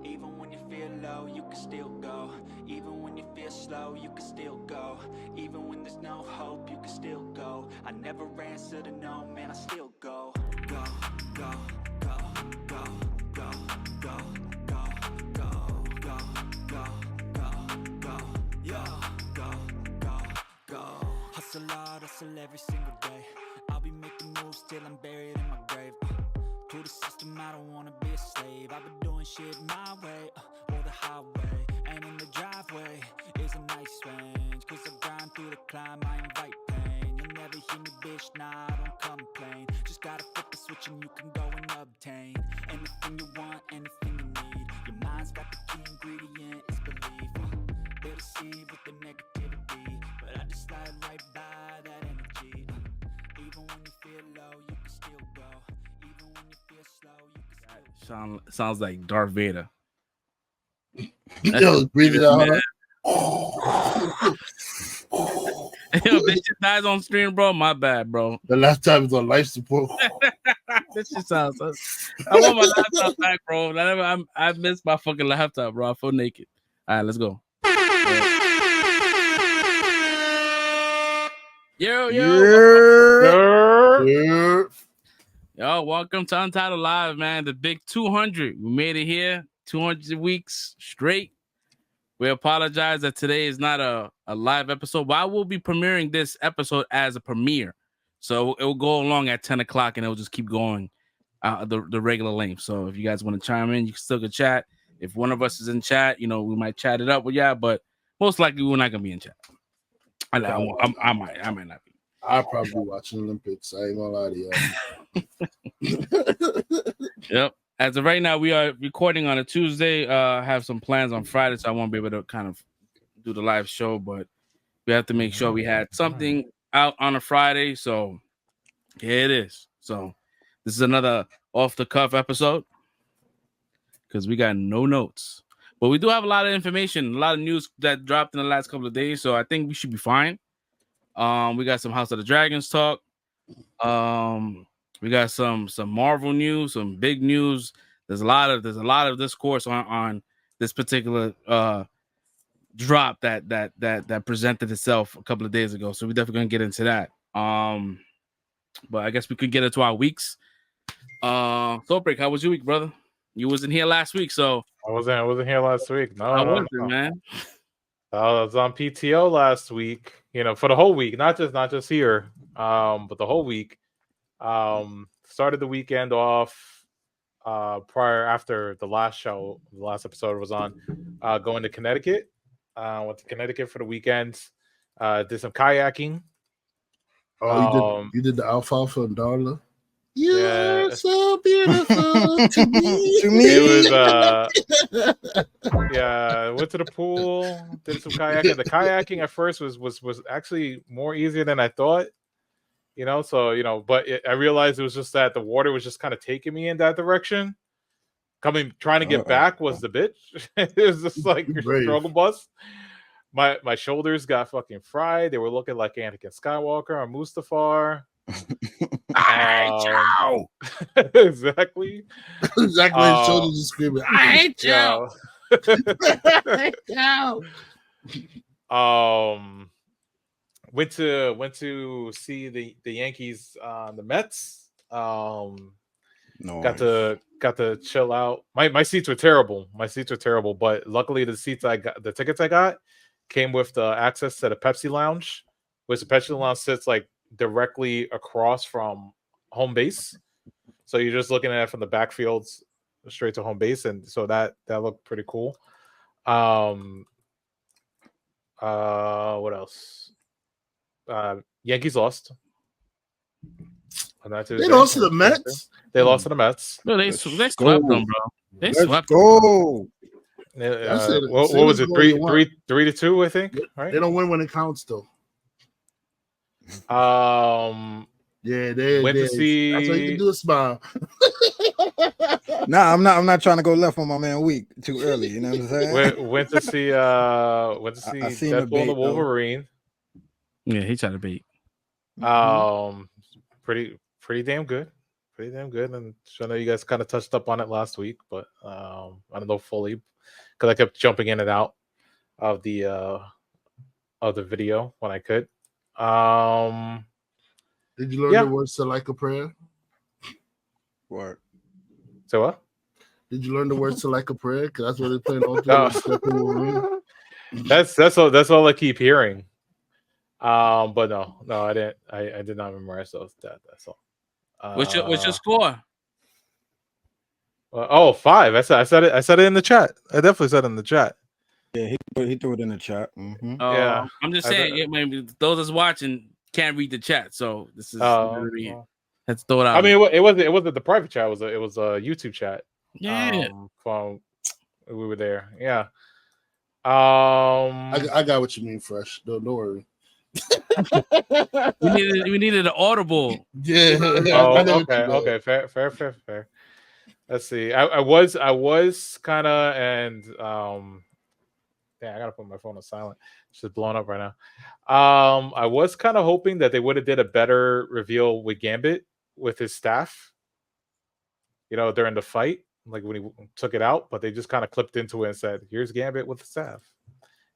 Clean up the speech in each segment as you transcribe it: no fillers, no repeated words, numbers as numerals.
Even when you feel low, you can still go. Even when you feel slow, you can still go. Even when there's no hope, you can still go. I never answer to no, man, I still go. Go, go, go, go, go, go, go, go, go, go, go, go, yo, go, go, go. Hustle hard, hustle every single day. I'll be making moves till I'm buried in my grave. To the system, I don't wanna be a slave. I've been doing shit my way, or the highway. And in the driveway is a nice range. Cause I grind through the climb, I invite pain. You'll never hear me, bitch, nah, I don't complain. Just gotta flip the switch and you can go and obtain anything you want, anything you need. Your mind's got the key ingredient, it's belief. They'll deceive with the negativity, but I just slide right by that energy. Even when you feel low, you can still go. Even when you feel slow, you can still go. Sounds like Darth Vader. Yo, breathe it out. Yo, this shit dies on stream, bro. My bad, bro. The last time is on life support. This shit sounds. I want my laptop back, bro. I missed my fucking laptop, bro. I feel naked. All right, let's go. Yo. Yo, welcome to Untitled Live, man. The big 200. We made it here. 200 weeks straight. We apologize that today is not a live episode, but I will be premiering this episode as a premiere. So it will go along at 10 o'clock and it will just keep going the regular length. So if you guys want to chime in, you can still chat. If one of us is in chat, we might chat it up with y'all, but most likely we're not going to be in chat. I might not be. I'll probably be watching Olympics. I ain't gonna lie to y'all. Yep. As of right now, we are recording on a Tuesday. Have some plans on Friday, so I won't be able to kind of do the live show, but we have to make sure we had something out on a Friday. So here it is. So this is another off-the-cuff episode because we got no notes. But we do have a lot of information, a lot of news that dropped in the last couple of days, so I think we should be fine. We got some House of the Dragons talk. We got some Marvel news, some big news. There's a lot of discourse on this particular drop that presented itself a couple of days ago. So we're definitely gonna get into that. But I guess we could get into our weeks. Break, how was your week, brother? You wasn't here last week, so I wasn't here last week. No, I wasn't, man. I was on PTO last week. For the whole week, not just here, but the whole week. Started the weekend off after the last episode was on, going to Connecticut. Went to Connecticut for the weekend. Did some kayaking. Oh, you did the alfalfa and Darla? You're so beautiful to me. It was went to the pool, did some kayaking. The kayaking at first was actually more easier than I thought. But I realized it was just that the water was just kind of taking me in that direction. Trying to get back was the bitch. It was just like a struggle bus. My shoulders got fucking fried. They were looking like Anakin Skywalker or Mustafar. Exactly. His shoulders are screaming, I hate you. I hate you. Went to see the Yankees, the Mets. Got to chill out. My seats were terrible. But luckily the tickets I got came with the access to the Pepsi Lounge, which the Pepsi Lounge sits like directly across from home base. So you're just looking at it from the backfields straight to home base, and so that looked pretty cool. What else? Yankees lost. They lost to the Mets. They lost to the Mets. No, they swept them, bro. They swept them. Go. What was it? 3-2, I think. Right? They don't win when it counts, though. Yeah, they went to see. That's why you can do a smile. Nah, I'm not trying to go left on my man week too early. You know what I'm saying? Went to see Deadpool and the Wolverine. Yeah, he tried to beat. Pretty damn good. pretty damn good. And I know you guys kind of touched up on it last week, but I don't know fully because I kept jumping in and out of the video when I could. Did you learn the words to Like a Prayer? What? So what? Did you learn the words to Like a Prayer? Because that's what they're playing all through. That's all I keep hearing. But no, I didn't. I did not memorize those. That's all. What's your score? 5. I said it in the chat. I definitely said it in the chat. Yeah, he threw it in the chat. Mm-hmm. Yeah, I'm just saying. Maybe those that's watching can't read the chat, so this is let's throw it out. I mean, it wasn't the private chat. It was a YouTube chat. Yeah, from we were there. Yeah. I got what you mean, Fresh. Don't worry. we needed an audible. Yeah. Okay. Fair. Let's see. I was kind of and I gotta put my phone on silent. It's just blowing up right now. I was kind of hoping that they would have did a better reveal with Gambit with his staff. During the fight, like when he took it out, but they just kind of clipped into it and said, "Here's Gambit with the staff,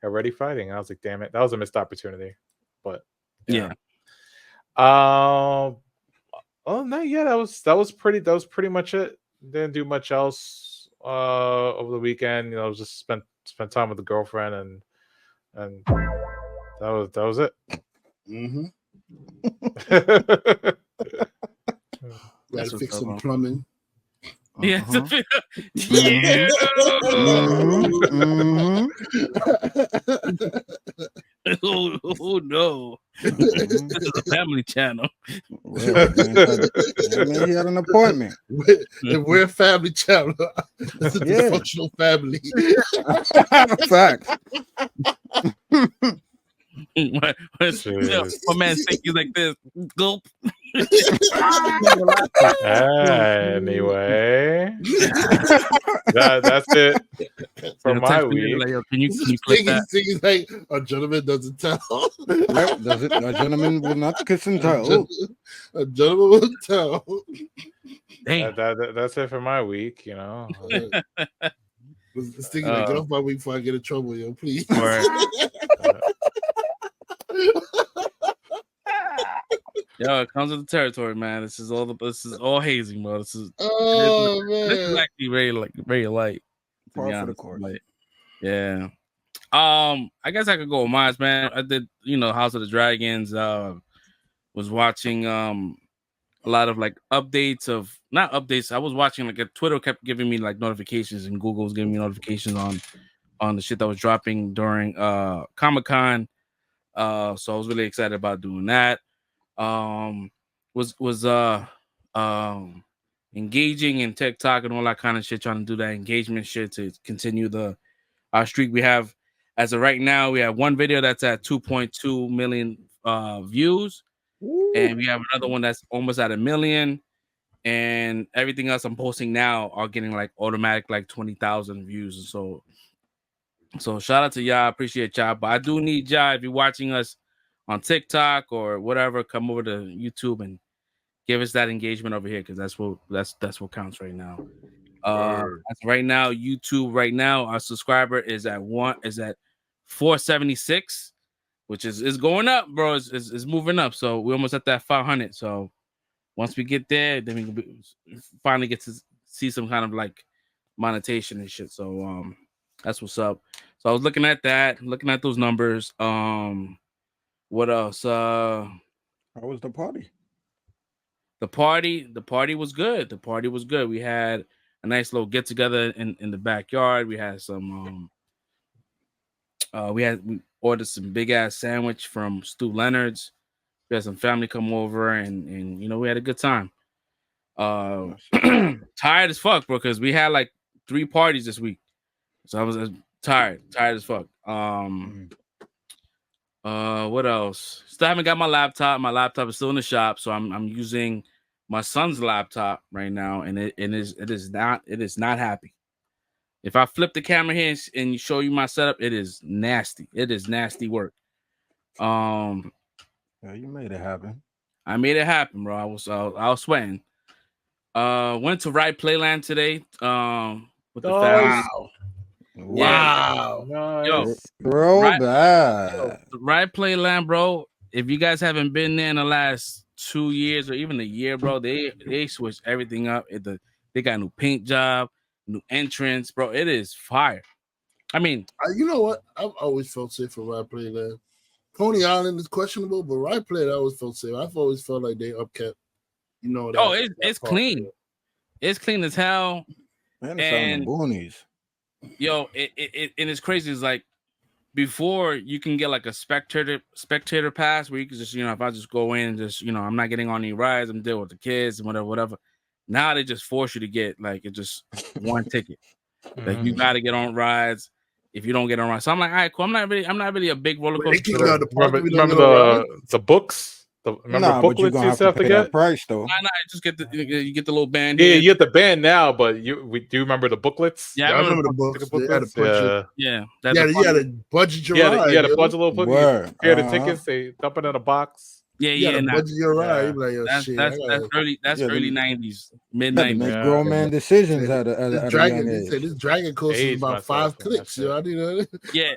already fighting." And I was like, "Damn it, that was a missed opportunity." But yeah. Oh no, yeah, that was pretty much it. Didn't do much else over the weekend. Just spent time with the girlfriend and that was it. Mm-hmm. Gotta fix some plumbing. Yeah. Oh no. This is a family channel. Well, man, he had an appointment. We're a family channel. It's a dysfunctional family. Facts. My man thinking like this. Gulp. Anyway, that's it for my week. Like, can you click that? He's like, a gentleman doesn't tell. Does it? A gentleman will not kiss and tell. A gentleman will tell. That's it for my week. This thing like, get off my week before I get in trouble, yo, please. Yo, it comes with the territory, man. This is all hazing, bro. This is actually very light. Par for the course. Yeah. I guess I could go with mine, man. I did, House of the Dragons. Was watching a lot of like updates of not updates. I was watching like Twitter kept giving me like notifications, and Google was giving me notifications on the shit that was dropping during Comic-Con. So I was really excited about doing that. Was engaging in TikTok and all that kind of shit, trying to do that engagement shit to continue our streak. We have, as of right now, we have one video that's at 2.2 million views. Ooh. And we have another one that's almost at 1 million, and everything else I'm posting now are getting like automatic like 20,000 views. So shout out to y'all, appreciate y'all. But I do need y'all, if you're watching us on TikTok or whatever, come over to YouTube and give us that engagement over here, because that's what counts right now. Right now, YouTube right now, our subscriber is at 476, which is going up, bro. It's moving up. So we're almost at that 500. So once we get there, then we can finally get to see some kind of like monetization and shit. So that's what's up. So I was looking at those numbers. What else? How was the party? The party was good. We had a nice little get together in the backyard. We had some we ordered some big ass sandwich from Stu Leonard's. We had some family come over and we had a good time. Tired as fuck, bro, because we had like 3 parties this week. So I was tired as fuck. What else? Still haven't got my laptop. My laptop is still in the shop, so I'm using my son's laptop right now, and it is not happy. If I flip the camera here and show you my setup, it is nasty. It is nasty work. Yeah, you made it happen. I made it happen, bro. I was sweating. Went to Ride Playland today. With the Nice. family. Wow. Yo, Nice. Bro, the Ride Playland, bro. If you guys haven't been there in the last 2 years or even a year, bro, they switched everything up. They got a new paint job, new entrance, bro. It is fire. I mean, You know what? I've always felt safe for Ride Playland. Coney Island is questionable, but Ride Playland I always felt safe. I've always felt like they upkept. You know that. It's clean. It's clean as hell. Man, it's on the boonies. Yo, and it's crazy. It's like before you can get like a spectator pass where you can just, if I just go in and just, I'm not getting on any rides, I'm dealing with the kids and whatever. Now they just force you to get like it just one ticket. Like you got to get on rides. If you don't get on rides, so I'm like, all right, cool. I'm not really a big roller coaster. Remember the books. The booklets you have to get price though. Nah, just you get the little band. Yeah, you get the band now, but do you remember the booklets? Yeah, I remember the books. You had to budget your ride. You had to budget a little bit. You pay the tickets. They dump it in a box. Yeah. Budget your ride. That's early 90s, mid 90s. Make grown man decisions at a young age. This Dragon Coaster is about 5 clicks. Yo, I do that. Yeah.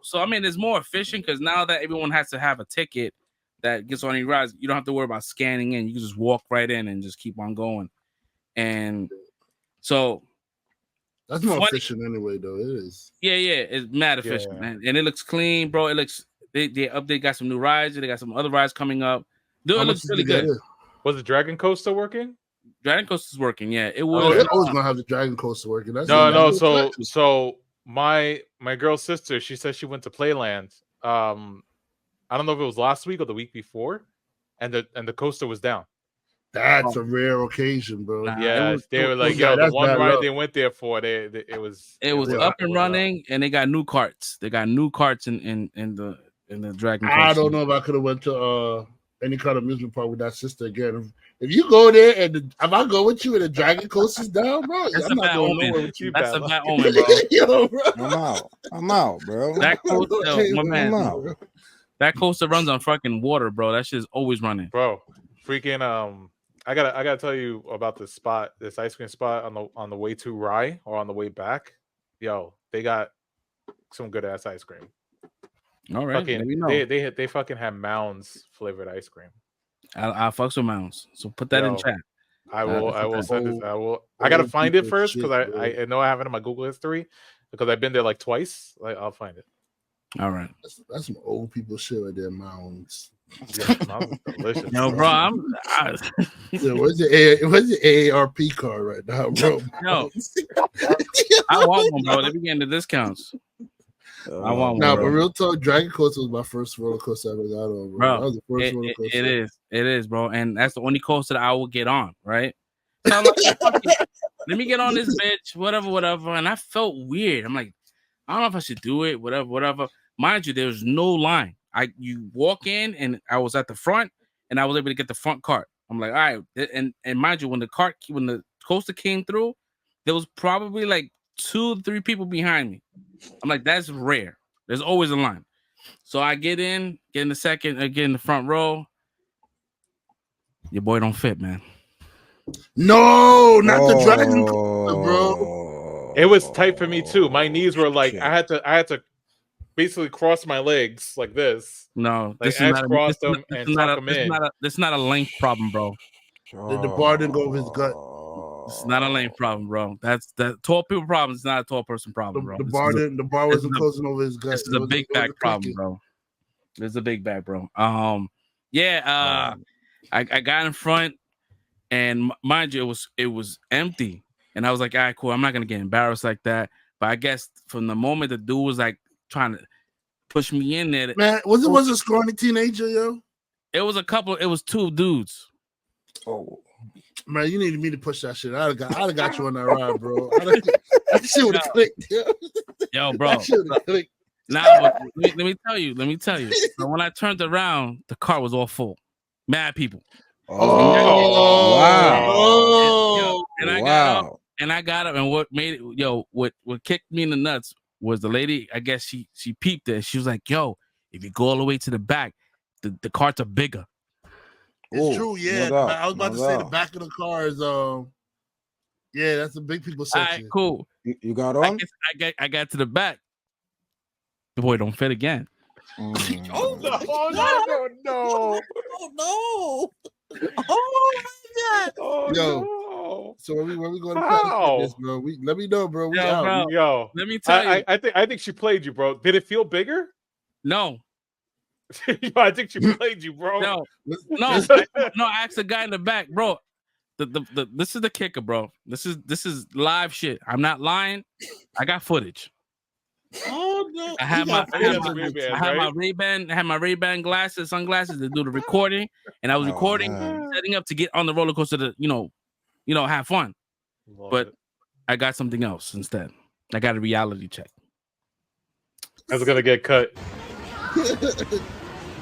So I mean, it's more efficient because now that everyone has to have a ticket that gets on any rides, you don't have to worry about scanning in. You can just walk right in and just keep on going. And so that's more efficient anyway, though. It is. Yeah, it's mad efficient, man. And it looks clean, bro. It looks. They got some new rides. They got some other rides coming up. Dude, it looks really good. Was the Dragon Coaster working? Dragon Coaster's working. Yeah, it was. They're always gonna have the Dragon Coaster working. No. So my girl's sister, she said she went to Playland. I don't know if it was last week or the week before, and the coaster was down. That's a rare occasion, bro. They were like, the one ride they went there for, it was up and running, and they got new carts. They got new carts in the Dragon Coaster. I don't know if I could have went to any kind of amusement park with that sister again. If you go there and if I go with you and the Dragon Coaster's down, bro, I'm not going nowhere with you. That's a bad omen, bro. Yo, bro. I'm out, bro. That coaster, my man. That coaster runs on fucking water, bro. That shit's always running, bro. Freaking I gotta tell you about this ice cream spot on the way to Rye or on the way back. Yo, they got some good ass ice cream. All right, they fucking have Mounds flavored ice cream. I'll fuck with Mounds. So put that in chat. I will send this. I gotta find it first because I know I have it in my Google history because I've been there like twice. I'll find it. All right, that's some old people shit right there. Mounds. Delicious. No, bro, where's the AARP card right now, bro? No, I want one, bro. They be getting the discounts. I want one. But real talk, Dragon Coaster was my first roller coaster I ever got on, bro. That was the first roller coaster. It is, bro, and that's the only coaster that I will get on, right? So I'm like, let me get on this bitch, whatever. And I felt weird. I'm like, I don't know if I should do it, whatever. Mind you, there's no line. You walk in, and I was at the front, and I was able to get the front cart. I'm like, all right, and mind you, when the coaster came through, there was probably like 2-3 people behind me. I'm like, that's rare. There's always a line. So I get in the front row. Your boy don't fit, man. No, not the Dragon Coaster, bro. It was tight for me too. My knees were like, I had to basically cross my legs like this. No, this is not a length problem, bro. The bar didn't go over his gut. It's not a length problem, bro. That's the tall people problem. It's not a tall person problem, bro. The bar wasn't closing over his gut. This is a big back problem, bro. It's a big back, bro. I got in front, and mind you, it was empty, and I was like, all right, cool. I'm not gonna get embarrassed like that. But I guess from the moment the dude was like trying to push me in there, man, was a scrawny teenager, yo? It was 2 dudes. Oh. Man, you needed me to push that shit. I'd have got you on that ride, bro. That shit would have clicked. Yo, bro. Now, let me tell you. So when I turned around, the car was all full. Mad people. Oh, wow. And I got up, and what made it, what kicked me in the nuts was the lady, I guess she peeped it. She was like, yo, if you go all the way to the back, the carts are bigger. It's true, yeah. I was about to say the doubt. back of the car is yeah, that's the big people All right, section. cool. You got on? I got to the back. The boy don't fit again. Oh no. Oh no! Oh my god! Oh Yo, no. so when we going to How? this, bro? Let me know, bro. We Yo, out. bro. Yo, Let me tell you. I think she played you, bro. Did it feel bigger? No. Yo, I think she played you, bro. No. I asked the guy in the back, bro. This is the kicker, bro. This is live shit. I'm not lying. I got footage. Oh no! I had my Ray-Ban glasses, sunglasses to do the recording, and I was recording, setting up to get on the roller coaster to have fun. But I got something else instead. I got a reality check. That's gonna get cut.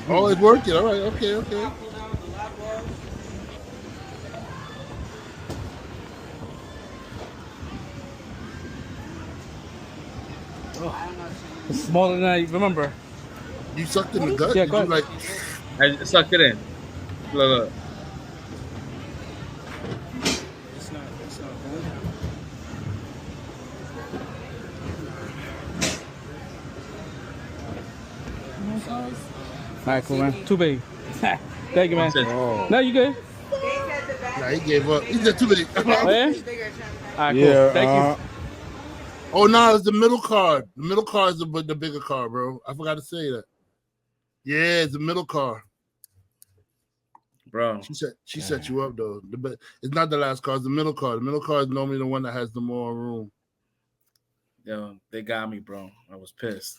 Oh, it's working. All right. Okay. It's smaller than I remember. You sucked in the gut? Yeah, go ahead. I sucked it in. Look. It's not All right, cool, man. Too big. Thank you, man. Oh. No, you good. Nah, he gave up. He said too big. Oh, yeah? All right, cool. Yeah, Thank you. Oh no, it's the middle car. The middle car is the bigger car, bro. I forgot to say that. Yeah, it's the middle car. Bro. She set you up though. It's not the last car, it's the middle car. The middle car is normally the one that has the more room. Yo, they got me, bro. I was pissed.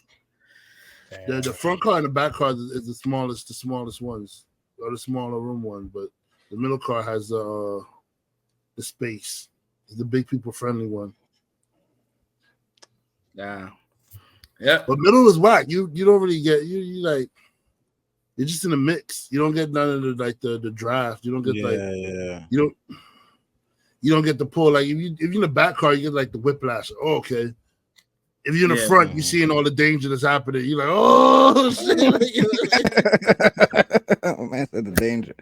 The front car and the back car is the smallest ones, or the smaller room ones, but the middle car has the space. It's the big people friendly one. Yeah. But middle is whack. You don't really get you like you're just in the mix. You don't get none of the draft. You don't get you don't get the pull. Like if you're in the back car, you get like the whiplash. Oh, okay. If you're in the front, you're seeing all the danger that's happening. You're like, oh shit. Oh man, that's the danger.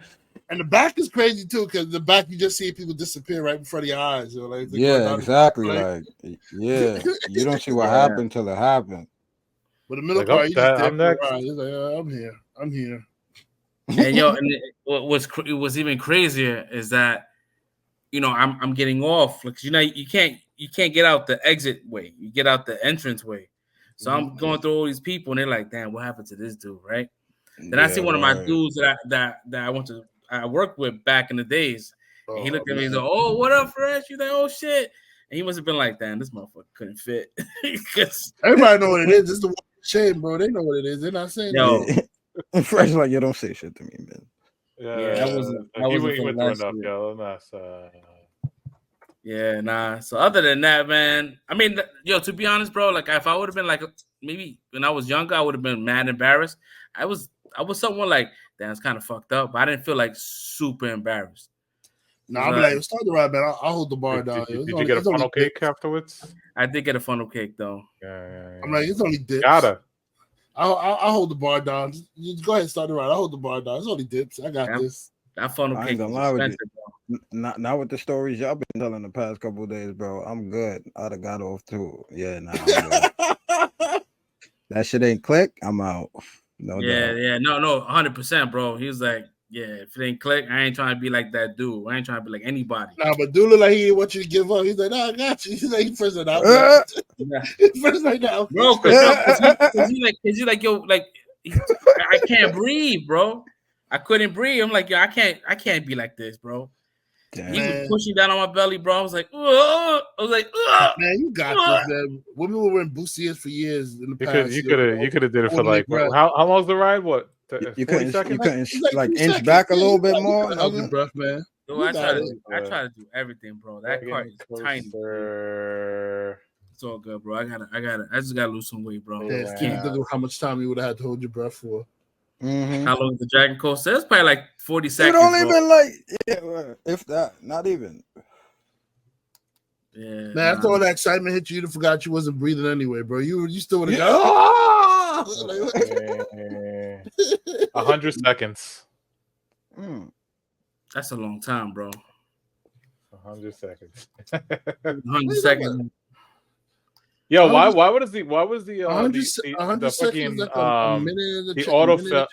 And the back is crazy too, because the back you just see people disappear right in front of your eyes. Like, yeah, exactly. Like, yeah, you don't see what happened till it happened. But the middle car, you just I'm next. He's like, I'm here. And yo, and what was even crazier is that I'm getting off, like you can't get out the exit way. You get out the entrance way. So I'm going through all these people, and they're like, "Damn, what happened to this dude?" Right? Then I see one of my dudes that I worked with back in the days. And he looked at me and said, "Oh, what up, Fresh?" He's like, "Oh shit," and he must have been like, "Damn, this motherfucker couldn't fit." Everybody know what it is. It's the shame, bro. They know what it is. They're not saying that. Fresh like, you don't say shit to me, man. Yeah, that wasn't through enough, yo. That's Yeah, nah. So other than that, man, I mean, yo, to be honest, bro, like if I would have been like maybe when I was younger, I would have been mad embarrassed. I was someone like, damn, it's kind of fucked up, but I didn't feel like super embarrassed. No, I'm like, start the ride, man. I'll hold the bar down. Did you get a funnel cake afterwards? I did get a funnel cake though. Yeah. I'm like, it's only dips. Gotta. I'll hold the bar down. Just go ahead and start the ride. I'll hold the bar down. It's only dips. I got this. That funnel cake is expensive, bro. Not with the stories y'all been telling the past couple of days, bro. I'm good. I'd have got off too. Yeah, nah. That shit ain't click. I'm out. No doubt. Yeah, no, 100%, bro. He was like, yeah, if it ain't click, I ain't trying to be like that dude. I ain't trying to be like anybody. Nah, but dude look like he didn't want you to give up. He's like, nah, I got you. He's like, he first like, nah, first like, nah, bro, cause he like, yo, like, I can't breathe, bro. I couldn't breathe. I'm like, yo, I can't be like this, bro. Damn. He was pushing down on my belly, bro. I was like, ugh. Man, you got this, man. Women were wearing bustiers for years in the past. You could have did it for like how long's the ride? What? You couldn't like inch back a little bit more. Hold your breath, man. No, I try to do everything, bro. That car is tiny. It's all good, bro. I just gotta lose some weight, bro. Yeah, think of how much time you would have had to hold your breath for. Mm-hmm. How long is the Dragon Coaster? It's probably like 40 seconds. It only been like, if that, not even. Yeah, man, after all that excitement hit you, you forgot you wasn't breathing anyway, bro. You still would have gone. 100 seconds. That's a long time, bro. 100 seconds. 100 seconds. Yo, why was the 100 fucking seconds like a minute the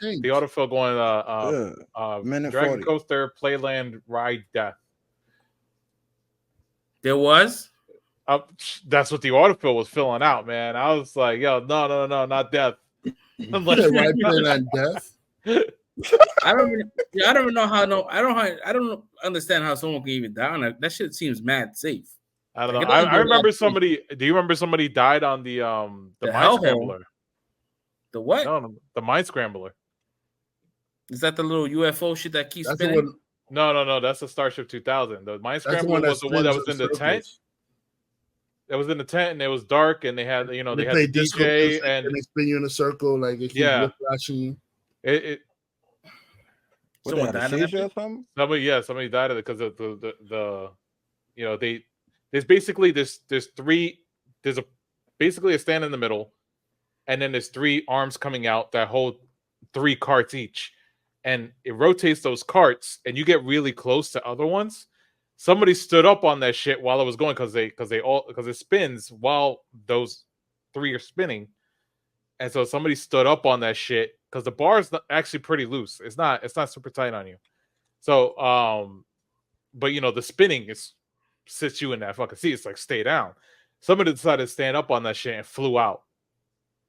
change. autofill going minute Dragon 40. Coaster Playland Ride Death. There was? That's what the autofill was filling out, man. I was like, yo, no, not death. I'm like, Ride Playland Death. I don't even know how. No, I don't understand how someone can even die on that. That shit seems mad safe. I don't know. I remember somebody. Do you remember somebody died on the Mind Scrambler? The what? No, the Mind Scrambler. Is that the little UFO shit that keeps spinning? No. That's the Starship 2000. The Mind Scrambler was the one that was in the tent. That was in the tent, and it was dark, and they had they had the DJ, and they spin you in a circle, like it keeps flashing. Someone died of or something? Somebody died of it because of the there's basically there's basically a stand in the middle, and then there's 3 arms coming out that hold 3 carts each, and it rotates those carts, and you get really close to other ones. Somebody stood up on that shit while it was going because it spins while those 3 are spinning, and so somebody stood up on that shit because the bar is actually pretty loose. It's not super tight on you. So but the spinning sits you in that fucking seat. It's like stay down. Somebody decided to stand up on that shit and flew out.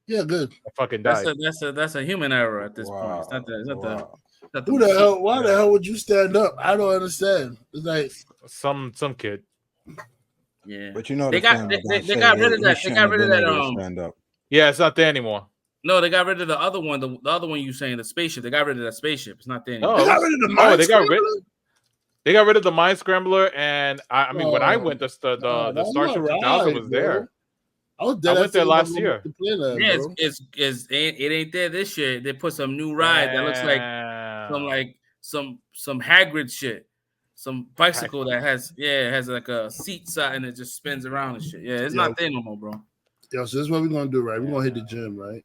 Yeah, good. I fucking died. That's a human error at this point. It's not the Who the hell? Why the hell would you stand up? I don't understand. It's like some kid. Yeah, but they got rid of that. They got rid of that. Stand up. Yeah, it's not there anymore. No, they got rid of the other one. The other one you saying the spaceship. They got rid of that spaceship. It's not there anymore. They got rid of the Mind Scrambler? They got rid of the Mind Scrambler, and I mean when I went, the Starship 2000 was there. I went there last year. It ain't there this year. They put some new ride that looks like some Hagrid shit. Some bicycle that has like a seat side and it just spins around and shit. Yeah, it's not there no more, bro. Yo, so this is what we're gonna do, right? We're gonna hit the gym, right?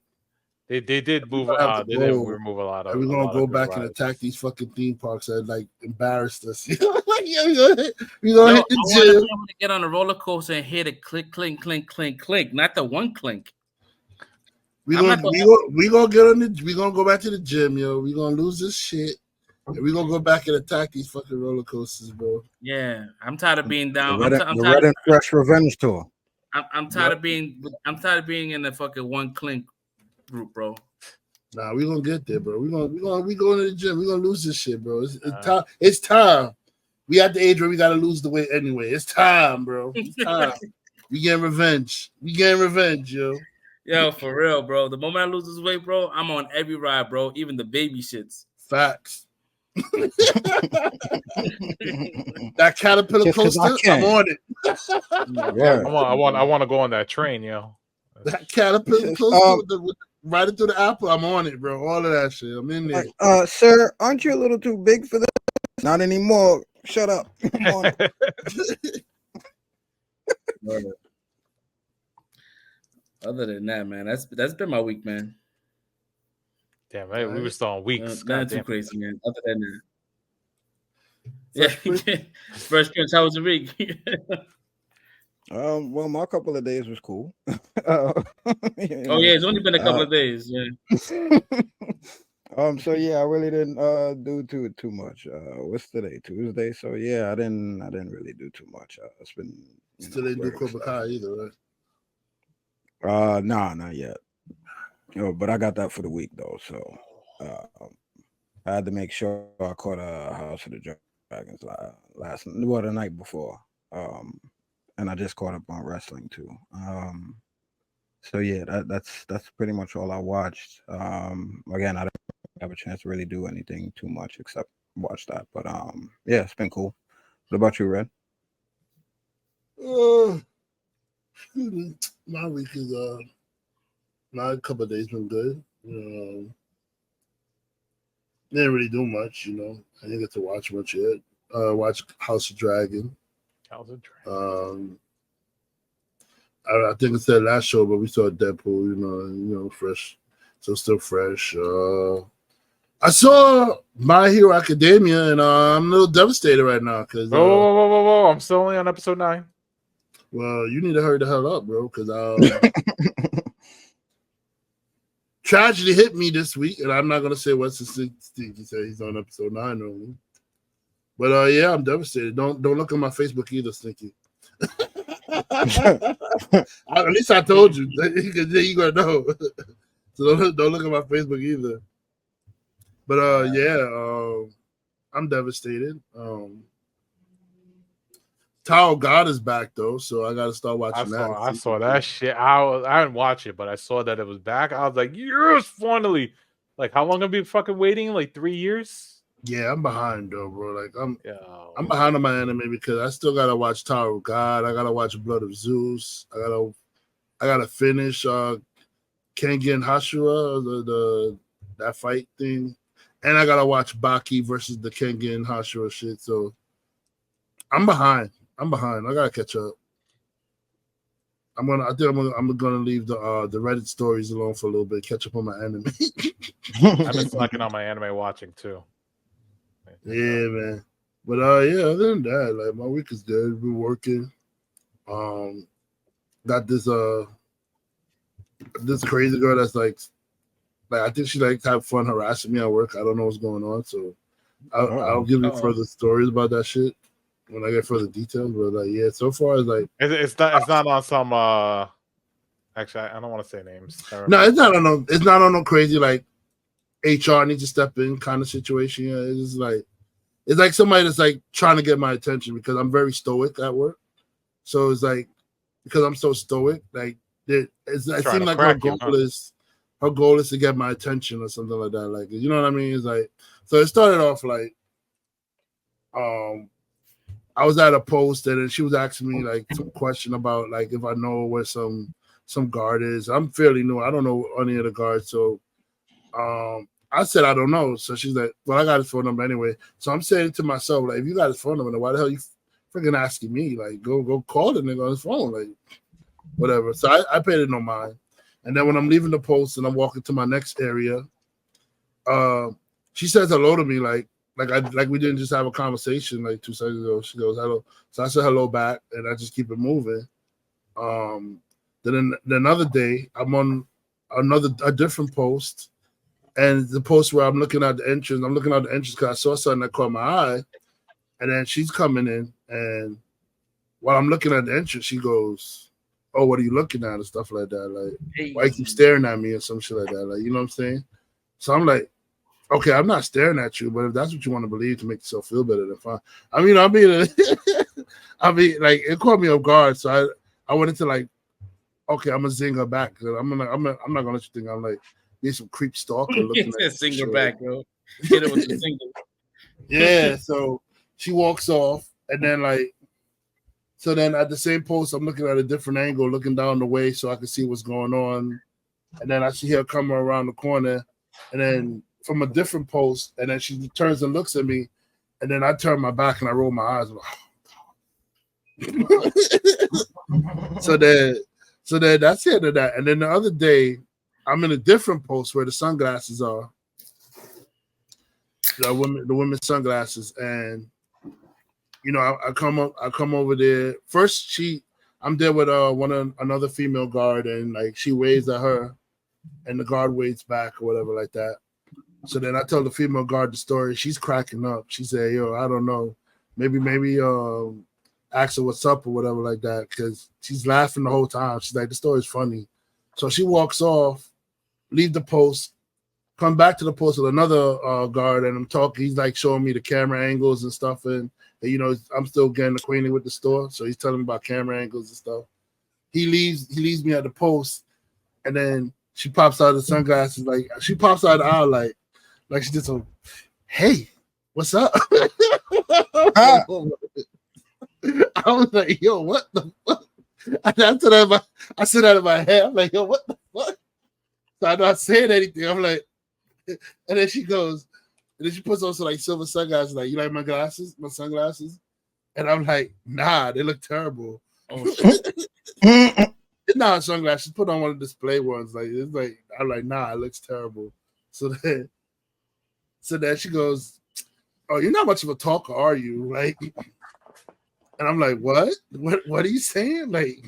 They did move. They did remove a lot of. We're gonna go back and attack these fucking theme parks that like embarrassed us. We're gonna hit the gym. I want to get on a roller coaster and hear the click, clink, clink, clink, clink, not the one clink. We gonna get on the. We gonna go back to the gym, yo. We gonna lose this shit. And we're gonna go back and attack these fucking roller coasters, bro. Yeah, I'm tired of being down. The Red and Fresh Revenge Tour. I'm tired of being in the fucking one clink group, bro. Nah, we gonna get there, bro. We going to the gym. We gonna lose this shit, bro. It's time. It's time. We at the age where we gotta lose the weight anyway. It's time, bro. It's time. We getting revenge. Yo. Yo, for real, bro. The moment I lose this weight, bro, I'm on every ride, bro. Even the baby shits. Facts. That Caterpillar coaster, I'm on it. Yeah, I want to go on that train, yo. That Caterpillar coaster riding through the apple, I'm on it, bro. All of that shit, I'm in there. Sir, aren't you a little too big for this? Not anymore. Shut up. I'm on it. Other than that, man, that's been my week, man. Damn, right. We were still on weeks. Not too crazy, man. Other than that. First Prince, how was the week? Well, my couple of days was cool. It's only been a couple of days. Yeah. So yeah, I really didn't do too much. What's today? Tuesday. So yeah, I didn't really do too much. It's been still didn't do Cobra Kai either, right? Nah, not yet. But I got that for the week though, so I had to make sure I caught House of the Dragons the night before, and I just caught up on wrestling too. So yeah, that's pretty much all I watched. Again, I didn't have a chance to really do anything too much except watch that, but yeah, it's been cool. What about you, Red? My week is my couple of days been good. Didn't really do much, I didn't get to watch much yet. Watch House of Dragon. I think it's that last show, but we saw Deadpool, fresh. So still fresh. I saw My Hero Academia, and I'm a little devastated right now because. Whoa! I'm still only on episode 9. Well, you need to hurry the hell up, bro, because tragedy hit me this week, and I'm not gonna say what's the thing. He said he's on episode 9 only. But yeah, I'm devastated. Don't look at my Facebook either, Stinky. At least I told you. You gonna know. So don't look at my Facebook either. But I'm devastated. Tower of God is back though, so I gotta start watching that. I saw that shit. I didn't watch it, but I saw that it was back. I was like, yes, finally. Like, how long have we been fucking waiting? Like 3 years? Yeah, I'm behind though, bro. Like I'm behind on my anime because I still gotta watch Tower of God. I gotta watch Blood of Zeus. I gotta finish Kengen Hashira, the that fight thing, and I gotta watch Baki versus the Kengen Hashira shit. So I'm behind. I gotta catch up. I'm gonna leave the Reddit stories alone for a little bit. Catch up on my anime. I've been slacking on my anime watching too. Yeah, man. But other than that, like my week is good. We're working. Got this crazy girl that's like I think she like have fun harassing me at work. I don't know what's going on, so I'll give you further stories about that shit when I get further details. But yeah, so far it's like it's not on some actually I don't want to say names. No, it's not on no crazy like HR needs to step in kind of situation. Yeah, it's like somebody that's like trying to get my attention because I'm very stoic at work. So it's like because I'm so stoic, like it seems like her goal is to get my attention or something like that. Like, you know what I mean? It's like, so it started off like, I was at a post and then she was asking me like some question about like if I know where some guard is. I'm fairly new. I don't know any of the guards. So I said I don't know. So she's like, well, I got his phone number anyway. So I'm saying to myself, like, if you got his phone number, then why the hell you freaking asking me? Like, go call the nigga on his phone, like whatever. So I paid it no mind. And then when I'm leaving the post and I'm walking to my next area, she says hello to me, like we didn't just have a conversation like 2 seconds ago. She goes hello, so I said hello back, and I just keep it moving. Then another day, I'm on a different post, and the post where I'm looking at the entrance. I'm looking at the entrance because I saw something that caught my eye, and then she's coming in, and while I'm looking at the entrance, she goes, "Oh, what are you looking at?" and stuff like that. Like, why you keep staring at me or some shit like that? Like, you know what I'm saying? So I'm like, okay, I'm not staring at you, but if that's what you want to believe to make yourself feel better, then fine. I mean, like it caught me off guard, so I went into like, okay, I'm gonna zing her back. I'm not gonna let you think I'm like some creep stalker looking at zing her back, bro. Hit it with the single. Yeah, so she walks off, and then like, so then at the same post, I'm looking at a different angle, looking down the way so I can see what's going on, and then I see her come around the corner, and then from a different post, and then she turns and looks at me, and then I turn my back and I roll my eyes. So then that's the end of that. And then the other day, I'm in a different post where the sunglasses are, the women's sunglasses, and you know I come over there first. I'm there with another female guard, and like she waves at her, and the guard waves back or whatever like that. So then I tell the female guard the story. She's cracking up. She said, "Yo, I don't know, maybe ask her what's up or whatever like that," because she's laughing the whole time. She's like, "The story's funny." So she walks off, leave the post, come back to the post with another guard, and I'm talking. He's like showing me the camera angles and stuff, and you know I'm still getting acquainted with the store, so he's telling me about camera angles and stuff. He leaves me at the post, and then she pops out of the sunglasses, like she pops out of the aisle, like she did some, "Hey, what's up?" I was like, "Yo, what the fuck?" I said that in my head. I'm like, "Yo, what the fuck?" So I'm not saying anything. I'm like, and then she goes, and then she puts on some like silver sunglasses. Like, "You like my sunglasses?" And I'm like, "Nah, they look terrible." Oh shit. It's not sunglasses. Put on one of the display ones. Like, it's like I'm like, "Nah, it looks terrible." So then So then she goes, "Oh, you're not much of a talker, are you?" Like, and I'm like, "What? What are you saying?" Like,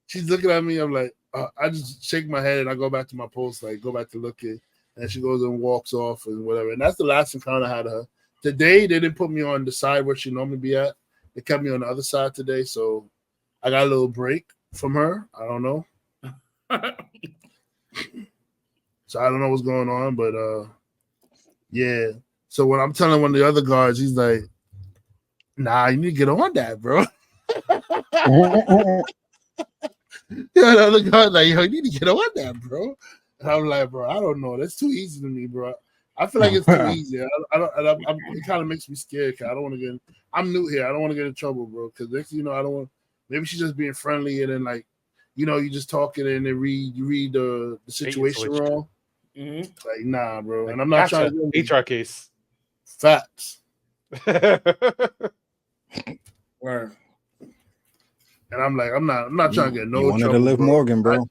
she's looking at me. I'm like, I just shake my head and I go back to my post, like, go back to looking. And she goes and walks off and whatever. And that's the last encounter I had of her. Today, they didn't put me on the side where she normally be at. They kept me on the other side today. So I got a little break from her. I don't know. So I don't know what's going on. But, yeah. So when I'm telling one of the other guards, he's like, nah, you need to get on that, bro. Yeah, the other guy like, yo, you need to get on that, bro. And I'm like, bro, I don't know. That's too easy to me, bro. I feel like it's too easy. It kind of makes me scared because I don't want to get. I'm new here. I don't want to get in trouble, bro. Because next, I don't want. Maybe she's just being friendly, and then like, you just talking and then you read the situation wrong. Mm-hmm. Like, nah, bro. And I'm not trying to HR case. Facts. Word. And I'm like, I'm not trying to get no trouble. You wanted to Liv Morgan, bro.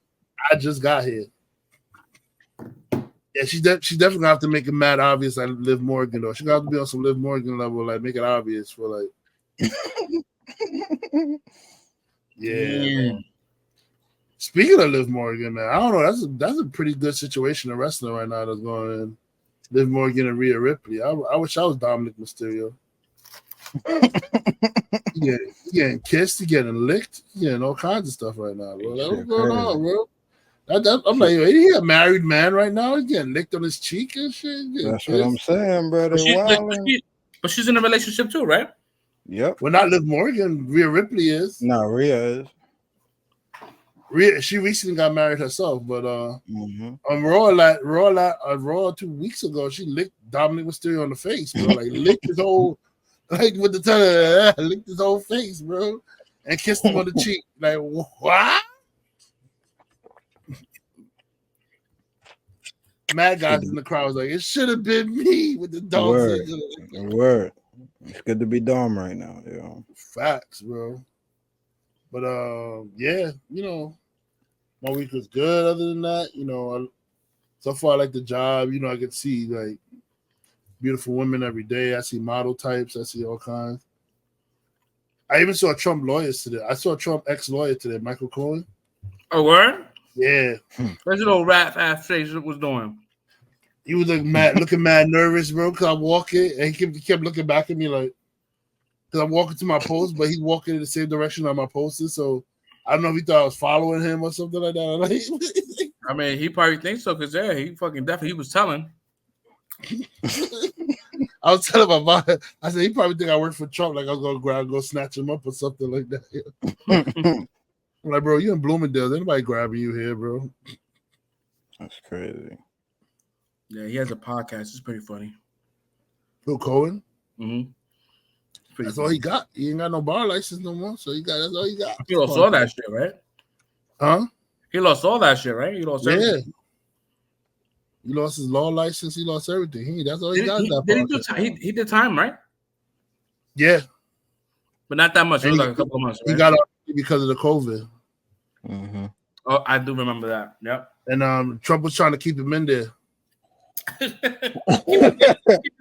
I just got here. Yeah, she's definitely gonna have to make it mad obvious. I Liv Morgan though. She got to be on some Liv Morgan level, like make it obvious for like. Yeah. Speaking of Liv Morgan, man, I don't know. That's a pretty good situation in wrestling right now. That's going on. Liv Morgan and Rhea Ripley. I wish I was Dominic Mysterio. You getting kissed, you getting licked, you getting all kinds of stuff right now, bro. What's going on, bro? I'm like, is he a married man right now? He's getting licked on his cheek and shit. That's what I'm saying, bro. But she's in a relationship too, right? Yep. Well, not Liv Morgan. Rhea Ripley is. No, Rhea is. She recently got married herself, but on Raw 2 weeks ago, she licked Dominic Mysterio on the face, bro. Like licked his whole, like with the tongue, licked his whole face, bro, and kissed him on the cheek. Like what? Mad guys in the crowd was like, it should have been me with the dog. Word. It's good to be Dom right now, yo. Facts, bro. But yeah, my week was good. Other than that, so far I like the job. I get to see like beautiful women every day. I see model types. I see all kinds. I even saw Trump lawyers today. I saw Trump ex-lawyer today, Michael Cohen. Oh, word? Yeah. What's the little rat ass face was doing? He was like looking mad nervous, bro. Cause I'm walking, and he kept looking back at me like, cause I'm walking to my post, but he's walking in the same direction on my posters. So I don't know if he thought I was following him or something like that. I mean, he probably thinks so, cause he fucking definitely he was telling. I was telling my mom, I said he probably think I work for Trump, like I was gonna go snatch him up or something like that. I'm like, bro, you in Bloomingdale? Anybody grabbing you here, bro? That's crazy. Yeah, he has a podcast. It's pretty funny. Who, Cohen? Mm-hmm. That's all he got. He ain't got no bar license no more, so that's all he got. He lost all that shit, right? Huh? He lost all that shit, right? He lost everything. He lost his law license. He lost everything. That's all he got. He did time, right? Yeah. But not that much. It was like a couple of months, right? He got out because of the COVID. Mm-hmm. Oh, I do remember that. Yep. And Trump was trying to keep him in there. Keep his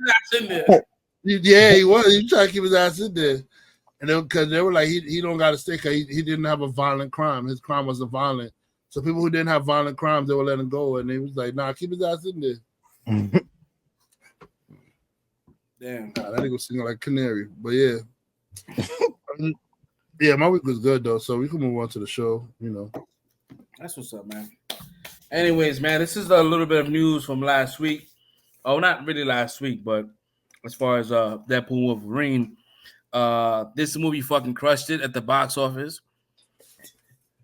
ass in there. Yeah, he was. He tried to keep his ass in there. And because they were like, he don't got to stay because he didn't have a violent crime. His crime wasn't violent. So people who didn't have violent crimes, they would let him go. And he was like, nah, keep his ass in there. Damn. That nigga was singing like canary. But yeah. Yeah, my week was good though. So we can move on to the show, That's what's up, man. Anyways, man, this is a little bit of news from last week. Oh, not really last week, but as far as Deadpool Wolverine, this movie fucking crushed it at the box office.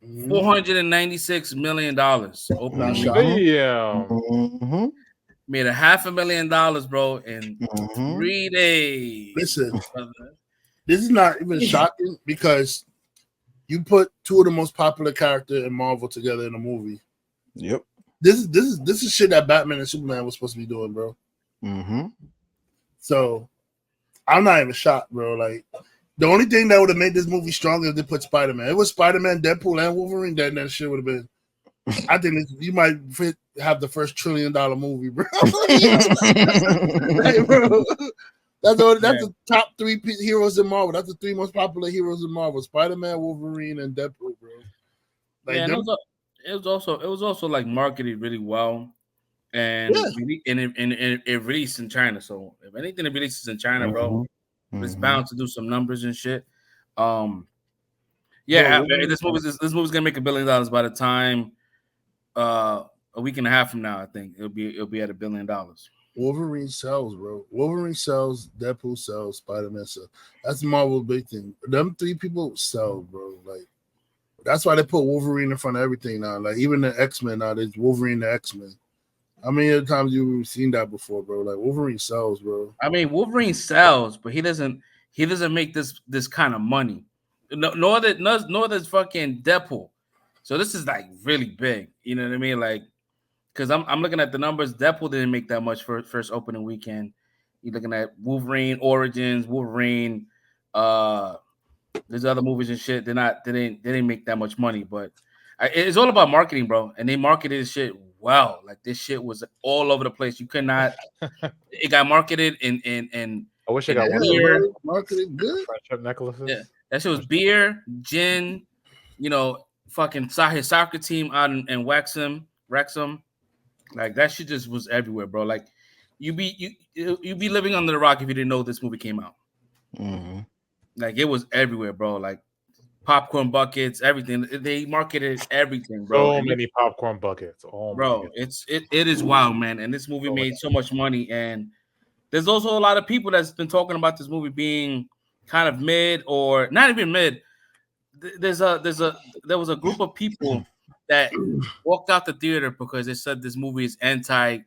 $496 million. Opening made $500,000, bro, in 3 days. Listen, this is not even shocking because you put two of the most popular characters in Marvel together in a movie. Yep. This is shit that Batman and Superman was supposed to be doing, bro. Mm-hmm. So I'm not even shocked, bro. Like the only thing that would have made this movie stronger if they put Spider-Man. It was Spider-Man, Deadpool, and Wolverine. That shit would have been. I think you might fit have the first $1 trillion movie, bro. Like, bro. That's the top 3 heroes in Marvel. That's the 3 most popular heroes in Marvel: Spider-Man, Wolverine, and Deadpool, bro. Like, yeah, it was also like marketed really well, and it released in China. So if anything that releases in China, bro, it's bound to do some numbers and shit. This movie's gonna make $1 billion by the time a week and a half from now. I think it'll be at $1 billion. Wolverine sells, bro. Wolverine sells, Deadpool sells, Spider-Man sells. That's Marvel's big thing. Them 3 people sell, bro. Like, that's why they put Wolverine in front of everything now. Like, even the X-Men now, there's Wolverine the X-Men. How many times you've seen that before, bro? Like, Wolverine sells, bro. I mean, Wolverine sells, but he doesn't make this kind of money. Nor does fucking Deadpool. So this is like really big. You know what I mean? Like, because I'm looking at the numbers. Deadpool didn't make that much for first opening weekend. You're looking at Wolverine Origins, Wolverine. There's other movies and shit. They didn't make that much money, but it's all about marketing, bro. And they marketed this shit well. Like, this shit was all over the place. You could not. It got marketed in. I wish I got one beer. Marketed good. Friendship necklaces. Yeah, that shit was beer, gin. You know, fucking his soccer team out in Wrexham. Like, that shit just was everywhere, bro. Like, you'd be living under the rock if you didn't know this movie came out. Mm-hmm. Like, it was everywhere, bro. Like, popcorn buckets, everything. They marketed everything, bro. So many popcorn buckets. Oh, bro, it is wild, man. And this movie made so much money. And there's also a lot of people that's been talking about this movie being kind of mid or not even mid. There was a group of people that walked out the theater because they said this movie is anti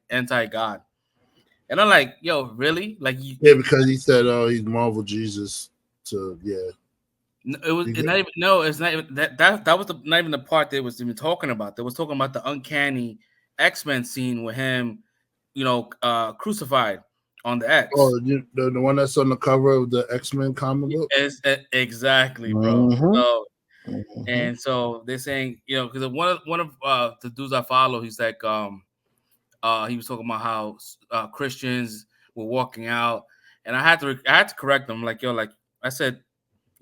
God. And I'm like, yo, really? Like, because he said, "Oh, he's Marvel Jesus." So yeah, it's not even that was not even the part they was even talking about. They was talking about the uncanny X-Men scene with him, crucified on the X. Oh, the one that's on the cover of the X-Men comic book. Exactly, bro. So, and so they're saying, because one of the dudes I follow, he's like, he was talking about how Christians were walking out, and I had to correct them. Like, yo, like I said,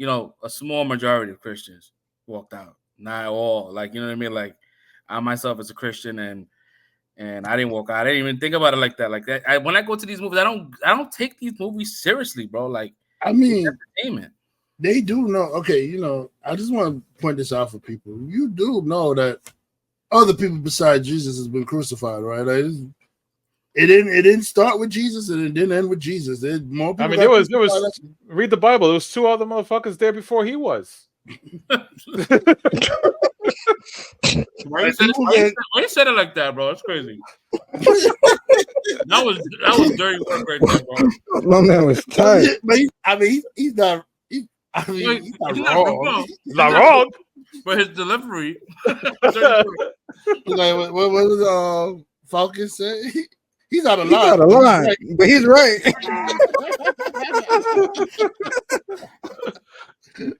a small majority of Christians walked out, not all. Like, you know what I mean? Like, I myself as a Christian, and I didn't walk out. I didn't even think about it like that. Like that, when I go to these movies, I don't take these movies seriously, bro. Like, I mean, entertainment. They do know. Okay, I just want to point this out for people. You do know that other people besides Jesus has been crucified, right? Like, it didn't start with Jesus and it didn't end with Jesus. More people. I mean, there was read the Bible. There was 2 other motherfuckers there before he was. Why you said it like that, bro? That's crazy. that was dirty work right there, bro. My man was tight. He's not. He's not wrong. He's not wrong. But his delivery. Like, what was Falcon say? He's out of line. He's out of line, but he's right.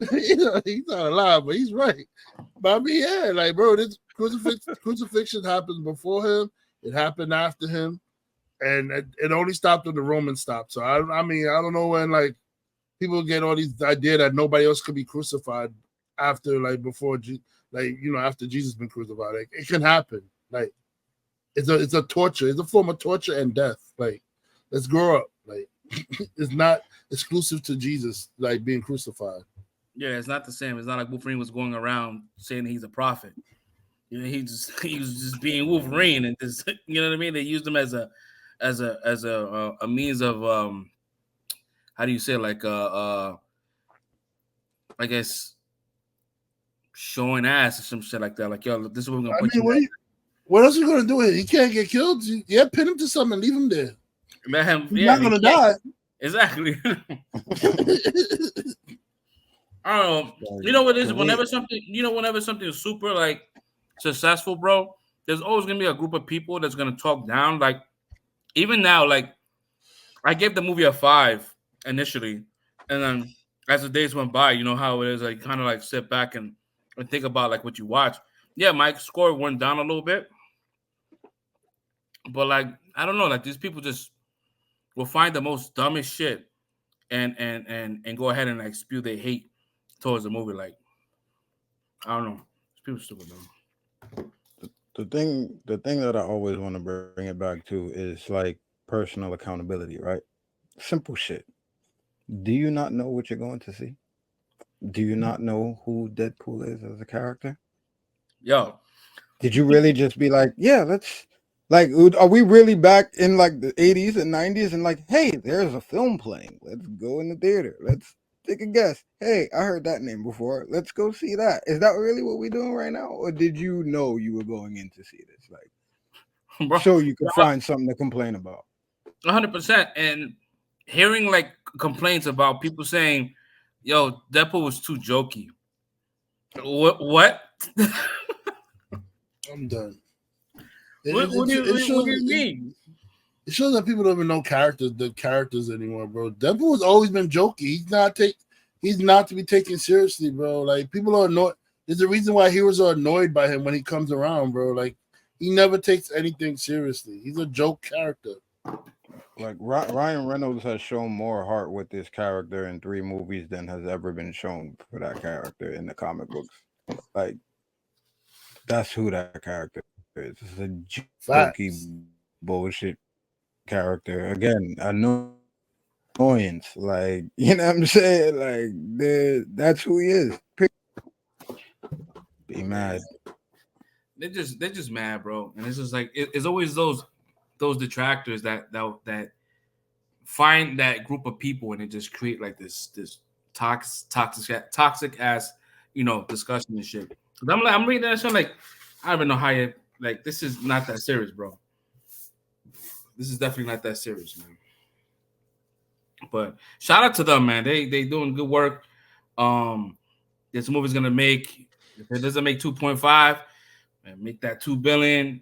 He's out of line, but he's right. But I mean, yeah, like, bro, this crucifixion happened before him. It happened after him, and it only stopped when the Romans stopped. So I don't know when, like, people get all these idea that nobody else could be crucified after, like, after Jesus been crucified. Like, it can happen. Like, it's a torture. It's a form of torture and death. Like, let's grow up. Like, it's not exclusive to Jesus, like, being crucified. Yeah, it's not the same. It's not like Wolverine was going around saying he's a prophet. He was just being Wolverine, and just, you know what I mean. They used him as a means of how do you say, like, I guess showing ass or some shit like that. Like, yo, this is what we're gonna put you. What else are you gonna do? He can't get killed. Yeah, pin him to something and leave him there. Let him. He's not gonna die. Exactly. I don't know. You know what it is? Whenever something is super, like, successful, bro, there's always gonna be a group of people that's gonna talk down. Like, even now, like, I gave the movie a 5 initially, and then as the days went by, you know how it is. Like, kind of like sit back and think about, like, what you watch. Yeah, my score went down a little bit, But like, I don't know, like these people just will find the most dumbest shit and go ahead and like spew their hate towards the movie. Like, I don't know, people stupid though. The thing that I always want to bring it back to is like personal accountability, right? Simple shit. Do you not know what you're going to see? Do you not know who Deadpool is as a character? Yo, did you really just be like, yeah, let's like, are we really back in like the 80s and 90s and like, hey, there's a film playing. Let's go in the theater. Let's take a guess. Hey, I heard that name before. Let's go see that. Is that really what we're doing right now? Or did you know you were going in to see this? Like, bro, so you could find something to complain about. 100%. And hearing like complaints about people saying, yo, Deadpool was too jokey. What? I'm done. What do you mean? It shows that people don't even know the characters anymore, bro. Deadpool has always been jokey. He's not to be taken seriously, bro. Like, people are annoyed. There's a reason why heroes are annoyed by him when he comes around, bro. Like, he never takes anything seriously. He's a joke character. Like, Ryan Reynolds has shown more heart with this character in 3 movies than has ever been shown for that character in the comic books. Like, that's who that character is. It's a jokey bullshit character. Again, annoyance. Like, you know what I'm saying? Like, that's who he is. Be mad. They're just mad, bro. And it's just like it's always those detractors that find that group of people and they just create like this toxic ass, you know, discussion and shit. I'm reading that shit like, I don't even know how you like. This is not that serious, bro. This is definitely not that serious, man. But shout out to them, man. They doing good work. This movie's gonna make, if it doesn't make 2.5, and make that 2 billion.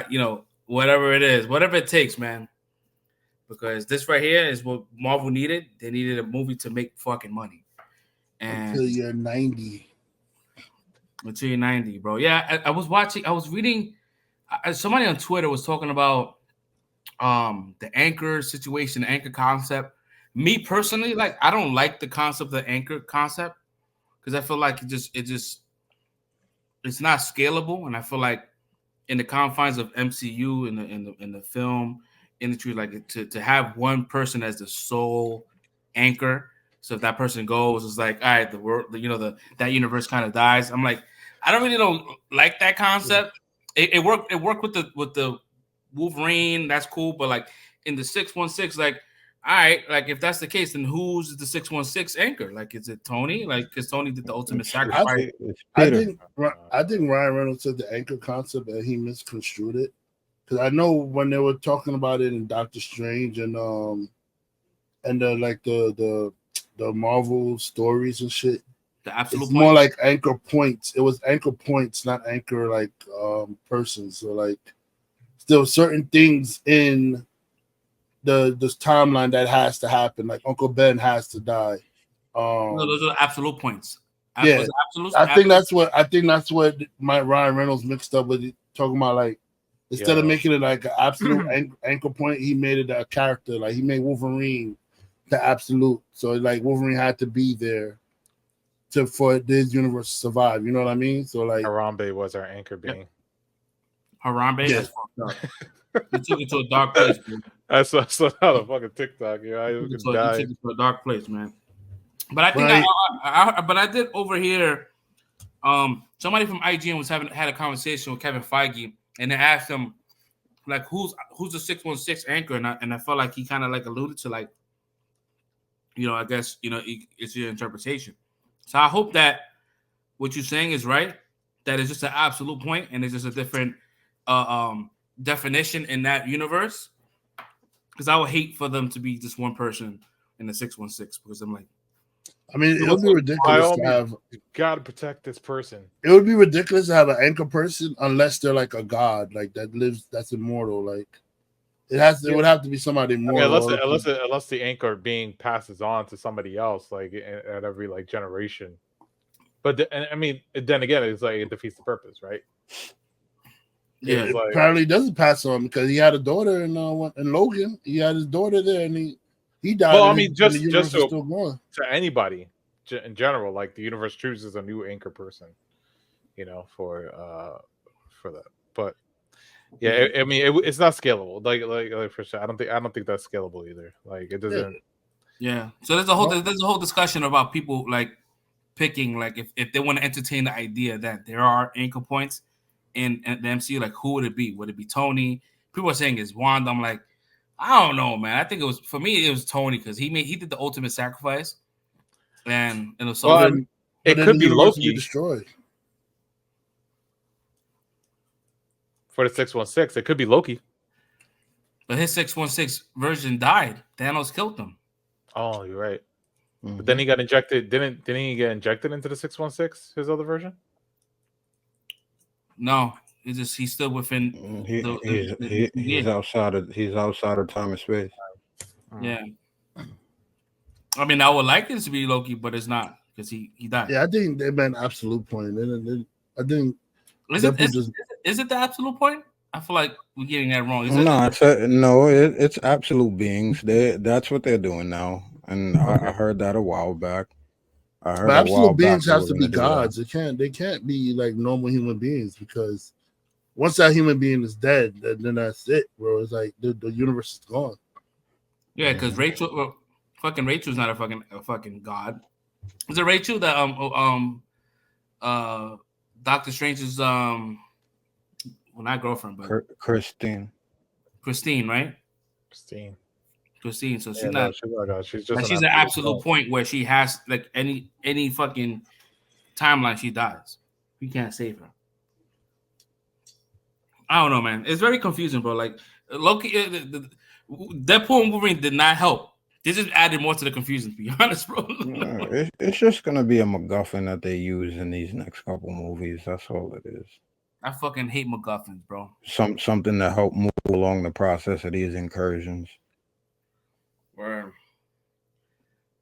You know, whatever it is, whatever it takes, man. Because this right here is what Marvel needed. They needed a movie to make fucking money. And until you're 90. Until you're 90, bro. Yeah, I was reading. Somebody on Twitter was talking about the anchor situation, the anchor concept. Me personally, like, I don't like the concept of the anchor concept because I feel like it's not scalable, and I feel like in the confines of MCU in the film industry, like to have one person as the sole anchor. So if that person goes, it's like, all right, the world, that universe kind of dies. I'm like, I don't like that concept. It worked with the Wolverine, that's cool, but like in the 616, like, all right, like if that's the case, then who's the 616 anchor? Like, is it Tony? Like, because Tony did the ultimate sacrifice. I think Ryan Reynolds said the anchor concept and he misconstrued it. Because I know when they were talking about it in Doctor Strange and the Marvel stories and shit, the absolute it's more like anchor points. It was anchor points, not anchor like persons. So like, still certain things in this timeline that has to happen. Like Uncle Ben has to die. No, those are absolute points. Yeah, I think that's what Ryan Reynolds mixed up with it, talking about, like, instead of making it like an absolute anchor point, he made it a character. Like, he made Wolverine the absolute. So like Wolverine had to be there for this universe to survive. You know what I mean? So like, Harambe was our anchor being. Harambe, that's fucked up. He took it to a dark place, man. I saw out of fucking TikTok. Yeah, he took it to a dark place, man. But I think I did overhear somebody from IGN had a conversation with Kevin Feige, and they asked him, like, who's the 616 anchor, and I felt like he kind of like alluded to, like, I guess it's your interpretation. So I hope that what you're saying is right, that it's just an absolute point and it's just a different definition in that universe, because I would hate for them to be just one person in the 616, because I'm like, I mean, it would be ridiculous to have. You gotta protect this person. It would be ridiculous to have an anchor person unless they're like a god, like that's immortal. Like, it would have to be somebody immortal. I mean, unless the anchor being passes on to somebody else, like at every like generation. But I mean, then again, it's like it defeats the purpose, right? Yeah, like, apparently doesn't pass on because he had a daughter in Logan. He had his daughter there, and he died. Well, I mean, just still going. To anybody in general, like the universe chooses a new anchor person, for that. But yeah, I mean, it's not scalable. Like for sure, I don't think that's scalable either. Like it doesn't. Yeah. So there's a whole discussion about people like picking, like if they want to entertain the idea that there are anchor points in the MCU, like who would it be? Would it be Tony? People are saying it's Wanda. I'm like, I don't know, man. I think it was Tony because he did the ultimate sacrifice, and it was so. Well, it could be Loki destroyed for the 616. It could be Loki, but his 616 version died. Thanos killed him. Oh, you're right. Mm-hmm. But then he got injected. Didn't he get injected into the 616? His other version? No, he's still within. He's outside of time and space. Yeah. I mean, I would like it to be Loki, but it's not because he died. Yeah, I think they meant absolute point. I think is it the absolute point? I feel like we're getting that wrong. It's absolute beings. That's what they're doing now, and I heard that a while back. But absolute beings have to be gods. They can't be like normal human beings because once that human being is dead, then that's it, bro. It's like the universe is gone. Yeah, because Rachel's not a fucking god. Is it Rachel that Doctor Strange's not girlfriend, but Christine, right? Christine. So she's not. She's just. She's an absolute point where she has like any fucking timeline she dies. We can't save her. I don't know, man. It's very confusing, bro. Like Loki, Deadpool and Wolverine did not help. They just added more to the confusion. To be honest, bro. It's just gonna be a MacGuffin that they use in these next couple movies. That's all it is. I fucking hate MacGuffins, bro. Something to help move along the process of these incursions. Word.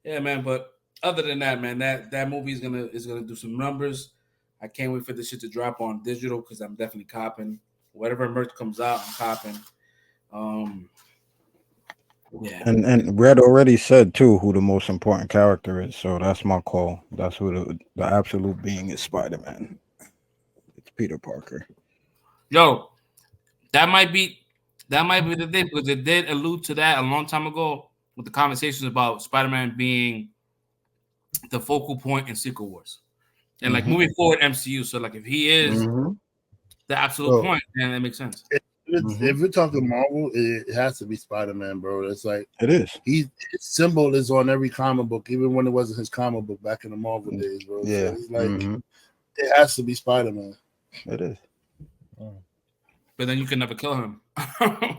Yeah, man. But other than that, man, that movie is gonna do some numbers. I can't wait for this shit to drop on digital because I'm definitely copping. Whatever merch comes out, I'm copping. Yeah. And Red already said too who the most important character is, so that's my call. That's who the absolute being is. Spider-Man. It's Peter Parker. Yo, that might be the thing because it did allude to that a long time ago with the conversations about Spider-Man being the focal point in Secret Wars and like moving forward MCU. So like if he is the absolute point, then that makes sense. If we're talking Marvel, it has to be Spider-Man, bro. It's like it is. His symbol is on every comic book, even when it wasn't his comic book back in the Marvel days, bro. Yeah, so it's like it has to be Spider-Man. It is. But then you can never kill him. And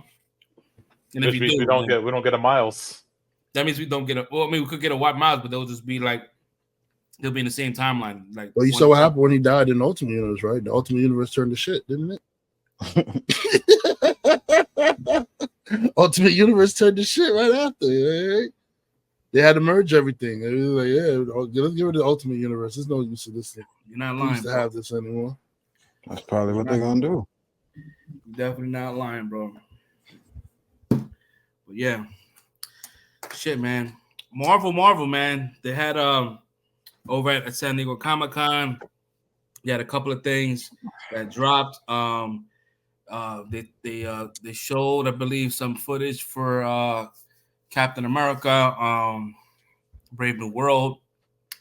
if we don't get a Miles. That means we don't get we could get a White Miles, but they'll just be like they'll be in the same timeline. Like, well, you saw what happened when he died in the Ultimate Universe, right? The Ultimate Universe turned to shit, didn't it? Ultimate Universe turned to shit right after. Right? They had to merge everything. It was like, yeah, let's get rid of the Ultimate Universe. There's no use of this thing. You're not lying to have this anymore. That's probably what they're gonna do. Definitely not lying, bro. But yeah, shit, man. Marvel, man. They had over at San Diego Comic-Con. They had a couple of things that dropped. They showed, I believe, some footage for Captain America, Brave New World.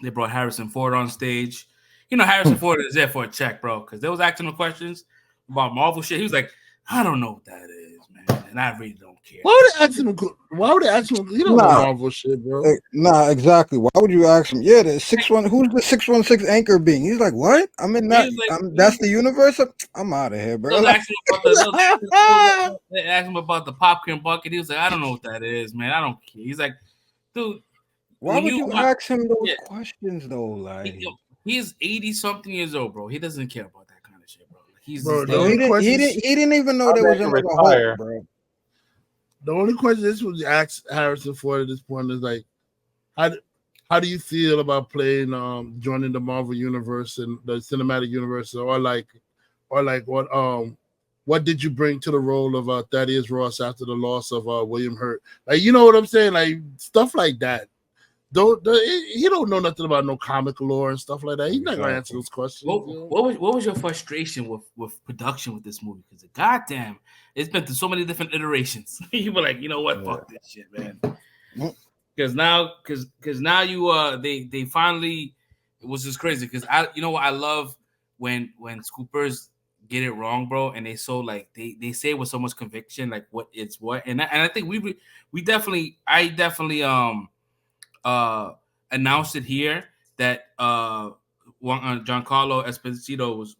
They brought Harrison Ford on stage. You know, Harrison Ford is there for a check, bro, because they was asking him questions about Marvel shit. He was like, I don't know what that is, man, and I really don't care. Why would they ask him? You don't know Marvel shit, bro. Nah, exactly. Why would you ask him? Yeah, the 6-1. Who's the 616 anchor being? He's like, what? I'm in that. That's the universe. I'm out of here, bro. They asked him about the popcorn bucket. He was like, I don't know what that is, man. I don't care. He's like, dude, why would you ask him those questions though? Like, he's 80-something years old, bro. He doesn't care about that kind of shit, bro. He didn't even know there was another Hulk, bro. The only question this was asked Harrison Ford at this point is like, how do you feel about playing joining the Marvel universe and the cinematic universe, or like what what did you bring to the role of Thaddeus Ross after the loss of William Hurt? Like, you know what I'm saying? Like, stuff like that. He don't know nothing about no comic lore and stuff like that. He's not gonna answer those questions. What was your frustration with production with this movie? Because goddamn, it's been through so many different iterations. You were like, you know what, fuck this shit, man. Because now you they finally, it was just crazy. Because you know what, I love when scoopers get it wrong, bro, and they they say it with so much conviction, like what it's what, and I think I definitely announced it here that Giancarlo Esposito was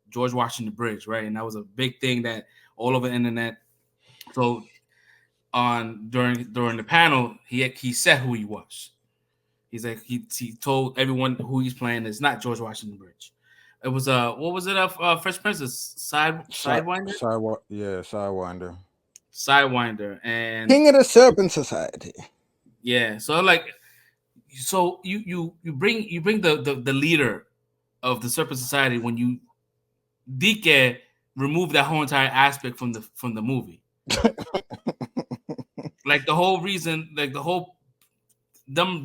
George Washington Bridge, right? And that was a big thing that all over the internet. So during the panel, he said who he was. He's like he told everyone who he's playing is not George Washington Bridge. It was what was it Fresh Prince? Sidewinder? Sidewinder and King of the Serpent Society. Yeah, so you bring the leader of the Serpent Society when you remove that whole entire aspect from the movie. Like the whole reason, like them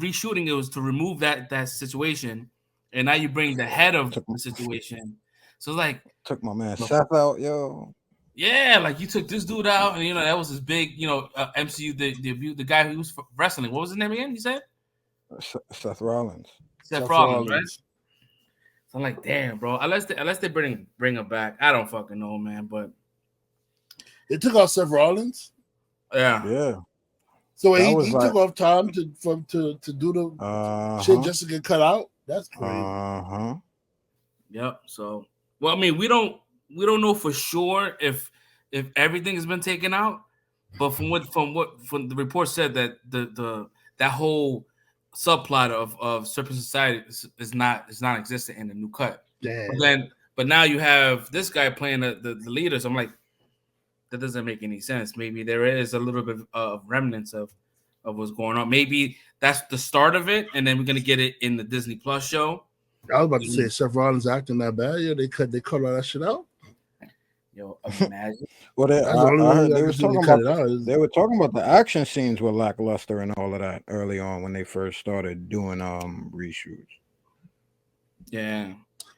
reshooting it was to remove that situation, and now you bring the head of the situation. So like took my man Seth out, yo. Yeah, like you took this dude out, and that was his big, MCU debut. The guy who was wrestling. What was his name again? You said Seth Rollins. Seth Rollins, right? So I'm like, damn, bro. Unless they bring him back, I don't fucking know, man. But they took out Seth Rollins. Yeah. So he took off time to do the shit just to get cut out. That's crazy. Yep. So, well, I mean, we don't know for sure if everything has been taken out, but from the report said that that whole subplot of Serpent Society is not existent in the new cut. Damn. But now you have this guy playing the leaders. I'm like, that doesn't make any sense. Maybe there is a little bit of remnants of what's going on. Maybe that's the start of it, and then we're gonna get it in the Disney Plus show. I was about to say Seth Rollins acting that bad. Yeah, they cut all that shit out. Yo, imagine. Well, they were talking about the action scenes were lackluster and all of that early on when they first started doing reshoots. Yeah,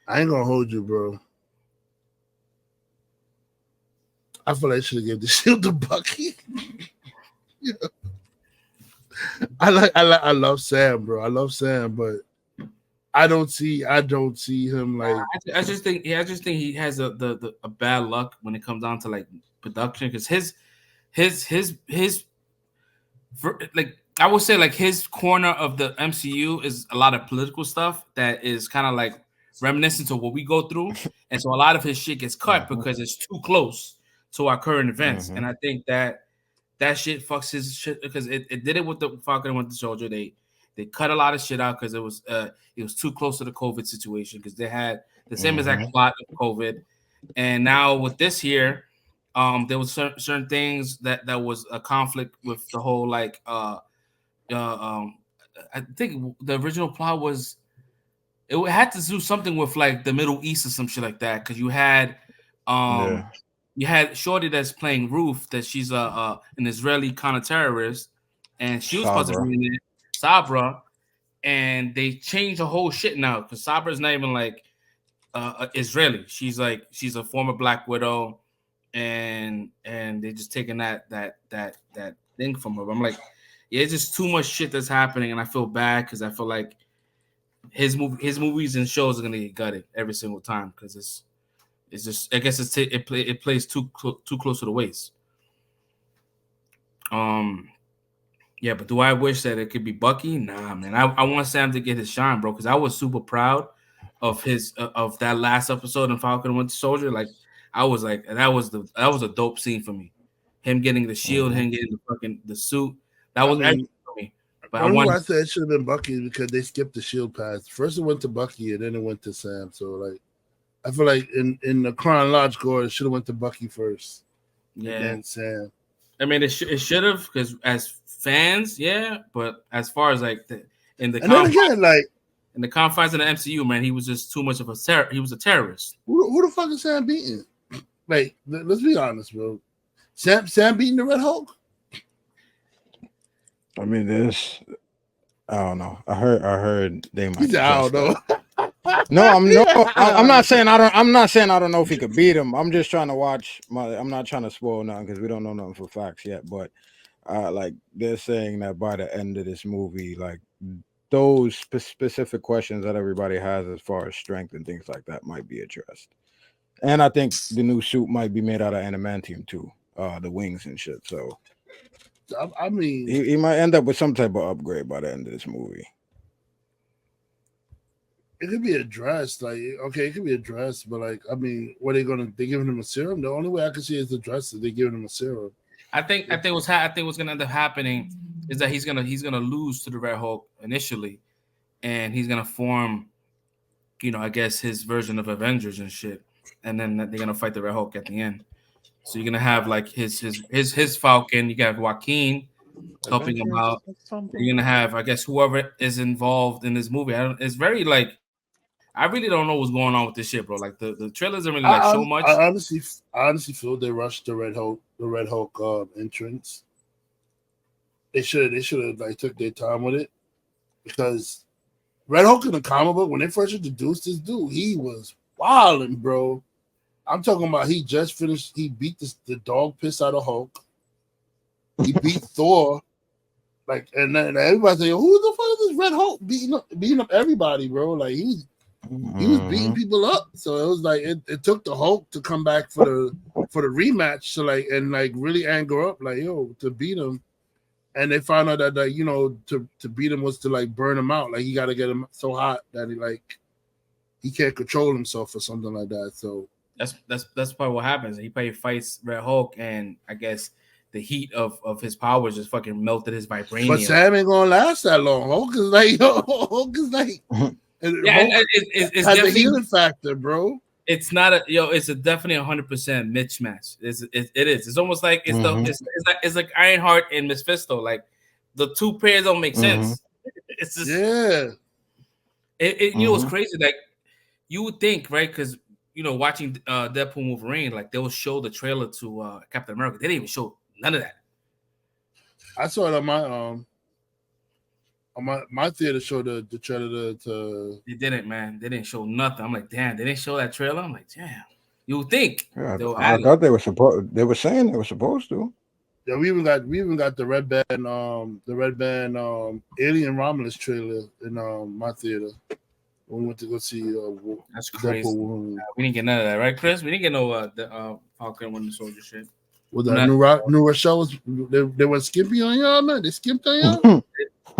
I ain't gonna hold you, bro. I feel like I should have given the shield to Bucky. Yeah. I love Sam, bro. I love Sam, but I don't see him like. I just think he has a bad luck when it comes down to like production, because his like I would say like his corner of the MCU is a lot of political stuff that is kind of like reminiscent of what we go through, and so a lot of his shit gets cut because it's too close to our current events, and I think that shit fucks his shit, because it did it with the Falcon and Winter Soldier. They cut a lot of shit out because it was too close to the COVID situation, because they had the same exact plot of COVID, and now with this here, there was certain things that was a conflict with the whole like I think the original plot was it had to do something with like the Middle East or some shit like that, because you had you had Shorty that's playing Ruth, that she's an Israeli counter-terrorist, and she was supposed to be in it, Sabra, and they changed the whole shit now, because Sabra is not even like Israeli. She's a former Black Widow, and they just taking that thing from her. I'm like, yeah, it's just too much shit that's happening, and I feel bad because I feel like his movies and shows are gonna get gutted every single time, because it's just, I guess it plays too close to the waist. Yeah, but do I wish that it could be Bucky? Nah, man. I want Sam to get his shine, bro, because I was super proud of his of that last episode in Falcon and Winter Soldier. Like, I was like, that was a dope scene for me. Him getting the shield, him getting the suit. That was everything for me. But I said it should have been Bucky, because they skipped the shield pass. First it went to Bucky, and then it went to Sam. So like, I feel like in the chronological order, it should have went to Bucky first. Yeah, and then Sam. I mean, it should have, because as fans, yeah. But as far as like in the confines of the MCU, man, he was just too much of a he was a terrorist. Who the fuck is Sam beating? Like, let's be honest, bro. Sam beating the Red Hulk. I mean, I don't know. I heard they might. I don't know. I'm not saying I'm not saying I don't know if he could beat him. I'm just trying to watch. I'm not trying to spoil nothing because we don't know nothing for facts yet. But like they're saying that by the end of this movie, like those specific questions that everybody has as far as strength and things like that might be addressed. And I think the new suit might be made out of adamantium too, the wings and shit. So, I mean, he might end up with some type of upgrade by the end of this movie. It could be addressed, like okay, it could be addressed, but like I mean, what are they giving him a serum? The only way I can see is addressed is they giving him a serum. I think what's gonna end up happening is that he's gonna lose to the Red Hulk initially, and he's gonna form, I guess his version of Avengers and shit, and then they're gonna fight the Red Hulk at the end. So you're gonna have like his Falcon. You got Joaquin helping him out. You're gonna have, I guess, whoever is involved in this movie. It's very like, I really don't know what's going on with this shit, bro. Like the trailers don't really show much. I honestly feel they rushed the Red Hulk entrance. They should have like took their time with it, because Red Hulk in the comic book, when they first introduced this dude, he was wilding, bro. I'm talking about he just finished. He beat the dog piss out of Hulk. He beat Thor. Like, and then everybody saying, "Who the fuck is this Red Hulk beating up everybody, bro?" Like he was beating people up. So it was like it took the Hulk to come back for the rematch to like and like really anger up, like to beat him. And they found out that to beat him was to like burn him out. Like he got to get him so hot that he can't control himself or something like that. So that's probably what happens. He probably fights Red Hulk, and I guess the heat of his powers just fucking melted his vibranium. But Sam ain't gonna last that long. Hulk is like it's has a healing factor, bro. It's not it's a definitely 100% mismatch. It is. It's almost like it's like Ironheart and Mephisto. Like the two pairs don't make sense. It's just it's crazy. Like you would think, right? Because watching Deadpool Wolverine, like they will show the trailer to Captain America. They didn't even show none of that. I saw it on my theater. Showed the trailer to. They didn't, man. They didn't show nothing. I'm like, damn. They didn't show that trailer. I'm like, damn. You would think. Yeah, I thought they were supposed. They were saying they were supposed to. Yeah, we even got the Red Band Alien Romulus trailer in my theater. We went to go see. That's crazy. We didn't get none of that, right, Chris? We didn't get no the Falcon Winter Soldier shit. Well, the New Rochelle was they were skimpy on y'all, man. They skimped on y'all.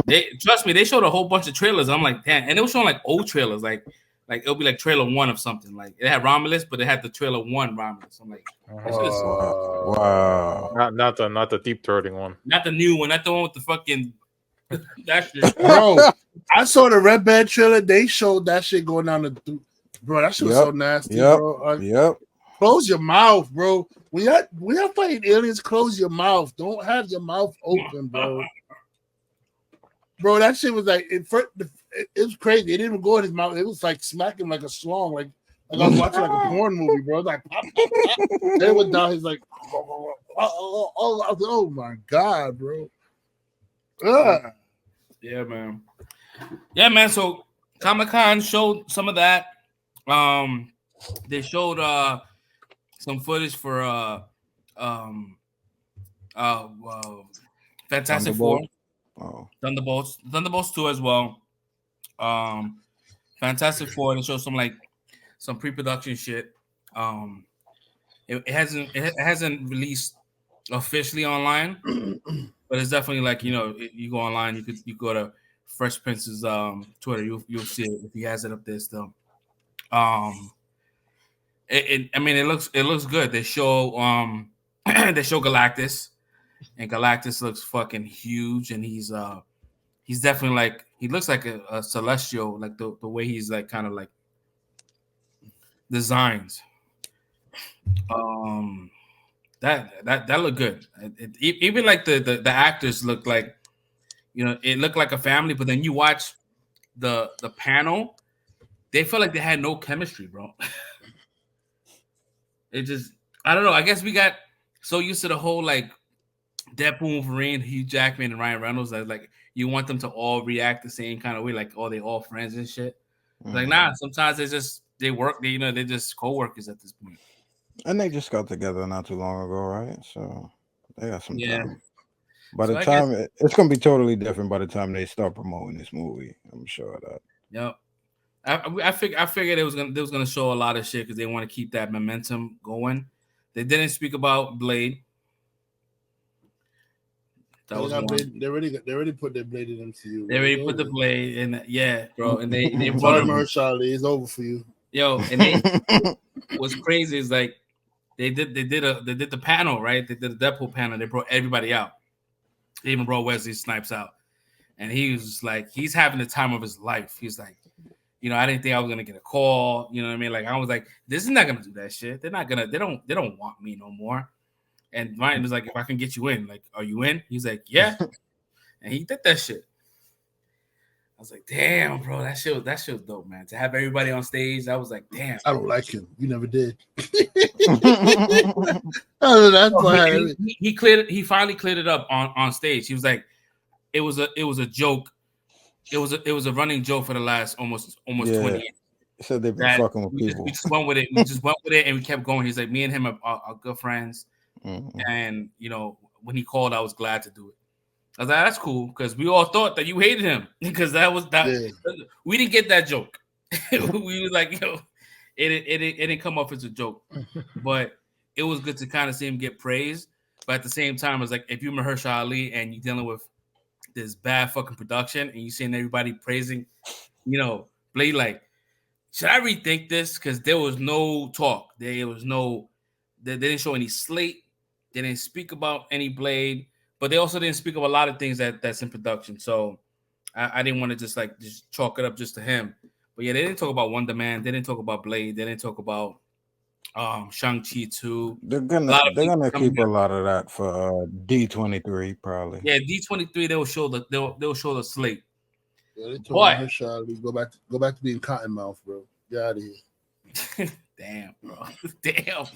They trust me. They showed a whole bunch of trailers. I'm like, damn, and they were showing like old trailers, like it'll be like trailer 1 of something. Like it had Romulus, but it had the trailer 1 Romulus. I'm like, wow. Not the deep throating one. Not the new one. Not the one with the fucking. That shit. Bro, I saw the Red Band trailer. They showed that shit going down the. Bro, that shit was so nasty, bro. Close your mouth, bro. When y'all fighting aliens, close your mouth. Don't have your mouth open, bro. Bro, that shit was like it was crazy. It didn't even go in his mouth. It was like smacking like a slong, like I was watching like a porn movie, bro. It was like pop, pop, pop. Then it went down. He's like, oh my god, bro. Yeah, man. So Comic-Con showed some of that. They showed some footage for Fantastic Four. Thunderbolts 2 as well. Fantastic Four. They showed some pre-production shit. It hasn't released officially online, but it's definitely like you go online. You go to Fresh Prince's Twitter. You'll see it if he has it up there still. It looks good. They show Galactus. And Galactus looks fucking huge, and he's definitely like he looks like a celestial, like the way he's like kind of like designs. That looked good. Even like the actors look like it looked like a family, but then you watch the panel, they felt like they had no chemistry, bro. I don't know. I guess we got so used to the whole like Deadpool, Wolverine, Hugh Jackman, and Ryan Reynolds. That like you want them to all react the same kind of way, like they all friends and shit. Like nah, sometimes they work. They're just co-workers at this point. And they just got together not too long ago, right? So they got some time. By So the time it's gonna be totally different by the time they start promoting this movie. I'm sure of that. Yep. I figured they was gonna show a lot of shit because they want to keep that momentum going. They didn't speak about Blade. They already put their Blade in MCU. They already put the Blade in, yeah, bro. And they brought him Mahershala. It's over for you. Yo, and what's crazy is like they did the panel, right? They did the Deadpool panel. They brought everybody out. They even brought Wesley Snipes out, and he was just like, he's having the time of his life. He's like, I didn't think I was gonna get a call. You know what I mean? Like I was like, this is not gonna do that shit. They're not gonna. They don't want me no more. And Ryan was like, if I can get you in, like, are you in? He's like, yeah. And he did that shit. I was like, damn, bro, that shit was dope, man. To have everybody on stage, I was like, damn. I don't like him. You never did. He finally cleared it up on stage. He was like, it was a joke. It was a running joke for the last almost 20 years. He said they've been fucking with people. We just went with it. And we kept going. He's like, me and him are good friends. Mm-hmm. And when he called, I was glad to do it. I was like, that's cool because we all thought that you hated him because we didn't get that joke. We were like, it didn't come off as a joke, but it was good to kind of see him get praised. But at the same time, it's like if you're Mahershala Ali and you're dealing with this bad fucking production and you're seeing everybody praising, Blade, like, should I rethink this? Because there was no talk. They didn't show any slate. They didn't speak about any Blade, but they also didn't speak of a lot of things that's in production. So I didn't want to just chalk it up just to him. But yeah, they didn't talk about Wonder Man. They didn't talk about Blade. They didn't talk about Shang-Chi 2. They're gonna keep a lot of that for D23 probably. Yeah, D23 they'll show the slate. Yeah, they told Mahershala go back to being Cottonmouth, bro. Get out of here. Damn, bro. Damn.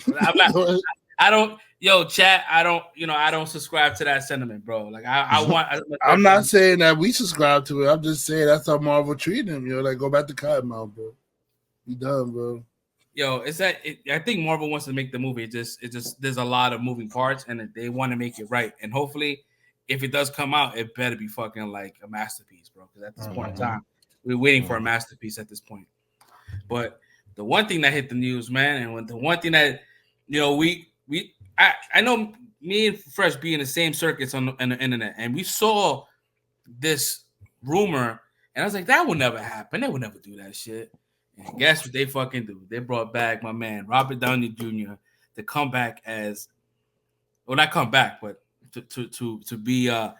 I don't. Yo, chat. I don't subscribe to that sentiment, bro. Like I'm not saying that we subscribe to it. I'm just saying that's how Marvel treated him. Like go back to Cottonmouth, bro. You done, bro. Yo, I think Marvel wants to make the movie. It just there's a lot of moving parts, and they want to make it right. And hopefully, if it does come out, it better be fucking like a masterpiece, bro. Because at this point in time, we're waiting for a masterpiece at this point. But the one thing that hit the news, man, and the one thing that I know me and Fresh be in the same circuits on the internet, and we saw this rumor, and I was like, that would never happen. They would never do that shit. And guess what they fucking do? They brought back my man Robert Downey Jr. to come back as, well, not come back, but to be not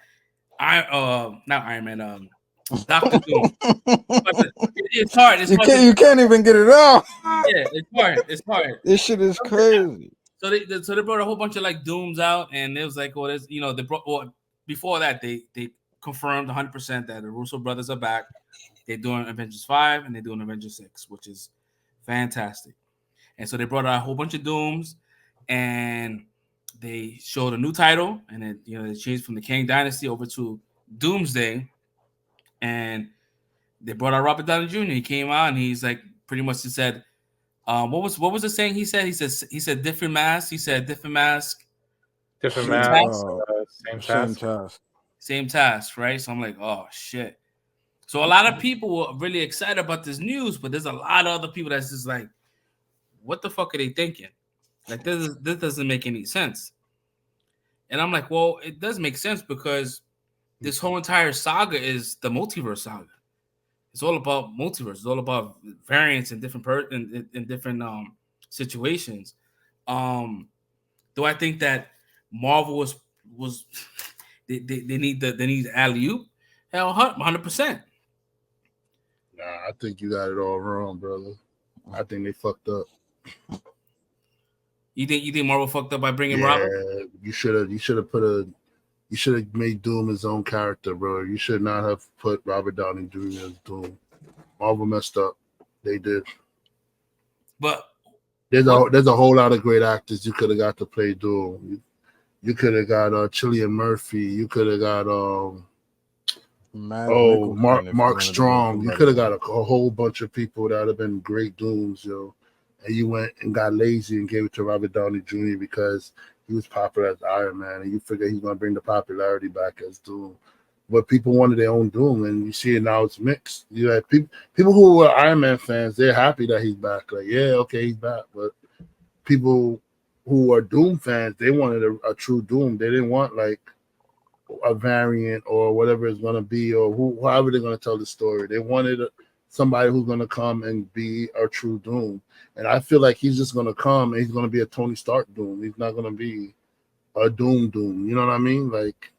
Iron Man, Dr. Doom. It's hard. You can't even get it out. Yeah, it's hard. This shit is crazy. So they brought a whole bunch of like Dooms out, and it was like, well, they brought. Well, before that, they confirmed 100% that the Russo brothers are back. They're doing Avengers 5 and they're doing Avengers 6, which is fantastic. And so they brought out a whole bunch of Dooms, and they showed a new title, and then they changed from the Kang Dynasty over to Doomsday, and they brought out Robert Downey Jr. He came out and he's like pretty much said, what was the saying he said? He said different mask. He said different mask. Different mask. Same task, right? So I'm like, oh shit. So a lot of people were really excited about this news, but there's a lot of other people that's just like, what the fuck are they thinking? Like this doesn't make any sense. And I'm like, well, it does make sense because this whole entire saga is the multiverse saga. It's all about multiverse. It's all about variants in different in different situations. Do I think that Marvel was they need alley-oop? Hell, 100%. Nah, I think you got it all wrong, brother. I think they fucked up. You think Marvel fucked up by bringing Robert? You should have made Doom his own character, bro. You should not have put Robert Downey Jr. as Doom. Marvel messed up. They did. But there's a whole lot of great actors you could have got to play Doom. You could have got Cillian Murphy. You could have got Mark Strong. You could have got a whole bunch of people that would have been great Dooms, yo. And you went and got lazy and gave it to Robert Downey Jr. because he was popular as Iron Man, and you figure he's gonna bring the popularity back as Doom. But people wanted their own Doom, and you see it now. It's mixed. You have people who were Iron Man fans. They're happy that he's back. Like, yeah, okay, he's back. But people who are Doom fans, they wanted a true Doom. They didn't want like a variant or whatever it's gonna be, or however they're gonna tell the story. They wanted somebody who's gonna come and be a true Doom. And I feel like he's just gonna come and he's gonna be a Tony Stark Doom. He's not gonna be a Doom. You know what I mean? Like,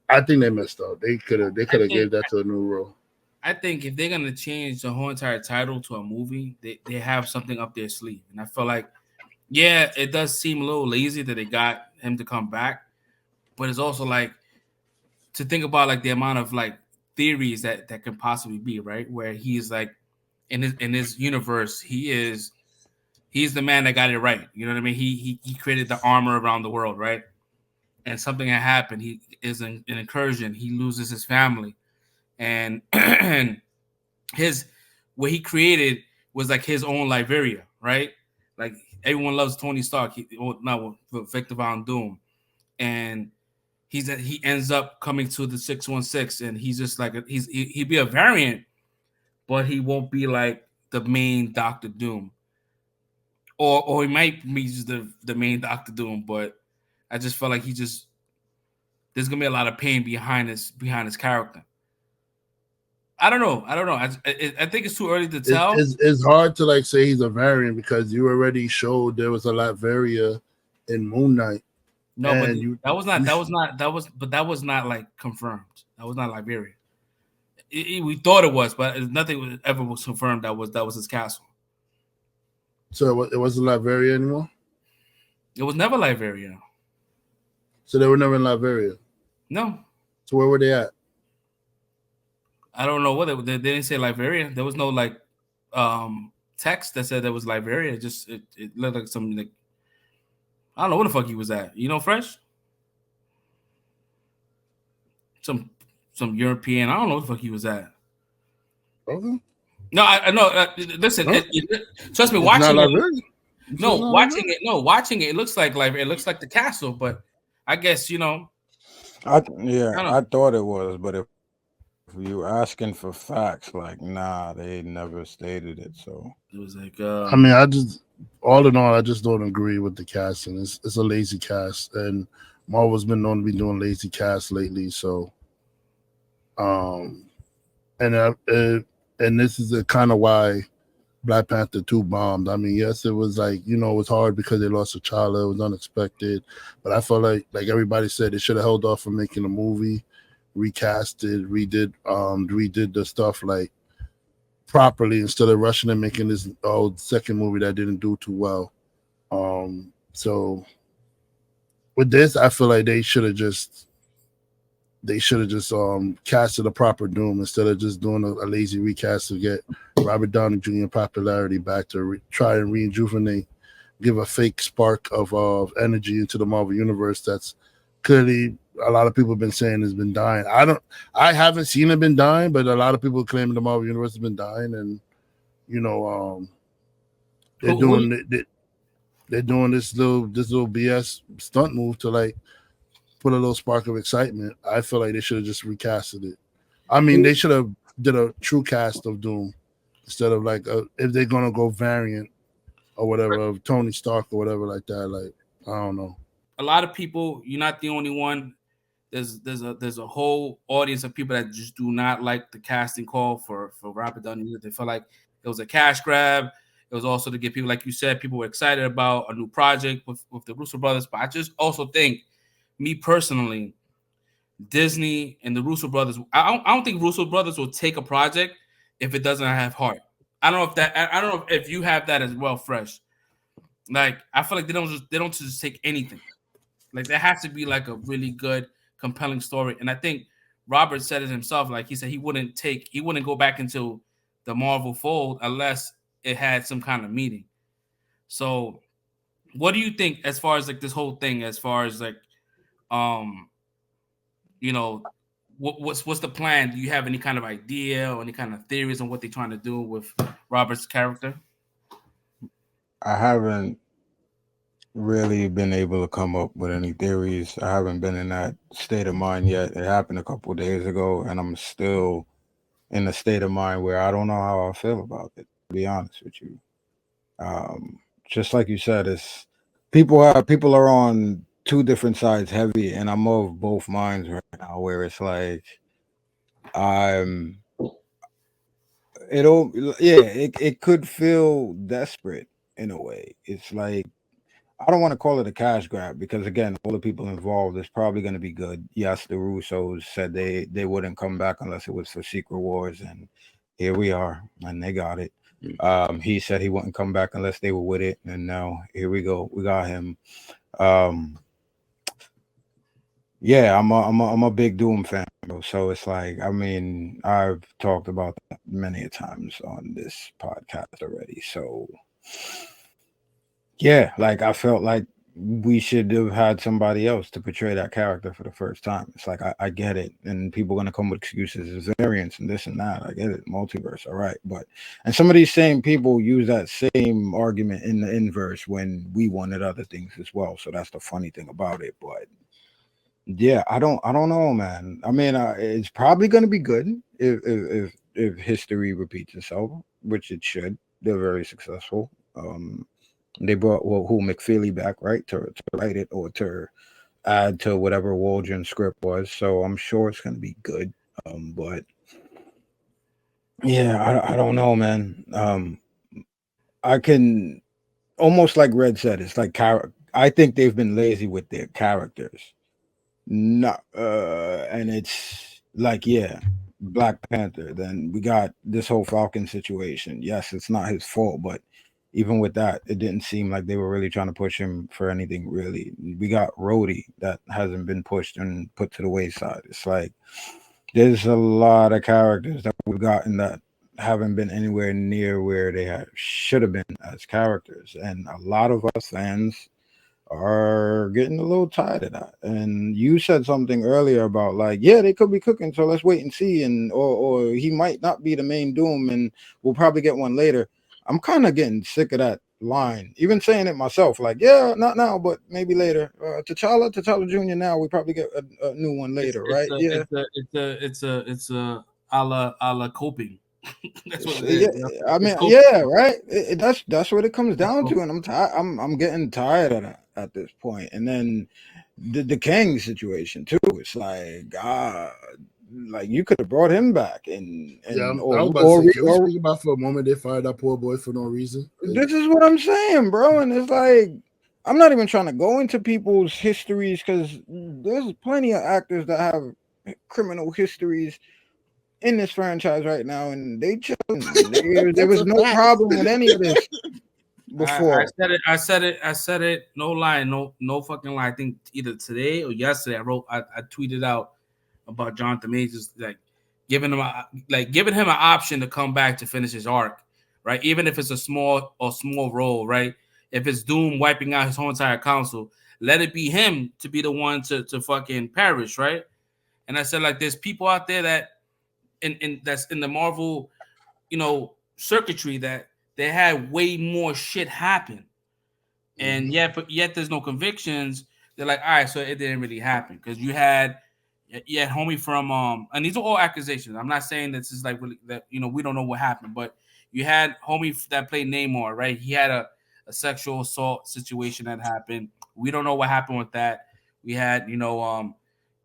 I think they messed up. They could have gave that to a new role. I think if they're gonna change the whole entire title to a movie, they have something up their sleeve. And I feel like, yeah, it does seem a little lazy that they got him to come back, but it's also like to think about like the amount of like theories that can possibly be, right? Where he's like in his universe, he's the man that got it right. You know what I mean? He created the armor around the world, right? And something had happened. He is an incursion. He loses his family, and what he created was like his own Liberia, right? Like everyone loves Tony Stark. Victor Von Doom, and he ends up coming to the 616, and he's just like he'd be a variant, but he won't be like the main Doctor Doom, or he might be just the main Doctor Doom, but I just felt like there's gonna be a lot of pain behind his character. I don't know. I think it's too early to tell. It's hard to like say he's a variant because you already showed there was a Latveria in Moon Knight. No, but that was not like confirmed. That was not Liberia. We thought it was, but nothing ever was confirmed that was his castle. So it wasn't Latveria anymore? It was never Liberia. So they were never in Liberia? No. So where were they at? I don't know what they didn't say Liberia. There was no like text that said there was Liberia. It looked like some like I don't know where the fuck he was at. You know, Fresh? Some European. I don't know what the fuck he was at. Okay. No, I know. Listen, trust me. Watching it, it looks like Liberia. It looks like the castle, but I guess you know. I thought it was, but if you asking for facts, like they never stated it. So it was like. I mean, all in all, I just don't agree with the casting. It's a lazy cast, and Marvel's been known to be doing lazy casts lately. So, and this is the kind of why Black Panther 2 bombed. I mean, yes, it was like, it was hard because they lost T'Challa. It was unexpected. But I felt like everybody said, they should have held off from making a movie, recasted, redid the stuff like properly instead of rushing and making this second movie that didn't do too well. So with this, I feel like they should have just casted a proper Doom instead of just doing a lazy recast to get Robert Downey Jr. popularity back to try and rejuvenate, give a fake spark of energy into the Marvel universe that's clearly a lot of people have been saying has been dying. I haven't seen it been dying, but a lot of people claiming the Marvel universe has been dying, and they're doing this little BS stunt move to like put a little spark of excitement. I feel like they should have just recasted it. I mean, they should have did a true cast of Doom instead of like if they're gonna go variant or whatever of Tony Stark or whatever like that. Like, I don't know. A lot of people, you're not the only one. There's a whole audience of people that just do not like the casting call for Robert Downey. They feel like it was a cash grab. It was also to get people, like you said, people were excited about a new project with the Russo brothers. But I just also think, me personally, Disney and the Russo brothers, I don't think Russo brothers will take a project if it doesn't have heart. I don't know if you have that as well, Fresh. Like, I feel like they don't just take anything. Like, there has to be like a really good, compelling story. And I think Robert said it himself. Like, he said he wouldn't go back into the Marvel fold unless it had some kind of meaning. So, what do you think as far as like this whole thing? As far as like, you know, what's the plan? Do you have any kind of idea or any kind of theories on what they're trying to do with Robert's character? I haven't really been able to come up with any theories. I haven't been in that state of mind yet. It happened a couple of days ago, and I'm still in a state of mind where I don't know how I feel about it, to be honest with you. Just like you said, it's people are on two different sides heavy, and I'm of both minds right now, where it's like it could feel desperate in a way. It's like, I don't want to call it a cash grab because, again, all the people involved is probably going to be good. Yes, the Russos said they wouldn't come back unless it was for Secret Wars, and here we are, and they got it. He said he wouldn't come back unless they were with it, and now here we go. We got him. Yeah, I'm a big Doom fan, bro. So it's like, I mean, I've talked about that many times on this podcast already. So yeah, like I felt like we should have had somebody else to portray that character for the first time. It's like I get it, and people are gonna come with excuses, there's variants and this and that. I get it, multiverse, all right, but and some of these same people use that same argument in the inverse when we wanted other things as well. So that's the funny thing about it. But yeah, I don't know, man. I mean, it's probably gonna be good if history repeats itself, which it should. They're very successful. They brought who McFeely back, right, to write it or to add to whatever Waldron's script was. So I'm sure it's going to be good. But yeah, I don't know, man. I can almost, like Red said, it's like I think they've been lazy with their characters. Not and it's like, yeah, Black Panther. Then we got this whole Falcon situation. Yes, it's not his fault, but even with that, it didn't seem like they were really trying to push him for anything, really. We got Rhodey that hasn't been pushed and put to the wayside. It's like there's a lot of characters that we've gotten that haven't been anywhere near where they should have been as characters. And a lot of us fans are getting a little tired of that. And you said something earlier about like, yeah, they could be cooking, so let's wait and see. And or he might not be the main Doom, and we'll probably get one later. I'm kind of getting sick of that line. Even saying it myself, like, yeah, not now, but maybe later. T'Challa Jr. Now we probably get a new one later, right? It's a a la coping. That's what it is. Yeah, You know? I mean, yeah, right. That's what it comes down to, and I'm tired. I'm getting tired of that at this point. And then the Kang situation too. It's like like you could have brought him back, and yeah, I was about to say, can we speak about for a moment they fired that poor boy for no reason? This is what I'm saying, bro. And it's like, I'm not even trying to go into people's histories because there's plenty of actors that have criminal histories in this franchise right now, and they just there was no problem with any of this before. I said it. No lie, no fucking lie. I think either today or yesterday I tweeted out about Jonathan Majors, like giving him an option to come back to finish his arc, right? Even if it's a small role, right? If it's Doom wiping out his whole entire council, let it be him to be the one to fucking perish, right? And I said, like, there's people out there that that's in the Marvel, circuitry that they had way more shit happen, and yet there's no convictions. They're like, all right, so it didn't really happen because you had homie from and these are all accusations. I'm not saying this is like really that we don't know what happened, but you had homie that played Namor, right? He had a sexual assault situation that happened. We don't know what happened with that. We had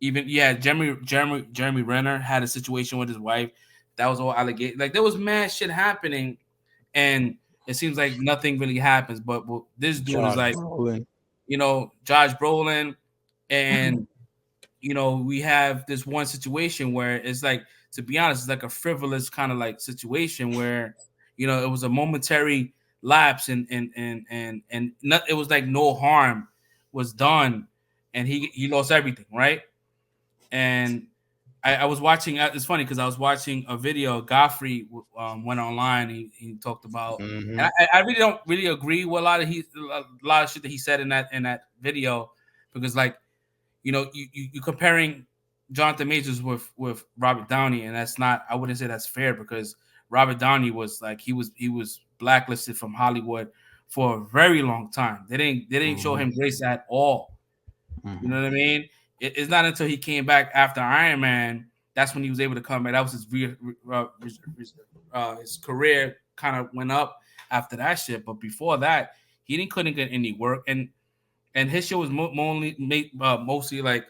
Jeremy Renner had a situation with his wife. That was all allegation. Like there was mad shit happening, and it seems like nothing really happens. But this dude is like, Josh Brolin, and we have this one situation where it's like, to be honest, it's like a frivolous kind of like situation where it was a momentary lapse, and not, it was like no harm was done, and he lost everything, right? And I was watching. It's funny because I was watching a video. Godfrey went online. He talked about, and I really don't really agree with a lot of shit that he said in that video, because like, you know, you comparing Jonathan Majors with Robert Downey, and that's not. I wouldn't say that's fair, because Robert Downey was like he was blacklisted from Hollywood for a very long time. They didn't show him grace at all. You know what I mean? It's not until he came back after Iron Man that's when he was able to come back. That was his career kind of went up after that shit. But before that, he couldn't get any work, and his show was mostly like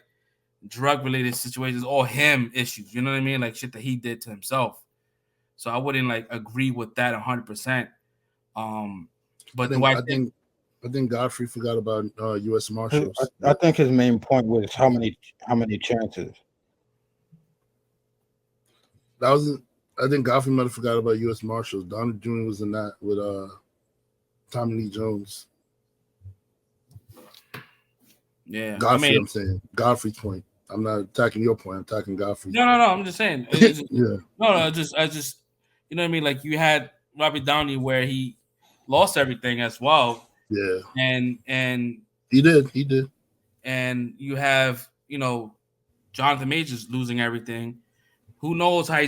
drug related situations or him issues. You know what I mean? Like shit that he did to himself. So I wouldn't like agree with that 100%. But I think Godfrey forgot about U.S. Marshals. I think his main point was how many chances. I think Godfrey might have forgot about U.S. Marshals. Donald Jr. was in that with Tommy Lee Jones. Yeah, Godfrey. I'm saying Godfrey's point. I'm not attacking your point. I'm attacking Godfrey's. No. I'm just saying. Just, yeah. No. I just. You know what I mean? Like you had Robert Downey where he lost everything as well. Yeah. And he did. And you have, you know, Jonathan Majors losing everything. Who knows how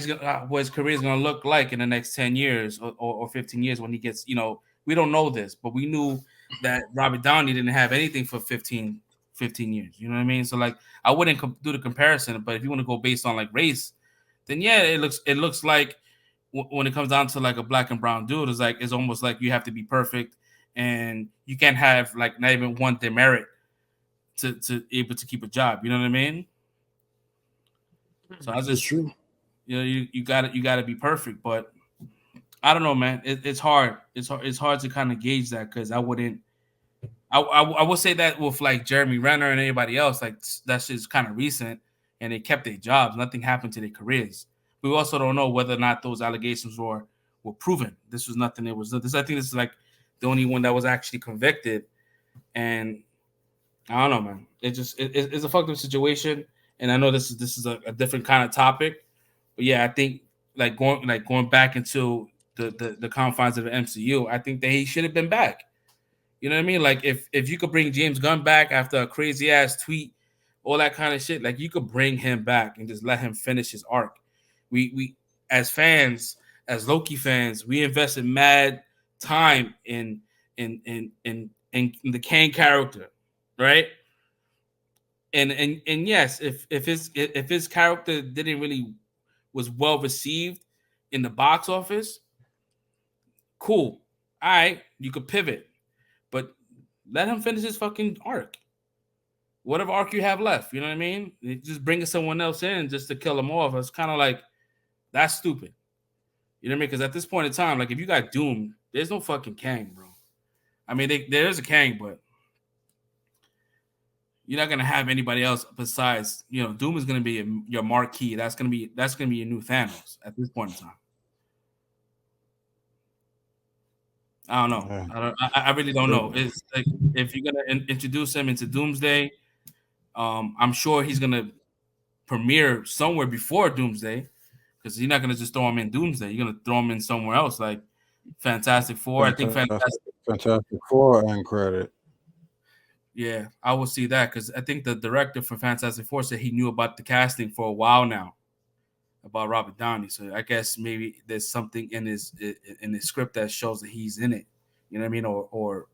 what his career is gonna look like in the next 10 years or 15 years when he gets, you know, we don't know this, but we knew that Robert Downey didn't have anything for 15 years. You know what I mean? So like I wouldn't do the comparison, but if you want to go based on like race, then yeah, it looks like when it comes down to like a black and brown dude, it's almost like you have to be perfect. And you can't have like not even one demerit to able to keep a job. You know what I mean? So that's true. You know, you got to be perfect. But I don't know, man. It's hard. It's hard to kind of gauge that, because I wouldn't. I would say that with like Jeremy Renner and anybody else, like that's just kind of recent, and they kept their jobs. Nothing happened to their careers. We also don't know whether or not those allegations were proven. This was nothing. It was this. I think this is like the only one that was actually convicted, and I don't know, man. It's a fucked up situation, and I know this is a different kind of topic, but yeah, I think going back into the confines of the MCU, I think that he should have been back. You know what I mean? Like if you could bring James Gunn back after a crazy ass tweet, all that kind of shit, like you could bring him back and just let him finish his arc. We as fans, as Loki fans, we invested mad time in the Kang character, right? And yes, if his character didn't really was well received in the box office, cool. All right, you could pivot, but let him finish his fucking arc. Whatever arc you have left, you know what I mean? Just bringing someone else in just to kill him off. It's kind of like that's stupid. You know what I mean? Because at this point in time, like if you got Doom, there's no fucking Kang, bro. I mean, there is a Kang, but you're not gonna have anybody else besides, you know, Doom is gonna be your marquee. That's gonna be your new Thanos at this point in time. I don't know. I really don't know. It's like if you're gonna introduce him into Doomsday, I'm sure he's gonna premiere somewhere before Doomsday, because you're not gonna just throw him in Doomsday. You're gonna throw him in somewhere else, like Fantastic Four. I think Fantastic Four end credit. Yeah, I will see that, because I think the director for Fantastic Four said he knew about the casting for a while now, about Robert Downey. So I guess maybe there's something in his script that shows that he's in it. You know what I mean? Or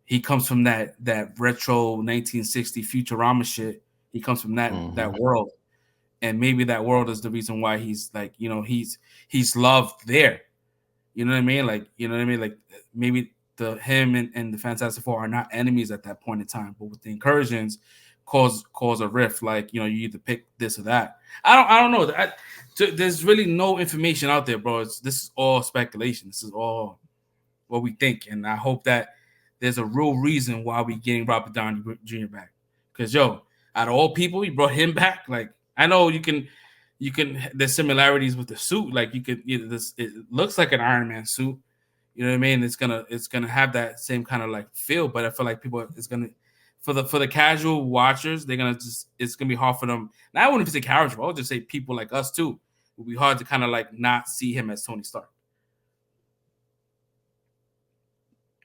he comes from that retro 1960 Futurama shit. He comes from that world, and maybe that world is the reason why he's like, you know, he's loved there. You know what I mean? Like, you know what I mean? Like maybe him and the Fantastic Four are not enemies at that point in time, but with the incursions cause a rift. Like, you know, you either pick this or that. I don't know. There's really no information out there, bro. This is all speculation. This is all what we think, and I hope that there's a real reason why we getting Robert Downey Jr. back. Because out of all people, you brought him back. Like, I know you can. There's similarities with the suit. Like it looks like an Iron Man suit. You know what I mean? It's gonna have that same kind of like feel, but I feel like for the casual watchers, it's gonna be hard for them. Now, I wouldn't say casual, I'll just say people like us too. It would be hard to kind of like not see him as Tony Stark.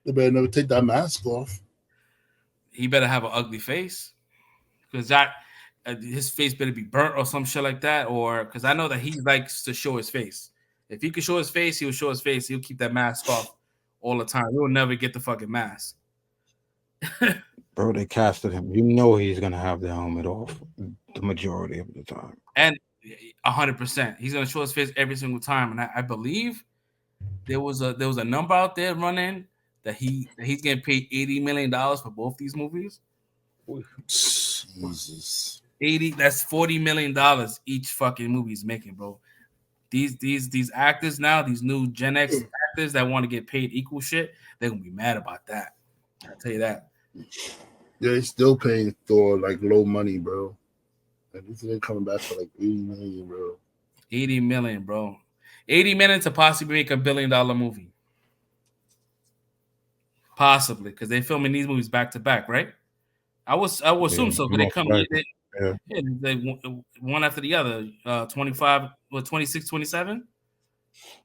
They better never take that mask off. He better have an ugly face, because his face better be burnt or some shit like that, or because I know that he likes to show his face. If he could show his face, he'll show his face. He'll keep that mask off all the time. He'll never get the fucking mask. Bro, they casted him. You know he's gonna have the helmet off the majority of the time. And 100%, he's gonna show his face every single time. And I believe there was a number out there running that he's getting paid $80 million for both these movies. Jesus. 80, that's $40 million each fucking movie he's making, bro. These actors now, these new Gen X actors that want to get paid equal shit, they're gonna be mad about that. I'll tell you that. Yeah, they still paying Thor like low money, bro. Like, this is coming back for like 80 million, bro. 80 million, bro. 80 million to possibly make $1 billion movie. Possibly, because they're filming these movies back to back, right? I would assume so. Because they come like one after the other. 25, 26, 27.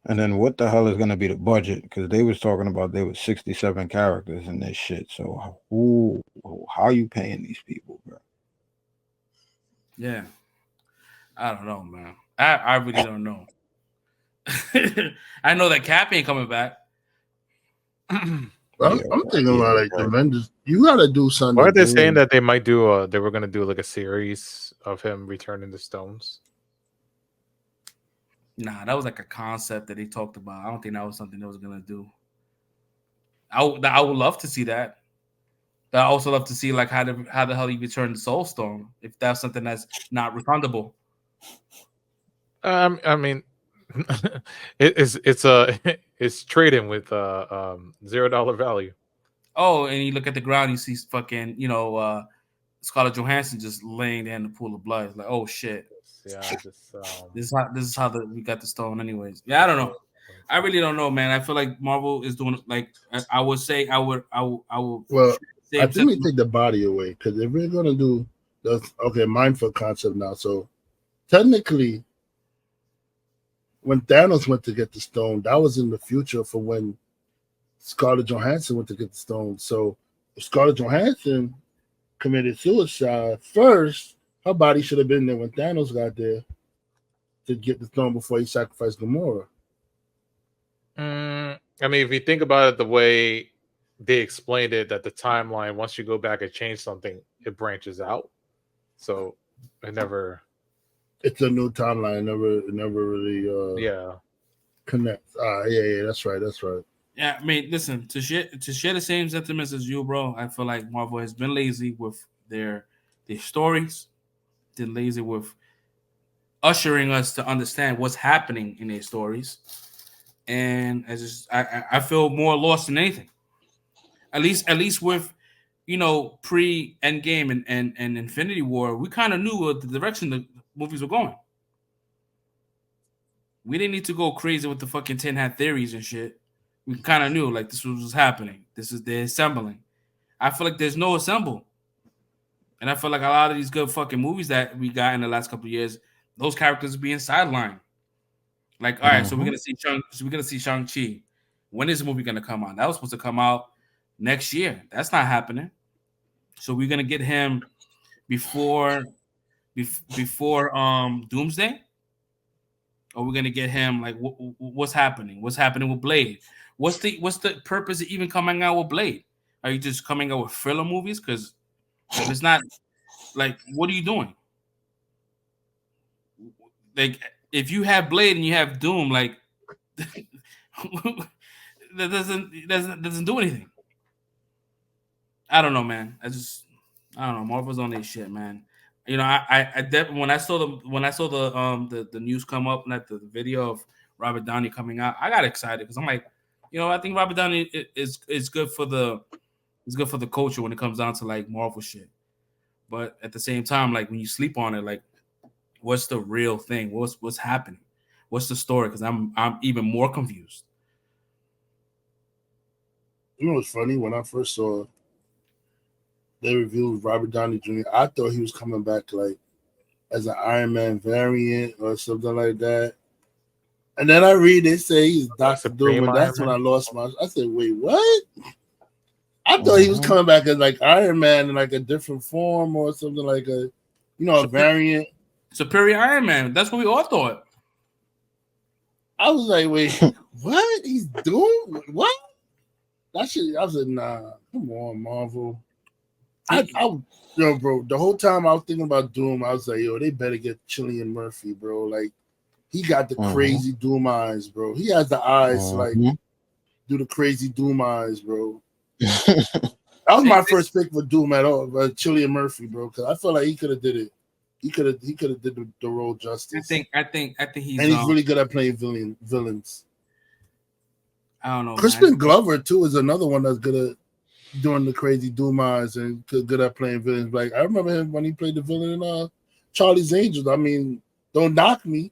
And then what the hell is going to be the budget? Because they was talking about there was 67 characters in this shit. So how are you paying these people, bro? Yeah, I don't know, man. I really don't know. I know that Cap ain't coming back. I'm thinking about like the Avengers. You gotta do something. Why are they saying that they might do? They were gonna do like a series of him returning the stones. Nah, that was like a concept that they talked about. I don't think that was something they was gonna do. I would love to see that. But I also love to see like how the hell he returned the Soul Stone, if that's something that's not refundable. I mean, it's trading with $0 value. Oh, and you look at the ground, you see fucking Scarlett Johansson just laying there in the pool of blood. It's like, oh shit. Yeah, this is how we got the stone, anyways. Yeah, I don't know. I really don't know, man. I feel like Marvel is doing like I would say I would. Well, I think we take the body away, because if we're gonna do that's okay, mindful concept now. So technically, when Thanos went to get the stone, that was in the future for when Scarlett Johansson went to get the stone. So if Scarlett Johansson committed suicide first, her body should have been there when Thanos got there to get the stone before he sacrificed Gamora. I mean, if you think about it the way they explained it, that the timeline, once you go back and change something, it branches out. So it never... It's a new timeline. It never really connects. Yeah, that's right. Yeah, I mean, listen, to share the same sentiments as you, bro. I feel like Marvel has been lazy with their stories. They're lazy with ushering us to understand what's happening in their stories. And I feel more lost than anything. At least with pre Endgame and Infinity War, we kind of knew what the direction the movies were going. We didn't need to go crazy with the fucking tin hat theories and shit. We kind of knew like this was happening. This is the assembling. I feel like there's no assemble. And I feel like a lot of these good fucking movies that we got in the last couple of years, those characters are being sidelined. Like, all right, so we're gonna see Shang-Chi. When is the movie gonna come out? That was supposed to come out next year. That's not happening. So we're gonna get him before Doomsday, or we're gonna get him like what's happening? What's happening with Blade? What's the purpose of even coming out with Blade? Are you just coming out with thriller movies? Because if it's not, like, what are you doing? Like, if you have Blade and you have Doom, like that doesn't do anything. I don't know, man. I don't know. Marvel's on their shit, man. When I saw the news come up, not the video of Robert Downey coming out, I got excited because I'm like, I think Robert Downey is good for the culture when it comes down to like Marvel shit. But at the same time, like when you sleep on it, like what's the real thing? What's happening? What's the story? Because I'm even more confused. You know what's funny? When I first saw they revealed Robert Downey Jr. I thought he was coming back like as an Iron Man variant or something like that. And then I read they say he's Dr. Doom, and that's when I lost my. I said, wait, what? I thought he was coming back as like Iron Man in like a different form or something like a, a variant. Superior Iron Man. That's what we all thought. I was like, wait, what? He's Doom? What? That shit. I was like, nah, come on, Marvel. Bro, the whole time I was thinking about Doom, I was like, yo, they better get Cillian Murphy, bro. Like, he got the crazy Doom eyes, bro. He has the eyes to, like, do the crazy Doom eyes, bro. That was my first pick for Doom at all, but Cillian Murphy, bro, because I felt like he could have did it. He could have did the role justice. I think he's really good at playing villains. I don't know. Crispin Glover too is another one that's good at doing the crazy Doom eyes and good at playing villains. Like I remember him when he played the villain in Charlie's Angels. I mean, don't knock me.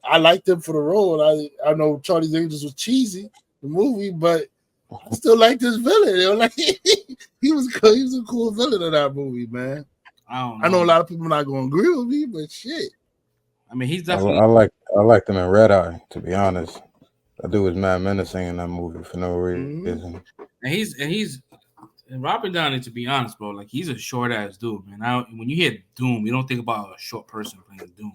I liked him for the role. I know Charlie's Angels was cheesy, the movie, but I still liked his villain. Like he was a cool villain in that movie, man. I know a lot of people not gonna agree with me, but shit. I mean, he's definitely. I liked him in Red Eye, to be honest. That dude was mad menacing in that movie for no reason. And he's Robert Downey, to be honest, bro. Like he's a short ass dude, man. When you hear Doom, you don't think about a short person playing Doom.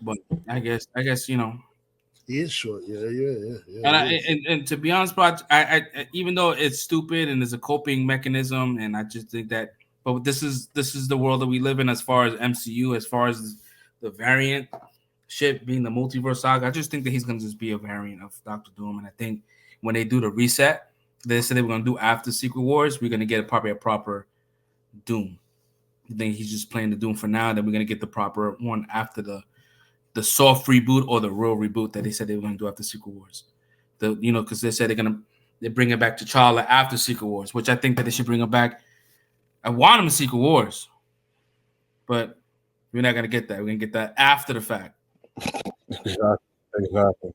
But I guess he is short. Yeah. And to be honest, bro, I even though it's stupid and it's a coping mechanism, and I just think that. But this is the world that we live in as far as MCU, as far as the variant shit being the multiverse saga. I just think that he's going to just be a variant of Dr. Doom. And I think when they do the reset, they said they were going to do after Secret Wars, we're going to get probably a proper Doom. I think he's just playing the Doom for now. Then we're going to get the proper one after the soft reboot or the real reboot that they said they were going to do after Secret Wars. Because they said they bring it back to T'Challa after Secret Wars, which I think that they should bring it back. I want him in Secret Wars, but we're not gonna get that. We're gonna get that after the fact. Exactly.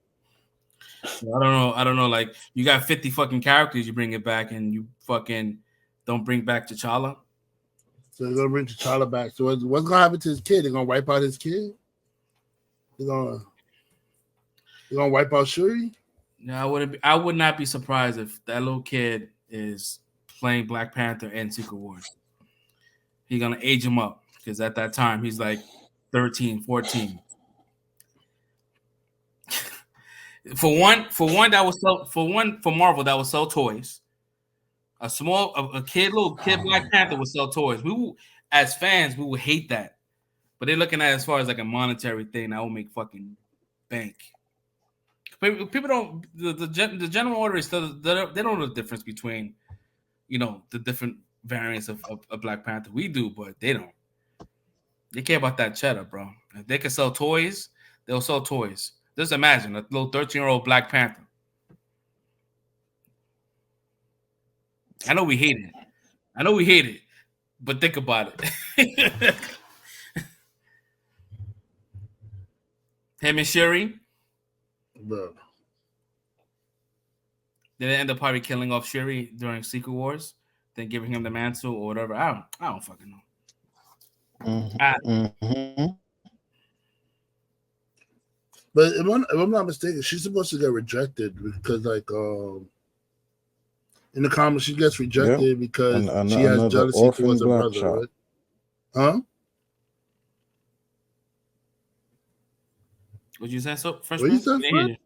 So I don't know. Like you got 50 fucking characters, you bring it back, and you fucking don't bring back T'Challa. So they're gonna bring T'Challa back. So what's gonna happen to his kid? They're gonna wipe out his kid. They're gonna wipe out Shuri. No, I would not be surprised if that little kid is playing Black Panther and Secret Wars. He's gonna age him up because at that time he's like 13, 14. For Marvel that would sell toys. A little kid Black Panther would sell toys. As fans, we would hate that, but they're looking at it as far as like a monetary thing that will make fucking bank. People don't. The general order is still they don't know the difference between. The different variants of Black Panther. We do, but they don't. They care about that cheddar, bro. If they can sell toys, they'll sell toys. Just imagine a little 13-year-old Black Panther. I know we hate it. But think about it. Him and Shuri. Bro. Did they end up probably killing off Shuri during Secret Wars, then giving him the mantle or whatever? I don't fucking know. But if I'm not mistaken, she's supposed to get rejected because, like, in the comics, she gets rejected because she has jealousy towards her brother, right? Huh? What you say? So first, what you said?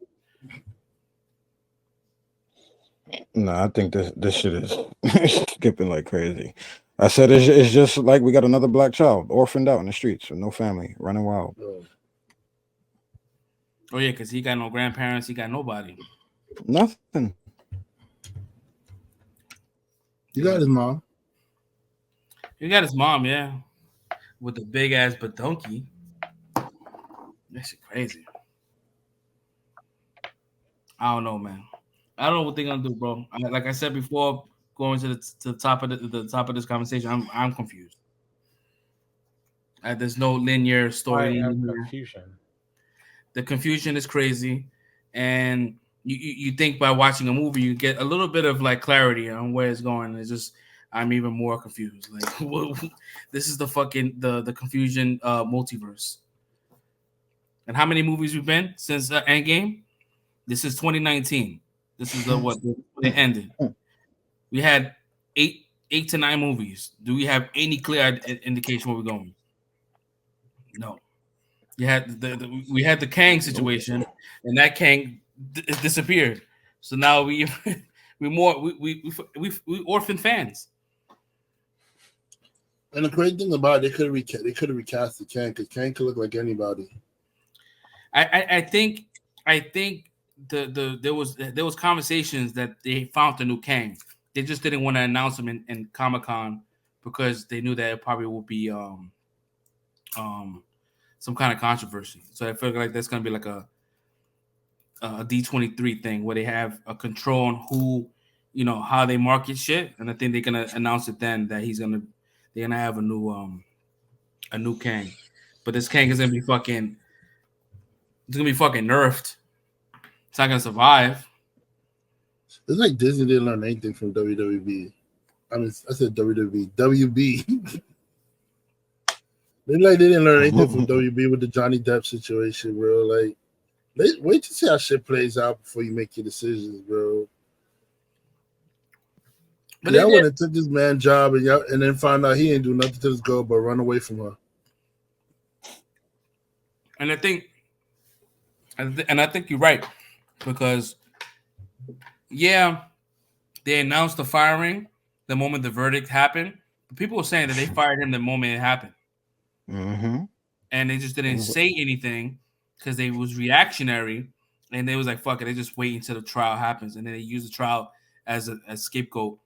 No, I think this shit is skipping like crazy. I said it's just like we got another black child orphaned out in the streets with no family, running wild. Oh yeah, because he got no grandparents, he got nobody. Nothing. You got his mom. He got his mom, yeah, with the big ass badonky. That shit crazy. I don't know, man. I don't know what they're gonna do, bro. Like I said before, going to the top of the top of this conversation, I'm confused. There's no linear story. Confusion. The confusion is crazy, and you think by watching a movie you get a little bit of like clarity on where it's going. It's just I'm even more confused. Like, this is the fucking the confusion multiverse. And how many movies we've been since Endgame? This is 2019. This is what it ended. We had eight to 9 movies. Do we have any clear indication where we're going? No. We had we had the Kang situation, and that Kang disappeared. So now we orphan fans. And the great thing about it, they could have recast the Kang, because Kang could look like anybody. I think there was conversations that they found the new Kang. They just didn't want to announce him in Comic-Con because they knew that it probably would be some kind of controversy. So I feel like that's gonna be like a D23 thing where they have a control on who, how they market shit, and I think they're gonna announce it then that they're gonna have a new Kang, but this Kang is gonna be fucking nerfed. It's not gonna survive. It's like Disney didn't learn anything from WWE. I mean, I said WWE, WB. They didn't learn anything from WB with the Johnny Depp situation, bro. Like, wait to see how shit plays out before you make your decisions, bro. But y'all went and took this man's job and then found out he ain't do nothing to this girl but run away from her. And I think you're right, because they announced the firing the moment the verdict happened. But people were saying that they fired him the moment it happened. Mm-hmm. And they just didn't say anything because they was reactionary, and they was like, fuck it, they just wait until the trial happens, and then they use the trial as a scapegoat.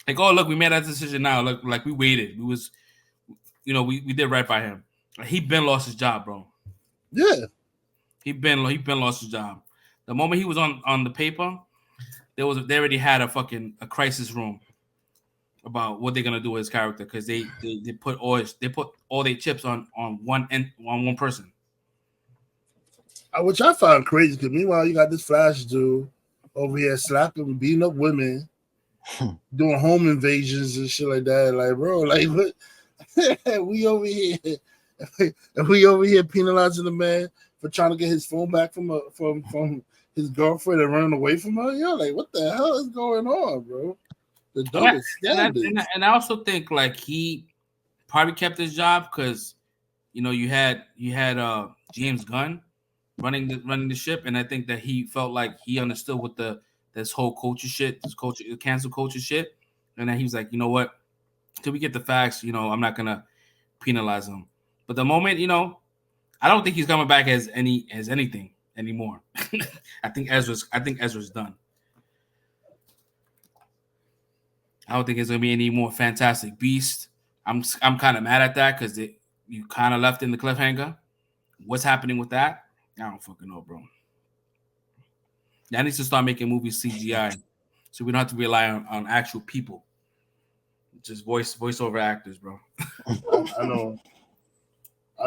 Like, oh, look, we made that decision now. Look, like, we waited. We was, we did right by him. He been lost his job, bro. Yeah. He been lost his job. The moment he was on the paper, they already had a crisis room about what they're gonna do with his character, because they put all their chips on one person. Which I found crazy, because meanwhile you got this Flash dude over here slapping, beating up women, doing home invasions and shit like that. Like, bro, like, what? we over here penalizing the man for trying to get his phone back from his girlfriend and running away from her. Yo, like, what the hell is going on, bro? The double standards. And I also think, like, he probably kept his job because you had James Gunn running the ship, and I think that he felt like he understood what this whole cancel culture shit, and then he was like, you know what, till we get the facts, I'm not gonna penalize him. But the moment, I don't think he's coming back as anything anymore. I think Ezra's done. I don't think there's gonna be any more Fantastic Beast. I'm kind of mad at that because you kind of left in the cliffhanger. What's happening with that? I don't fucking know, bro. That needs to start making movies CGI, so we don't have to rely on actual people. Just voiceover actors, bro. I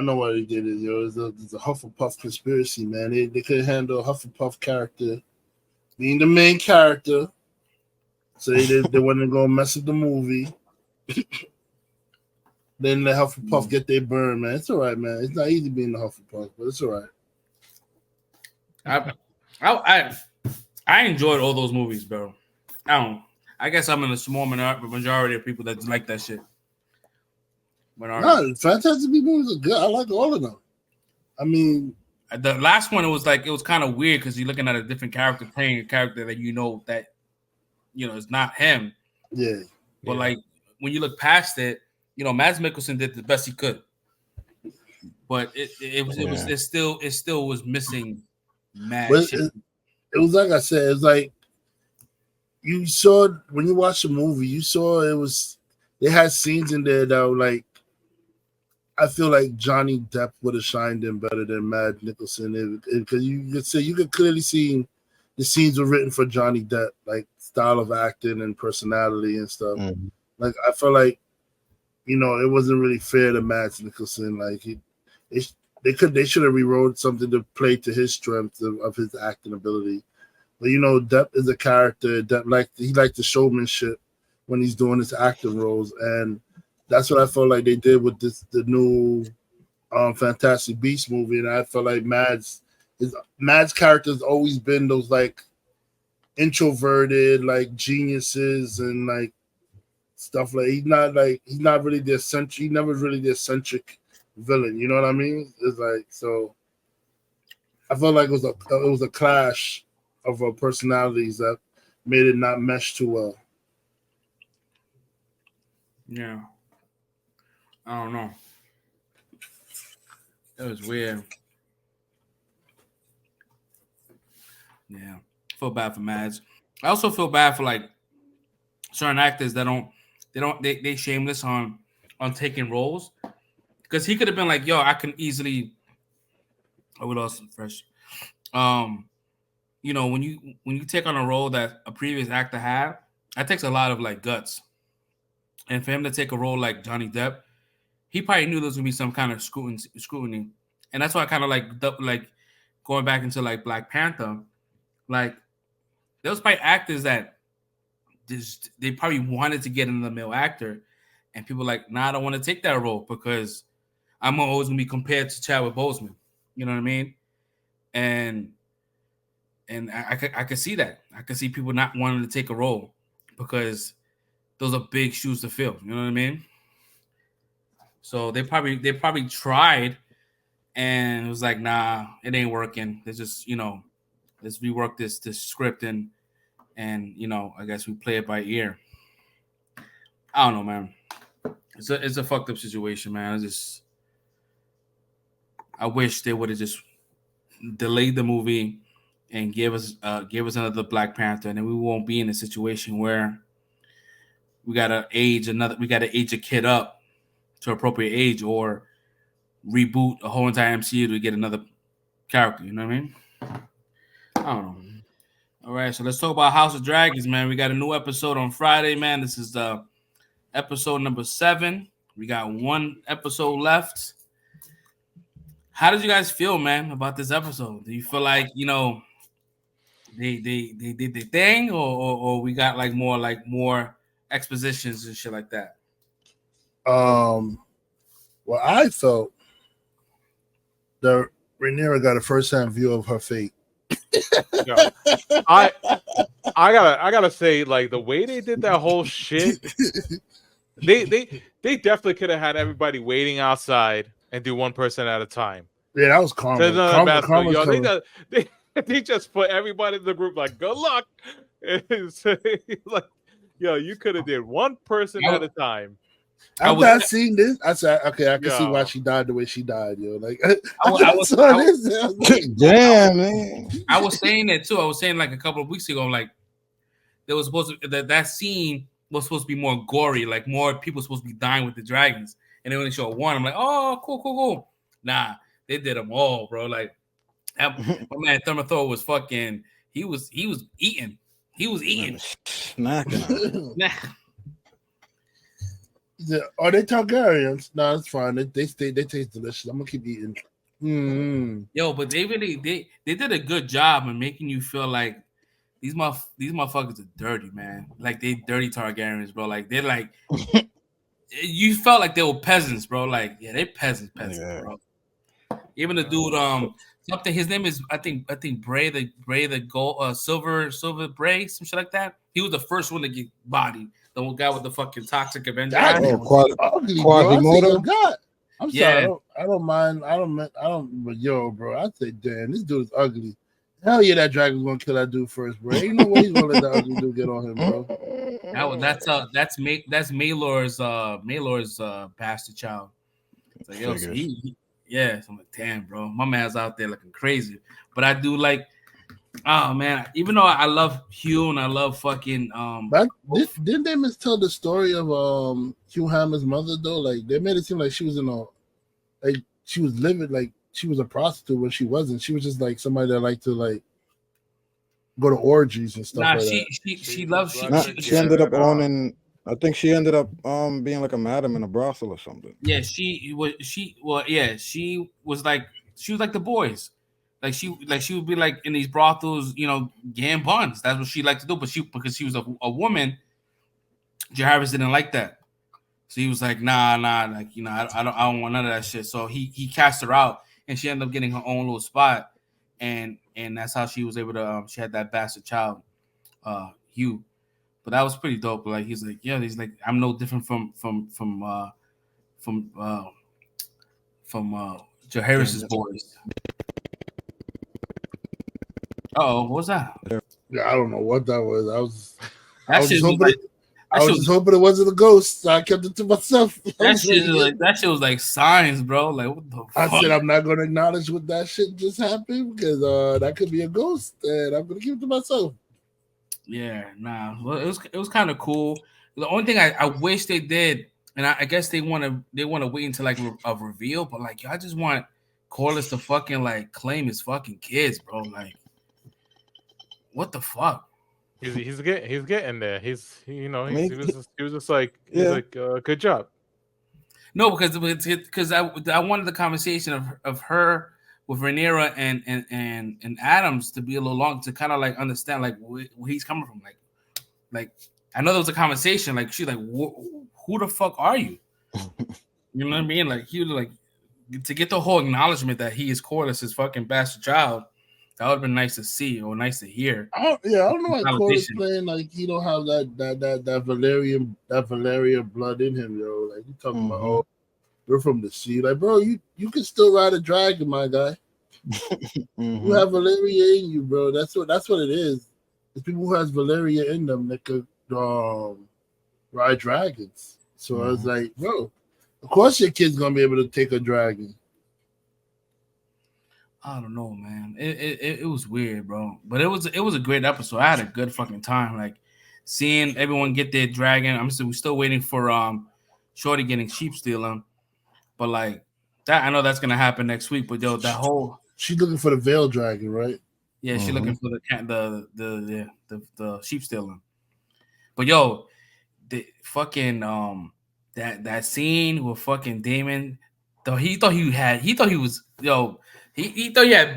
know what he did. It's a Hufflepuff conspiracy, man. They couldn't handle a Hufflepuff character being the main character, so they wasn't gonna mess up the movie. Then the Hufflepuff get their burn, man. It's all right, man. It's not easy being the Hufflepuff, but it's all right. I enjoyed all those movies, bro. I guess I'm in a small majority of people that like that shit. No, Fantastic Beasts movies are good. I like all of them. I mean, the last one, it was kind of weird because you're looking at a different character playing a character that it's not him. Yeah. But like when you look past it, Mads Mikkelsen did the best he could. But it still was missing mad shit. It was like I said, it's like you saw when you watch the movie, you saw they had scenes in there that were like, I feel like Johnny Depp would have shined in better than Mads Mikkelsen, because you could clearly see the scenes were written for Johnny Depp, like style of acting and personality and stuff. Mm-hmm. Like I felt like, it wasn't really fair to Mads Mikkelsen. Like they should have rewrote something to play to his strength of his acting ability. But Depp is a character that he liked the showmanship. when he's doing his acting roles, and that's what I felt like they did with the new Fantastic Beasts movie. And I felt like Mads character has always been those like introverted like geniuses and like stuff. Like he's not really the eccentric. He never really the eccentric villain. You know what I mean? It's like, so I felt like it was a clash of personalities that made it not mesh too well. Yeah, I don't know. That was weird. Yeah, I feel bad for Mads. I also feel bad for like certain actors that they shameless on taking roles, because he could have been like, yo, I can easily. Oh, what else? Fresh. You know, when you take on a role that a previous actor had, that takes a lot of like guts. And for him to take a role like Johnny Depp, he probably knew there was gonna be some kind of scrutiny. And that's why I kind of like going back into like Black Panther, like there was probably actors that they probably wanted to get another male actor, and people were like, nah, I don't want to take that role because I'm always gonna be compared to Chadwick Boseman. You know what I mean? And I could see that. I could see people not wanting to take a role because those are big shoes to fill. You know what I mean? So they probably tried, and it was like, nah, it ain't working. Let's just, let's rework this script and I guess we play it by ear. I don't know, man. It's a fucked up situation, man. I wish they would have just delayed the movie and give us another Black Panther, and then we won't be in a situation where we gotta age a kid up to appropriate age or reboot a whole entire MCU to get another character. You know what I mean? I don't know. All right, so let's talk about House of Dragons, man. We got a new episode on Friday, man. This is episode number 7. We got 1 episode left. How did you guys feel, man, about this episode? Do you feel like they did their thing, or we got more expositions and shit like that? Well, I felt that Rhaenyra got a first-hand view of her fate. Yo, I gotta say, like, the way they did that whole shit, they definitely could have had everybody waiting outside and do one person at a time. Yeah, that was karma. They just put everybody in the group like, good luck. Like, yo, you could have did one person at a time. After I seen this, I said, okay, I can see why she died the way she died, yo. Like, damn, man. I was saying that too. I was saying like a couple of weeks ago, like there was supposed to that scene was supposed to be more gory, like more people supposed to be dying with the dragons, and then when they show one, I'm like, oh, cool. Nah, they did them all, bro. Like, my man Thermathor was fucking. He was eating. He was eating. Snacking. Nah. Yeah, are they Targaryens? No, it's fine. They taste delicious. I'm gonna keep eating. Mm-hmm. Yo, but they did a good job in making you feel like these motherfuckers are dirty, man. Like they dirty Targaryens, bro. Like they're like you felt like they were peasants, bro. Like, yeah, they peasants, bro. Even the dude, something. His name is I think Bray the gold silver Bray, some shit like that. He was the first one to get bodied. The one guy with the fucking toxic Avenger. Quasimodo. I'm sorry. I don't mind. I don't. But yo, bro, I say, damn, this dude is ugly. Hell yeah, that dragon's gonna kill that dude first, bro. Ain't no way he's gonna let that ugly dude get on him, bro. That's Maelor's bastard child. It's like, yo, so so I'm like, damn, bro, my man's out there looking crazy. But I do like. Oh man! Even though I love Hugh and I love fucking didn't they mistell the story of Hugh Hammer's mother though? Like they made it seem like she was she was living like she was a prostitute when she wasn't. She was just like somebody that liked to like go to orgies and stuff. Nah, like she loves. She ended up owning. I think she ended up being like a madam in a brothel or something. Yeah, she was like the boys. Like she would be like in these brothels, getting buns. That's what she liked to do. But because she was a woman, Harris didn't like that. So he was like, nah, like, you know, I don't want none of that shit. So he cast her out, and she ended up getting her own little spot, and that's how she was able to. She had that bastard child, Hugh. But that was pretty dope. Like he's like, yeah, he's like, I'm no different from Joe Harris's boys. Oh, what was that? Yeah, I don't know what that was. I was just hoping it wasn't a ghost. So I kept it to myself. That shit was like signs, bro. Like what the fuck? I said I'm not gonna acknowledge what that shit just happened because that could be a ghost, and I'm gonna keep it to myself. Yeah, nah. Well, it was kind of cool. The only thing I wish they did, and I guess they want to wait until like a reveal, but like I just want Corliss to fucking like claim his fucking kids, bro. Like, what the fuck? He's getting there. He was just like good job. No, because I wanted the conversation of her with Rhaenyra and Adams to be a little long to kind of like understand like where he's coming from. Like I know there was a conversation. Like she's like, who the fuck are you? You know what I mean? Like he was like to get the whole acknowledgement that he is Corliss's fucking bastard child. That would have been nice to see or nice to hear. I don't know why Corliss playing like he don't have that Valyrian blood in him, yo. Like you talking about, oh, we're from the sea. Like, bro, you can still ride a dragon, my guy. You have Valyria in you, bro. That's what it is. It's people who has Valyria in them that could ride dragons. So I was like, bro, of course your kid's gonna be able to take a dragon. I don't know, man. It was weird, bro. But it was a great episode. I had a good fucking time. Like seeing everyone get their dragon. We're still waiting for Shorty getting sheep stealing. But like that, I know that's gonna happen next week. But yo, that whole she's looking for the veil dragon, right? Yeah, she's looking for the sheep stealing. But yo, the fucking that scene with fucking Damon, though he thought he had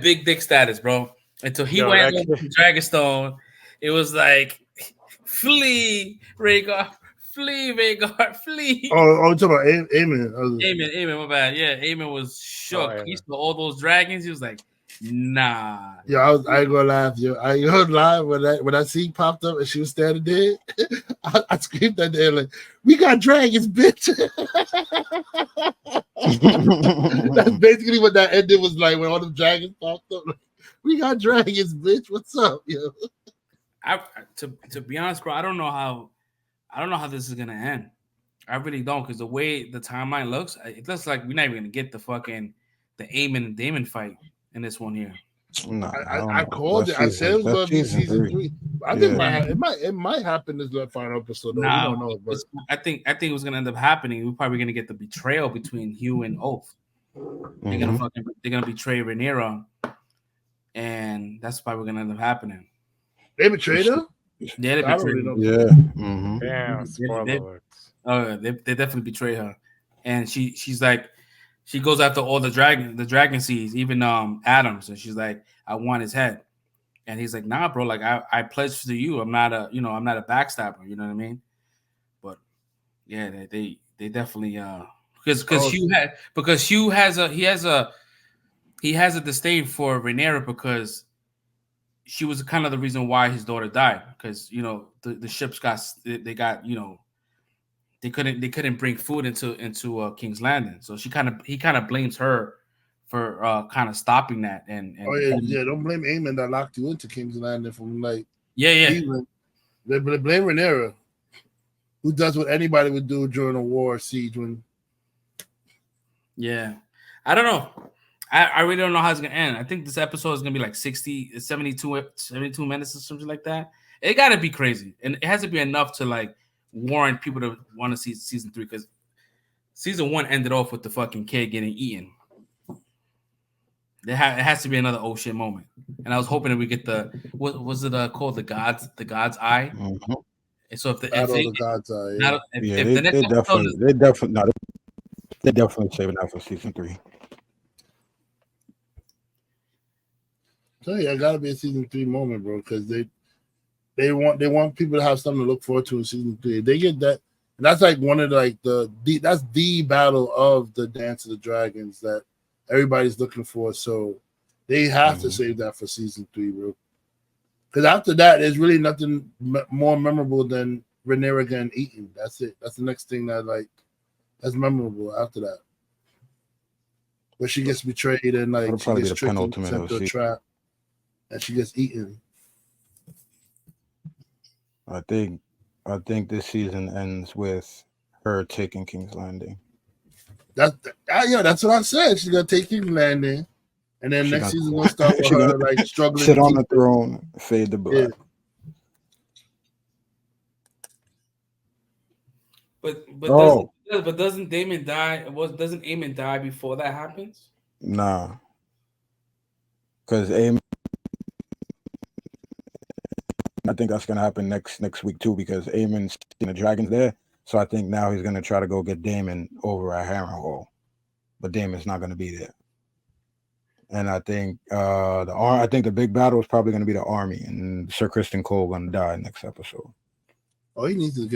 big dick status, bro. Until he went over to Dragonstone, it was like flee, Rhaegar. Flee, Rhaegar, flee. Oh, you're talking about Aemon. Aemon, my bad. Yeah, Aemon was shook. He saw all those dragons. He was like, nah. Yeah, I ain't gonna laugh, yo. I ain't gonna lie. When that scene popped up and she was standing there, I screamed at her like, "We got dragons, bitch!" That's basically what that ending was like when all the dragons popped up. Like, we got dragons, bitch. What's up, yo? To be honest, bro, I don't know how this is gonna end. I really don't, because the way the timeline looks, it looks like we're not even gonna get the Aemon and Damon fight in this one here. No, I called it. I said it was gonna be season 3. I think it might happen this final episode. Though. We don't know. But I think it was gonna end up happening. We're probably gonna get the betrayal between Hugh and Oath. They're gonna betray Rhaenyra, and that's probably gonna end up happening. They betrayed her. Yeah, they betrayed her. Yeah. Damn, spoiler alerts. They definitely betray her, and she's like, she goes after all the dragon seeds, even Adams, and she's like, I want his head, and he's like, nah, bro, like I pledge to you, I'm not a backstabber, you know what I mean? But yeah, they definitely because Hugh has a disdain for Rhaenyra because she was kind of the reason why his daughter died, because the ships they couldn't bring food into King's Landing, so he kind of blames her for kind of stopping that. And don't blame Aemon that locked you into King's Landing from like England. They blame Rhaenyra, who does what anybody would do during a war or siege when. Yeah, I don't know. I really don't know how it's gonna end. I think this episode is gonna be like 72 minutes or something like that. It gotta be crazy, and it has to be enough to like warrant people to want to see season 3, because season 1 ended off with the fucking kid getting eaten. It has to be another oh shit moment, and I was hoping that we get what was it called, the God's Eye. Mm-hmm. And so if the God's Eye, they're definitely saving that for season 3. So yeah, it gotta be a season 3 moment, bro, because they they want people to have something to look forward to in season 3. They get that, and that's like one of that's the battle of the Dance of the Dragons that everybody's looking for. So they have to save that for season 3, bro. Because after that, there's really nothing more memorable than Rhaenyra getting eaten. That's it. That's the next thing that's memorable after that. Where she gets betrayed and she gets tricked and sent to a trap, and she gets eaten. I think this season ends with her taking King's Landing. That's what I said. She's gonna take King's Landing, and then next season gonna start with her struggling. Sit on the throne, fade to black. Yeah. But doesn't Daemon die? Doesn't Aemon die before that happens? Nah, because Aemon. I think that's gonna happen next week too, because Aemon's seen the dragons there. So I think now he's gonna try to go get Daemon over at Harrenhal, but Daemon's not gonna be there. And I think I think the big battle is probably gonna be the army, and Sir Criston Cole gonna die next episode. Oh, he needs to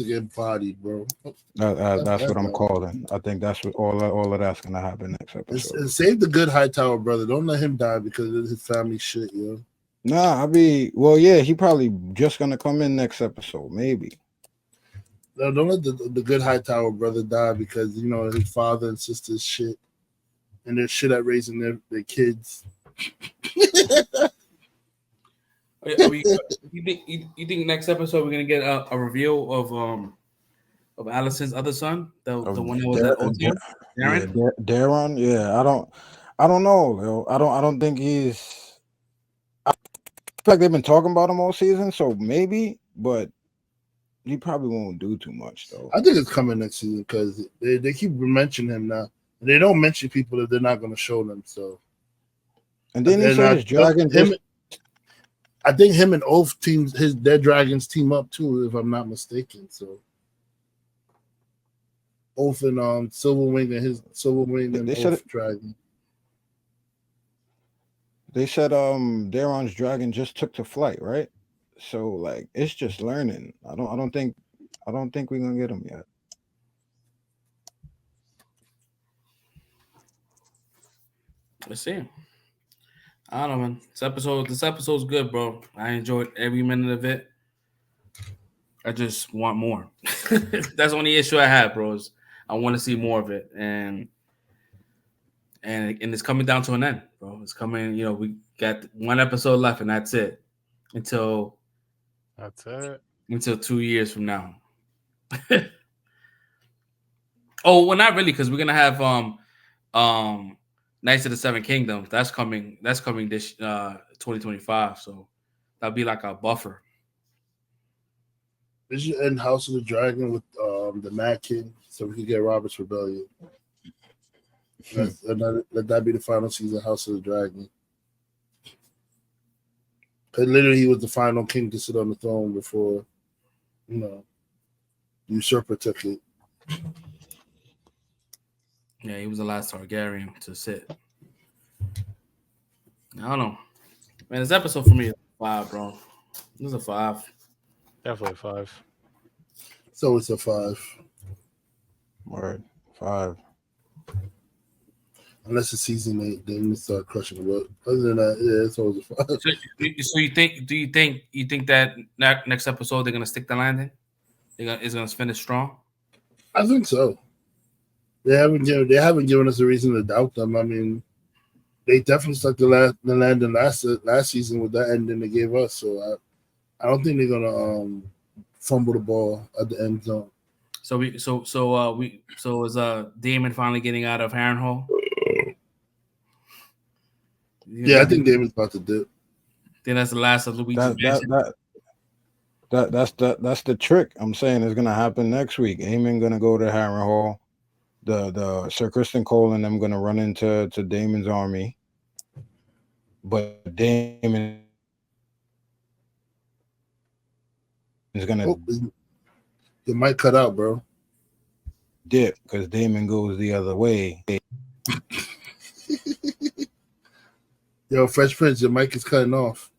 get bodied, bro. That's what I'm calling. I think that's what all of that's gonna happen next episode. And save the good Hightower brother. Don't let him die because of his family shit, yo. Nah, he probably just gonna come in next episode, maybe. No, don't let the good Hightower brother die because his father and sister's shit, and they're shit at raising their kids. You think next episode we're gonna get a reveal of Alicent's other son, the one that was at OT? Daron? Yeah, I don't know, yo. I don't think he's. I feel like they've been talking about him all season, so maybe, but he probably won't do too much though. I think it's coming next season because they keep mentioning him now. They don't mention people that they're not going to show them. So, and then he said his dragon. I think him and Oath teams, their dragons team up too, if I'm not mistaken. So, Oath and Silverwing and Oath dragon. They said Daron's dragon just took to flight, right? So it's just learning. I don't think we're gonna get him yet. Let's see. I don't know, man. This episode's good, bro. I enjoyed every minute of it. I just want more. That's the only issue I have, bro. Is I want to see more of it, and it's coming down to an end, bro. It's coming. We got one episode left, and that's it until 2 years from now. Oh, well, not really, because we're gonna have Knights of the Seven Kingdoms. That's coming this 2025. So that'll be like a buffer. They should end House of the Dragon with the Mad King, so we can get Robert's Rebellion. Let that be the final season of House of the Dragon. Because literally, he was the final king to sit on the throne before, usurper took it. Yeah, he was the last Targaryen to sit. I don't know. Man, this episode for me is 5, bro. This is a 5. Definitely 5. So it's a 5. Word. 5. Unless it's season 8, then we start crushing. But other than that, yeah, it's always a 5. So you think that next episode they're gonna stick the landing? It's gonna finish strong? I think so. They haven't given us a reason to doubt them. I mean, they definitely stuck the landing last season with that ending they gave us. So I don't think they're gonna fumble the ball at the end zone. So is Daemon finally getting out of Harrenhal? Yeah, I think Daemon's about to dip. Then that's the last of Luigi's That's the trick. I'm saying it's gonna happen next week. Aemon gonna go to Harrenhal. The Sir Criston Cole and them gonna run into Daemon's army, but Daemon is gonna. It might cut out, bro. Dip because Daemon goes the other way. Yo, Fresh Prince, your mic is cutting off.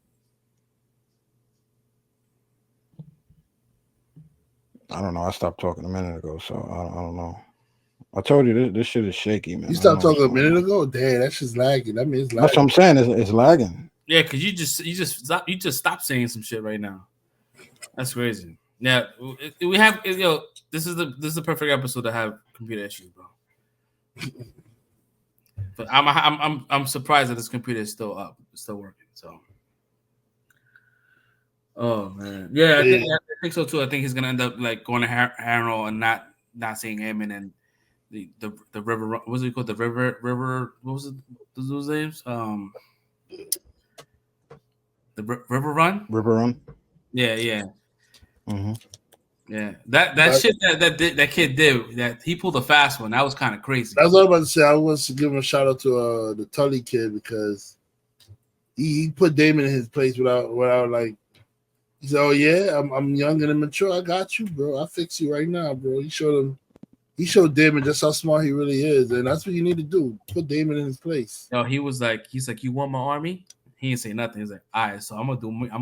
I don't know. I stopped talking a minute ago, so I don't know. I told you this shit is shaky, man. You stopped talking a minute ago? Damn, that shit's lagging. That means that's what I'm saying. It's lagging. Yeah, because you just stopped saying some shit right now. That's crazy. Yeah, we have this is the perfect episode to have computer issues, bro. But I'm surprised that this computer is still up, still working. So, oh man, yeah, I think so too. I think he's gonna end up like going to Harrow and not seeing him, and then the river. What was it called? The river. What was it? Those names? The River Run. River Run. Yeah. Mm-hmm. Yeah, that shit that kid did, that he pulled a fast one. That was kind of crazy. That's what I was about to say. I want to give him a shout out to the Tully kid because he put Damon in his place without like. He said, "Oh yeah, I'm young and immature. I got you, bro. I'll fix you right now, bro." He showed Damon just how smart he really is, and that's what you need to do. Put Damon in his place. No, he's like, "You want my army?" He didn't say nothing. He's like, "All right, so I'm gonna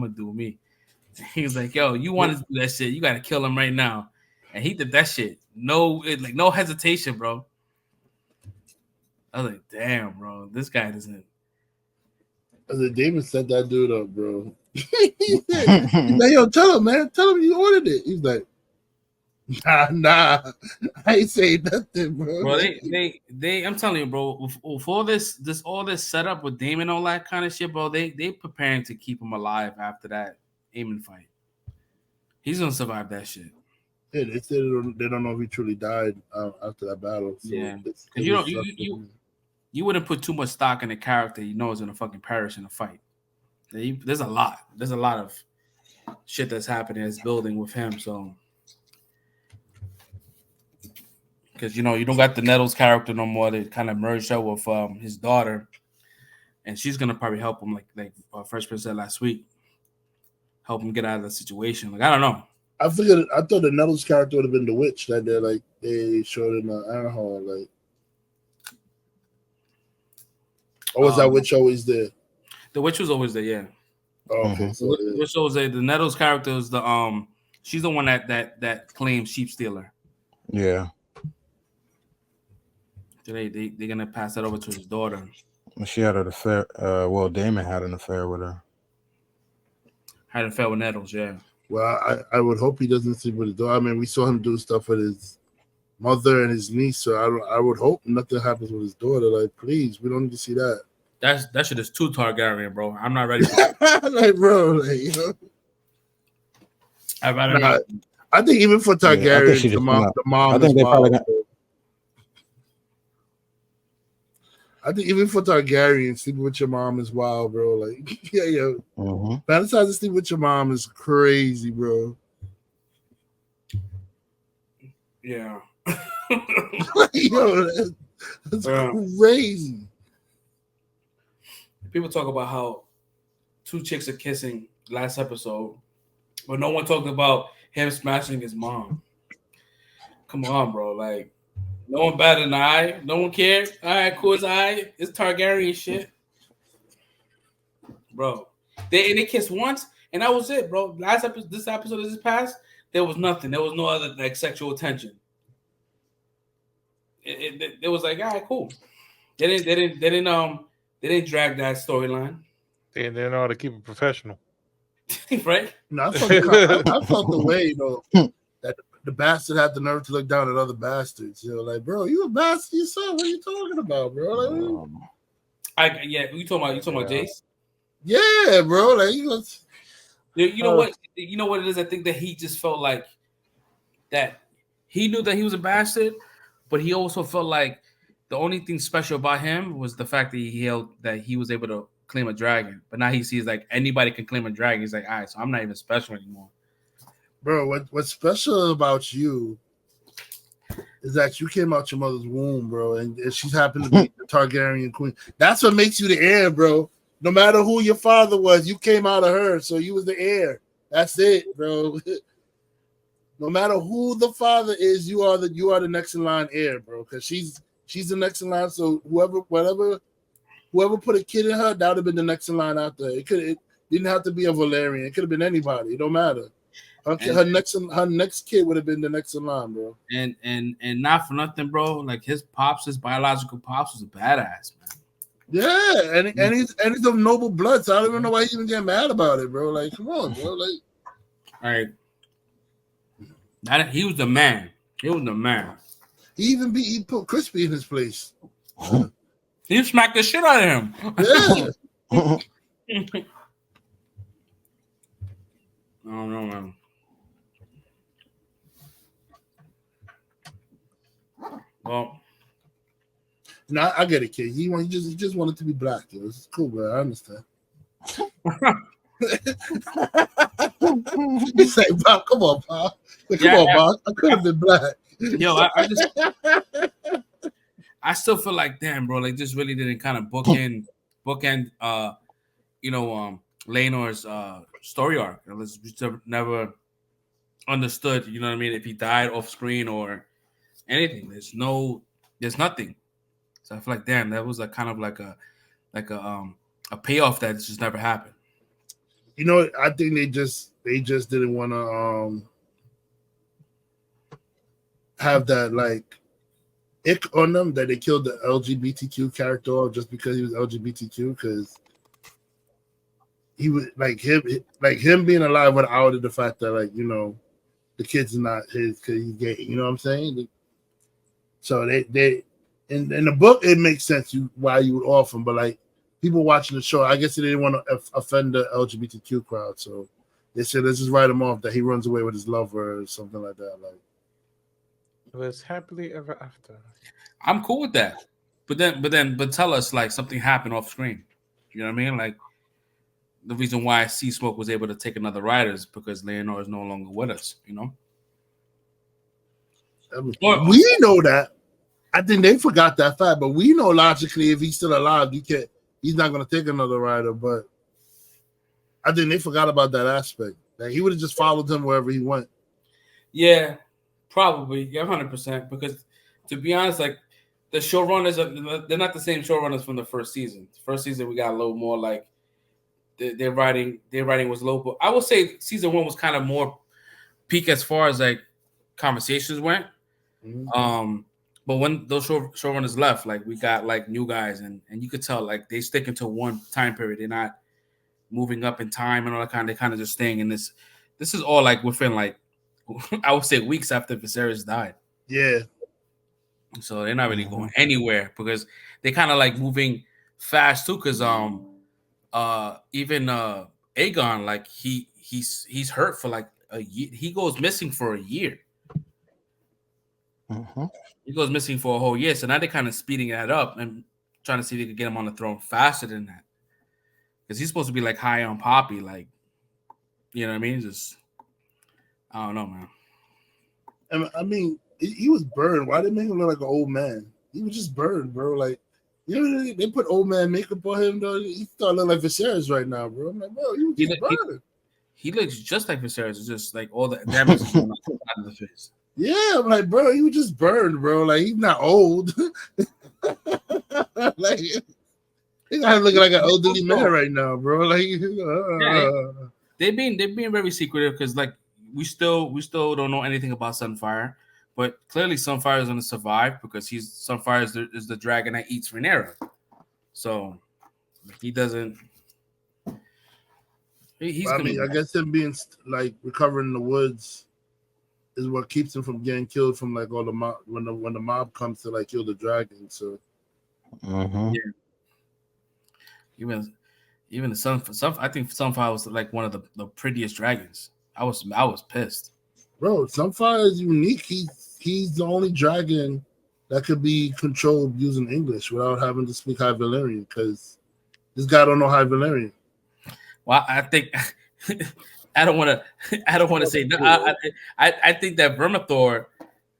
do me." He was like, "Yo, you want to do that shit? You got to kill him right now." And he did that shit. No hesitation, bro. I was like, "Damn, bro, this guy doesn't." I said, Damon set that dude up, bro. He's like, "Yo, tell him, man. Tell him you ordered it." He's like, Nah. I ain't saying nothing, bro. Bro, they I'm telling you, bro, with all this setup with Damon, all that kind of shit, bro, they preparing to keep him alive after that Amen fight. He's gonna survive that shit. Yeah, they said they don't know if he truly died after that battle. So yeah, you wouldn't put too much stock in a character you know is gonna fucking perish in a fight. There's a lot of shit that's happening that's building with him. So, because you don't got the Nettles character no more. They kind of merged up with his daughter, and she's gonna probably help him, like First Prince said last week, help him get out of the situation. Like, I don't know. I thought the Nettles character would have been the witch that they showed in the Iron Hall, like. Or was that witch always there? The witch was always there, yeah. Oh, okay. So, the witch was there. The Nettles character is she's the one that claims sheep stealer. Yeah. They're gonna pass that over to his daughter. She had an affair. Damon had an affair with her. Had an affair with Nettles, yeah. Well, I would hope he doesn't sleep with his daughter. I mean, we saw him do stuff with his mother and his niece, so I would hope nothing happens with his daughter. Like, please, we don't need to see that. That shit is too Targaryen, bro. I'm not ready for that. Like, bro, I'd rather not. I think even for Targaryen, the mom. I think they probably got. I think even for Targaryen, sleeping with your mom is wild, bro. Like, yeah. Fantasizing sleeping with your mom is crazy, bro. Yeah. That's crazy. People talk about how two chicks are kissing last episode, but no one talked about him smashing his mom. Come on, bro. Like, no one batted an eye. No one cared. All right, cool. It's all right. It's Targaryen shit. Bro. They kissed once, and that was it, bro. This episode is past, there was nothing. There was no other, like, sexual tension. It was like, all right, cool. They didn't drag that storyline. They didn't know how to keep it professional. Right? No, I felt the way, that the bastard had the nerve to look down at other bastards. Like, bro, you a bastard yourself. What are you talking about, bro? Like, you talking about Jace? Yeah, bro. Like, you know what? You know what it is? I think that he just felt like that he knew that he was a bastard, but he also felt like the only thing special about him was the fact that he was able to claim a dragon. But now he sees like anybody can claim a dragon. He's like, all right, so I'm not even special anymore. Bro, what's special about you is that you came out your mother's womb, bro, and she's happened to be the Targaryen queen. That's what makes you the heir, bro. No matter who your father was, you came out of her, so you was the heir. That's it, bro. No matter who the father is, you are the next in line heir, bro. Because she's the next in line. So whoever put a kid in her, that would have been the next in line after her. It didn't have to be a Valerian. It could have been anybody. It don't matter. Okay, her next kid would have been the next in line, bro. And not for nothing, bro. Like his biological pops was a badass, man. Yeah, and he's of noble blood, so I don't even know why he even get mad about it, bro. Like, come on, bro. Like, all right, he was the man. He was the man. He put Crispy in his place. He smacked the shit out of him. Yeah. I don't know, man. Well, no, I get it, kid. He just wanted to be black. It's cool, bro. I understand. He's like, Bob, come on, Bob. Come on, Bob. I could have been black. Yo, I still feel like, damn, bro, like this really didn't kind of bookend Lanor's story arc. We just never understood, you know what I mean, if he died off screen or anything. There's nothing. So I feel like, damn, that was a kind of like a payoff that just never happened. You know, I think they just didn't want to have that like ick on them that they killed the LGBTQ character off just because he was LGBTQ, because he was like him being alive would have outed the fact that, like, you know, the kid's not his because he's gay. You know what I'm saying? So they in the book it makes sense why you would off him, but like people watching the show, I guess they didn't want to offend the LGBTQ crowd, so they said let's just write him off that he runs away with his lover or something like that. Like, it was happily ever after. I'm cool with that, but tell us like something happened off screen. You know what I mean? Like the reason why Sea Smoke was able to take another rider is because Leonor is no longer with us. You know, we know that. I think they forgot that fact, but we know logically if he's still alive, he's not going to take another rider. But I think they forgot about that aspect. That he would have just followed him wherever he went. Yeah, probably. Yeah, 100%. Because to be honest, like the showrunners, they're not the same showrunners from the first season. The first season we got a little more like their writing was low. I would say season 1 was kind of more peak as far as like conversations went. Mm-hmm. But when those showrunners left, like we got like new guys, and you could tell like they stick into one time period. They're not moving up in time and all that kind. They kind of just staying in this. This is all like within like I would say weeks after Viserys died. Yeah. So they're not really going anywhere because they kind of like moving fast too. Because even Aegon, like he's hurt for like a year. He goes missing for a year. He goes missing for a whole year. So now they're kind of speeding that up and trying to see if they could get him on the throne faster than that. Because he's supposed to be like high on Poppy, like, you know what I mean? Just, I don't know, man. I mean, he was burned. Why did they make him look like an old man? He was just burned, bro. Like, you know, they put old man makeup on him, though. He started looking like Viserys right now, bro. I'm like, bro, he was just burned. He looks just like Viserys. It's just like all the damage is going out of the face. Yeah, I'm like, bro, he was just burned, bro. Like, he's not old. Like, he's not looking like an elderly man right now, bro. Like, they've been very secretive because like we still don't know anything about Sunfire, but clearly Sunfire is going to survive because Sunfire is the dragon that eats Rhaenyra. So he doesn't. I guess him being like recovering in the woods is what keeps him from getting killed from like all the mob when the mob comes to like kill the dragon. So yeah, even the sun. I think Sunfire was like one of the prettiest dragons. I was pissed, bro. Sunfire is unique. He's the only dragon that could be controlled using English without having to speak High Valyrian because this guy don't know High Valyrian. Well, I think I don't want to say no. I think that Vermithor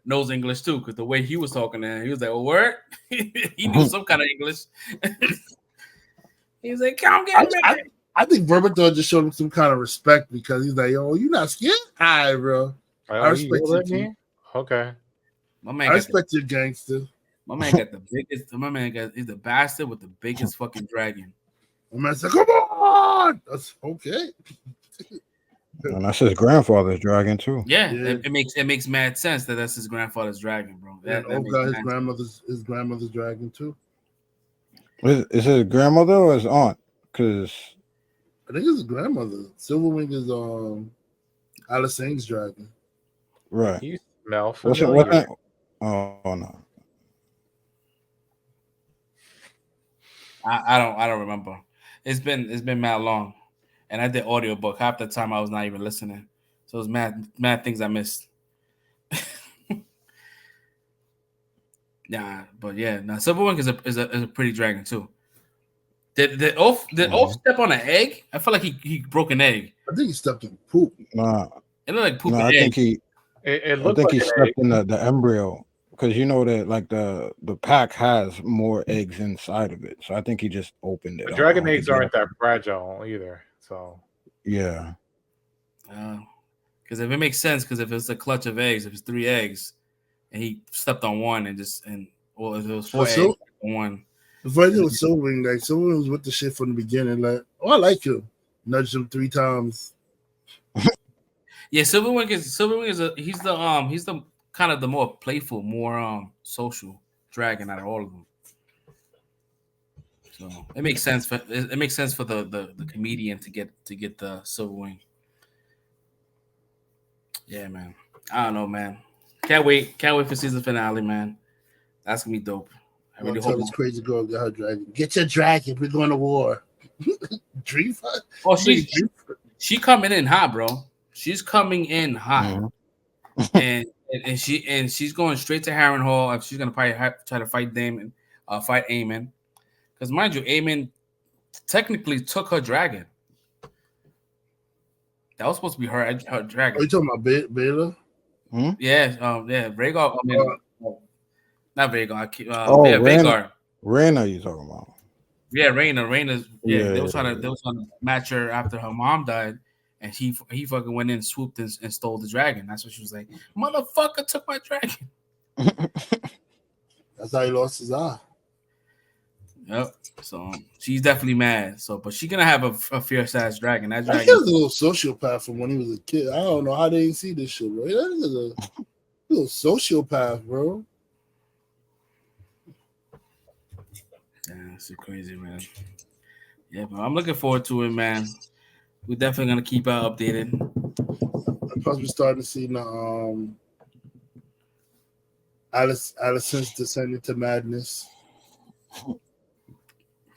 knows English too because the way he was talking to him, he was like, "Oh, word." He knew some kind of English. He was like, "Come get me." I think Vermithor just showed him some kind of respect because he's like, "Yo, you not scared?" Hi, bro. I respect you. Okay. My man I respect your gangster. My man got the biggest. My man is the bastard with the biggest fucking dragon. My man said, "Come on." That's okay. And that's his grandfather's dragon too. Yeah. It makes mad sense that that's his grandfather's dragon, bro. That got his grandmother's dragon too. Is his grandmother or his aunt? Because I think it's his grandmother. Silverwing is Alice Sane's dragon. Right. You smell What's familiar. it? Oh no. I don't remember. It's been mad long, and I did audiobook. Half the time I was not even listening, so it's mad things I missed. Nah, but yeah, now Silverwing is a pretty dragon too. Did Oaf step on an egg? I feel like he broke an egg. I think he stepped in poop. Nah. It looked like poop. No, I think he stepped in the embryo, because you know that like the pack has more eggs inside of it, so I think he just opened it. The dragon eggs aren't that fragile either, so yeah. Because if it makes sense, because if it's a clutch of eggs, if it's 3 eggs, and he stepped on one if it was 4 eggs on one. The funny thing with Silverwing, like Silverwing was with the shit from the beginning. Like, I like him. Nudged him 3 times. Yeah, Silverwing is he's the kind of the more playful, more social dragon out of all of them. So it makes sense for the comedian to get the Silverwing. Yeah, man. I don't know, man. Can't wait for season finale, man. That's gonna be dope. I really hope this crazy girl get her dragon. Get your dragon. We're going to war. Dream fight. Oh, she coming in hot, bro. She's coming in hot, and she's going straight to Harrenhal. If she's gonna probably try to fight Damon, fight Aemon, because mind you, Aemon technically took her dragon. That was supposed to be her dragon. Are you talking about Baela? Yeah, Rhaegar. Not Rhaegar. Rhaegar. Rhaena, you talking about? Yeah, Rhaena's. Yeah, they was trying to match her after her mom died, and he fucking went in, swooped and stole the dragon. That's what she was like. Motherfucker took my dragon. That's how he lost his eye. Yep. So she's definitely mad. So, but she's gonna have a fierce ass dragon. That dragon. He was a little sociopath from when he was a kid. I don't know how they didn't see this shit, bro. That is a little sociopath, bro. Yeah, it's crazy, man. Yeah, but I'm looking forward to it, man. We're definitely gonna keep updated. Plus, we're starting to see the Alicent's descent into madness.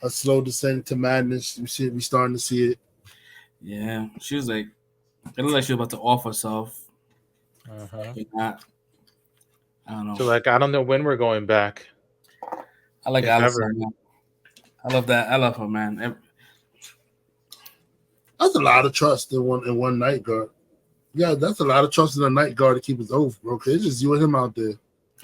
A slow descent to madness. We starting to see it. Yeah, she was like, it looked like she was about to off herself. Not. I don't know. So, like, I don't know when we're going back. I like Alicent, man. I love that. I love her, man. That's a lot of trust in one night guard. Yeah, that's a lot of trust in a night guard to keep his oath, bro. Cause it's just you and him out there.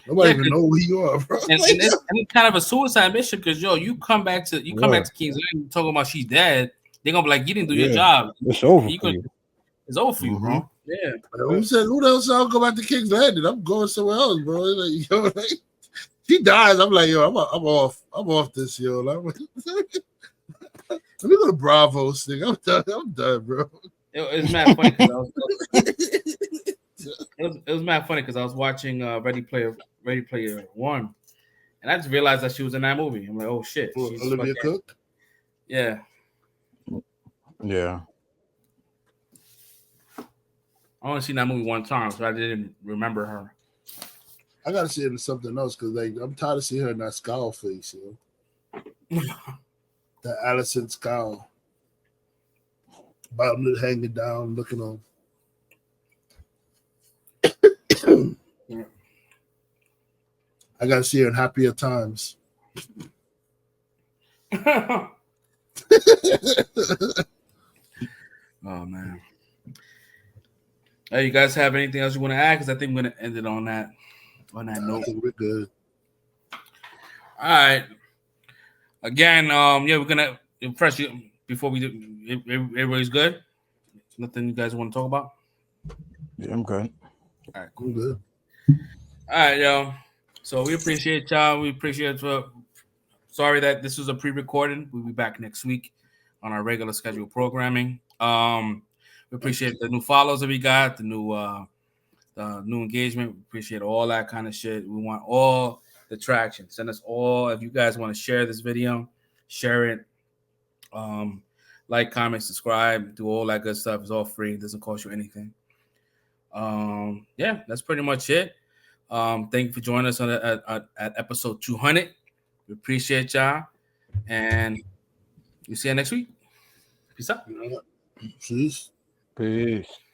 Nobody even know who you are, bro. And it's kind of a suicide mission, because you come back to King's Landing talking about she's dead. They're gonna be like, you didn't do your job. It's over for you. It's over for you, bro. Yeah. Who the hell said I'll go back to King's Landing? I'm going somewhere else, bro. Like, yo, like, she dies. I'm like, yo, I'm off this, yo. Like, let me go to Bravo, thing. I'm done, bro. It was mad funny because it was mad funny because I was watching Ready Player One, and I just realized that she was in that movie. I'm like, oh shit, she's Olivia Cook. Yeah. Yeah. I only seen that movie one time, so I didn't remember her. I gotta see it in something else because like I'm tired of seeing her in that scowl face, yo. That Alicent scowl. Bottom lip hanging down, looking on. I gotta see her in happier times. Oh man. Hey, you guys have anything else you want to add? Because I think we're gonna end it on that note. I think we're good. All right. Again, we're gonna impress you before we do. Everybody's good. Nothing you guys want to talk about? Yeah, I'm good. All right, cool. I'm good. All right, yo. So we appreciate y'all. We appreciate. Sorry that this was a pre-recorded. We'll be back next week on our regular scheduled programming. We appreciate the new follows that we got, the new engagement. We appreciate all that kind of shit. We want all the traction. Send us all. If you guys want to share this video, share it. Like, comment, subscribe, do all that good stuff. It's all free. It doesn't cost you anything. Yeah, that's pretty much it. Thank you for joining us on at episode 200. We appreciate y'all, and we'll see you next week. Peace out. Peace. Peace.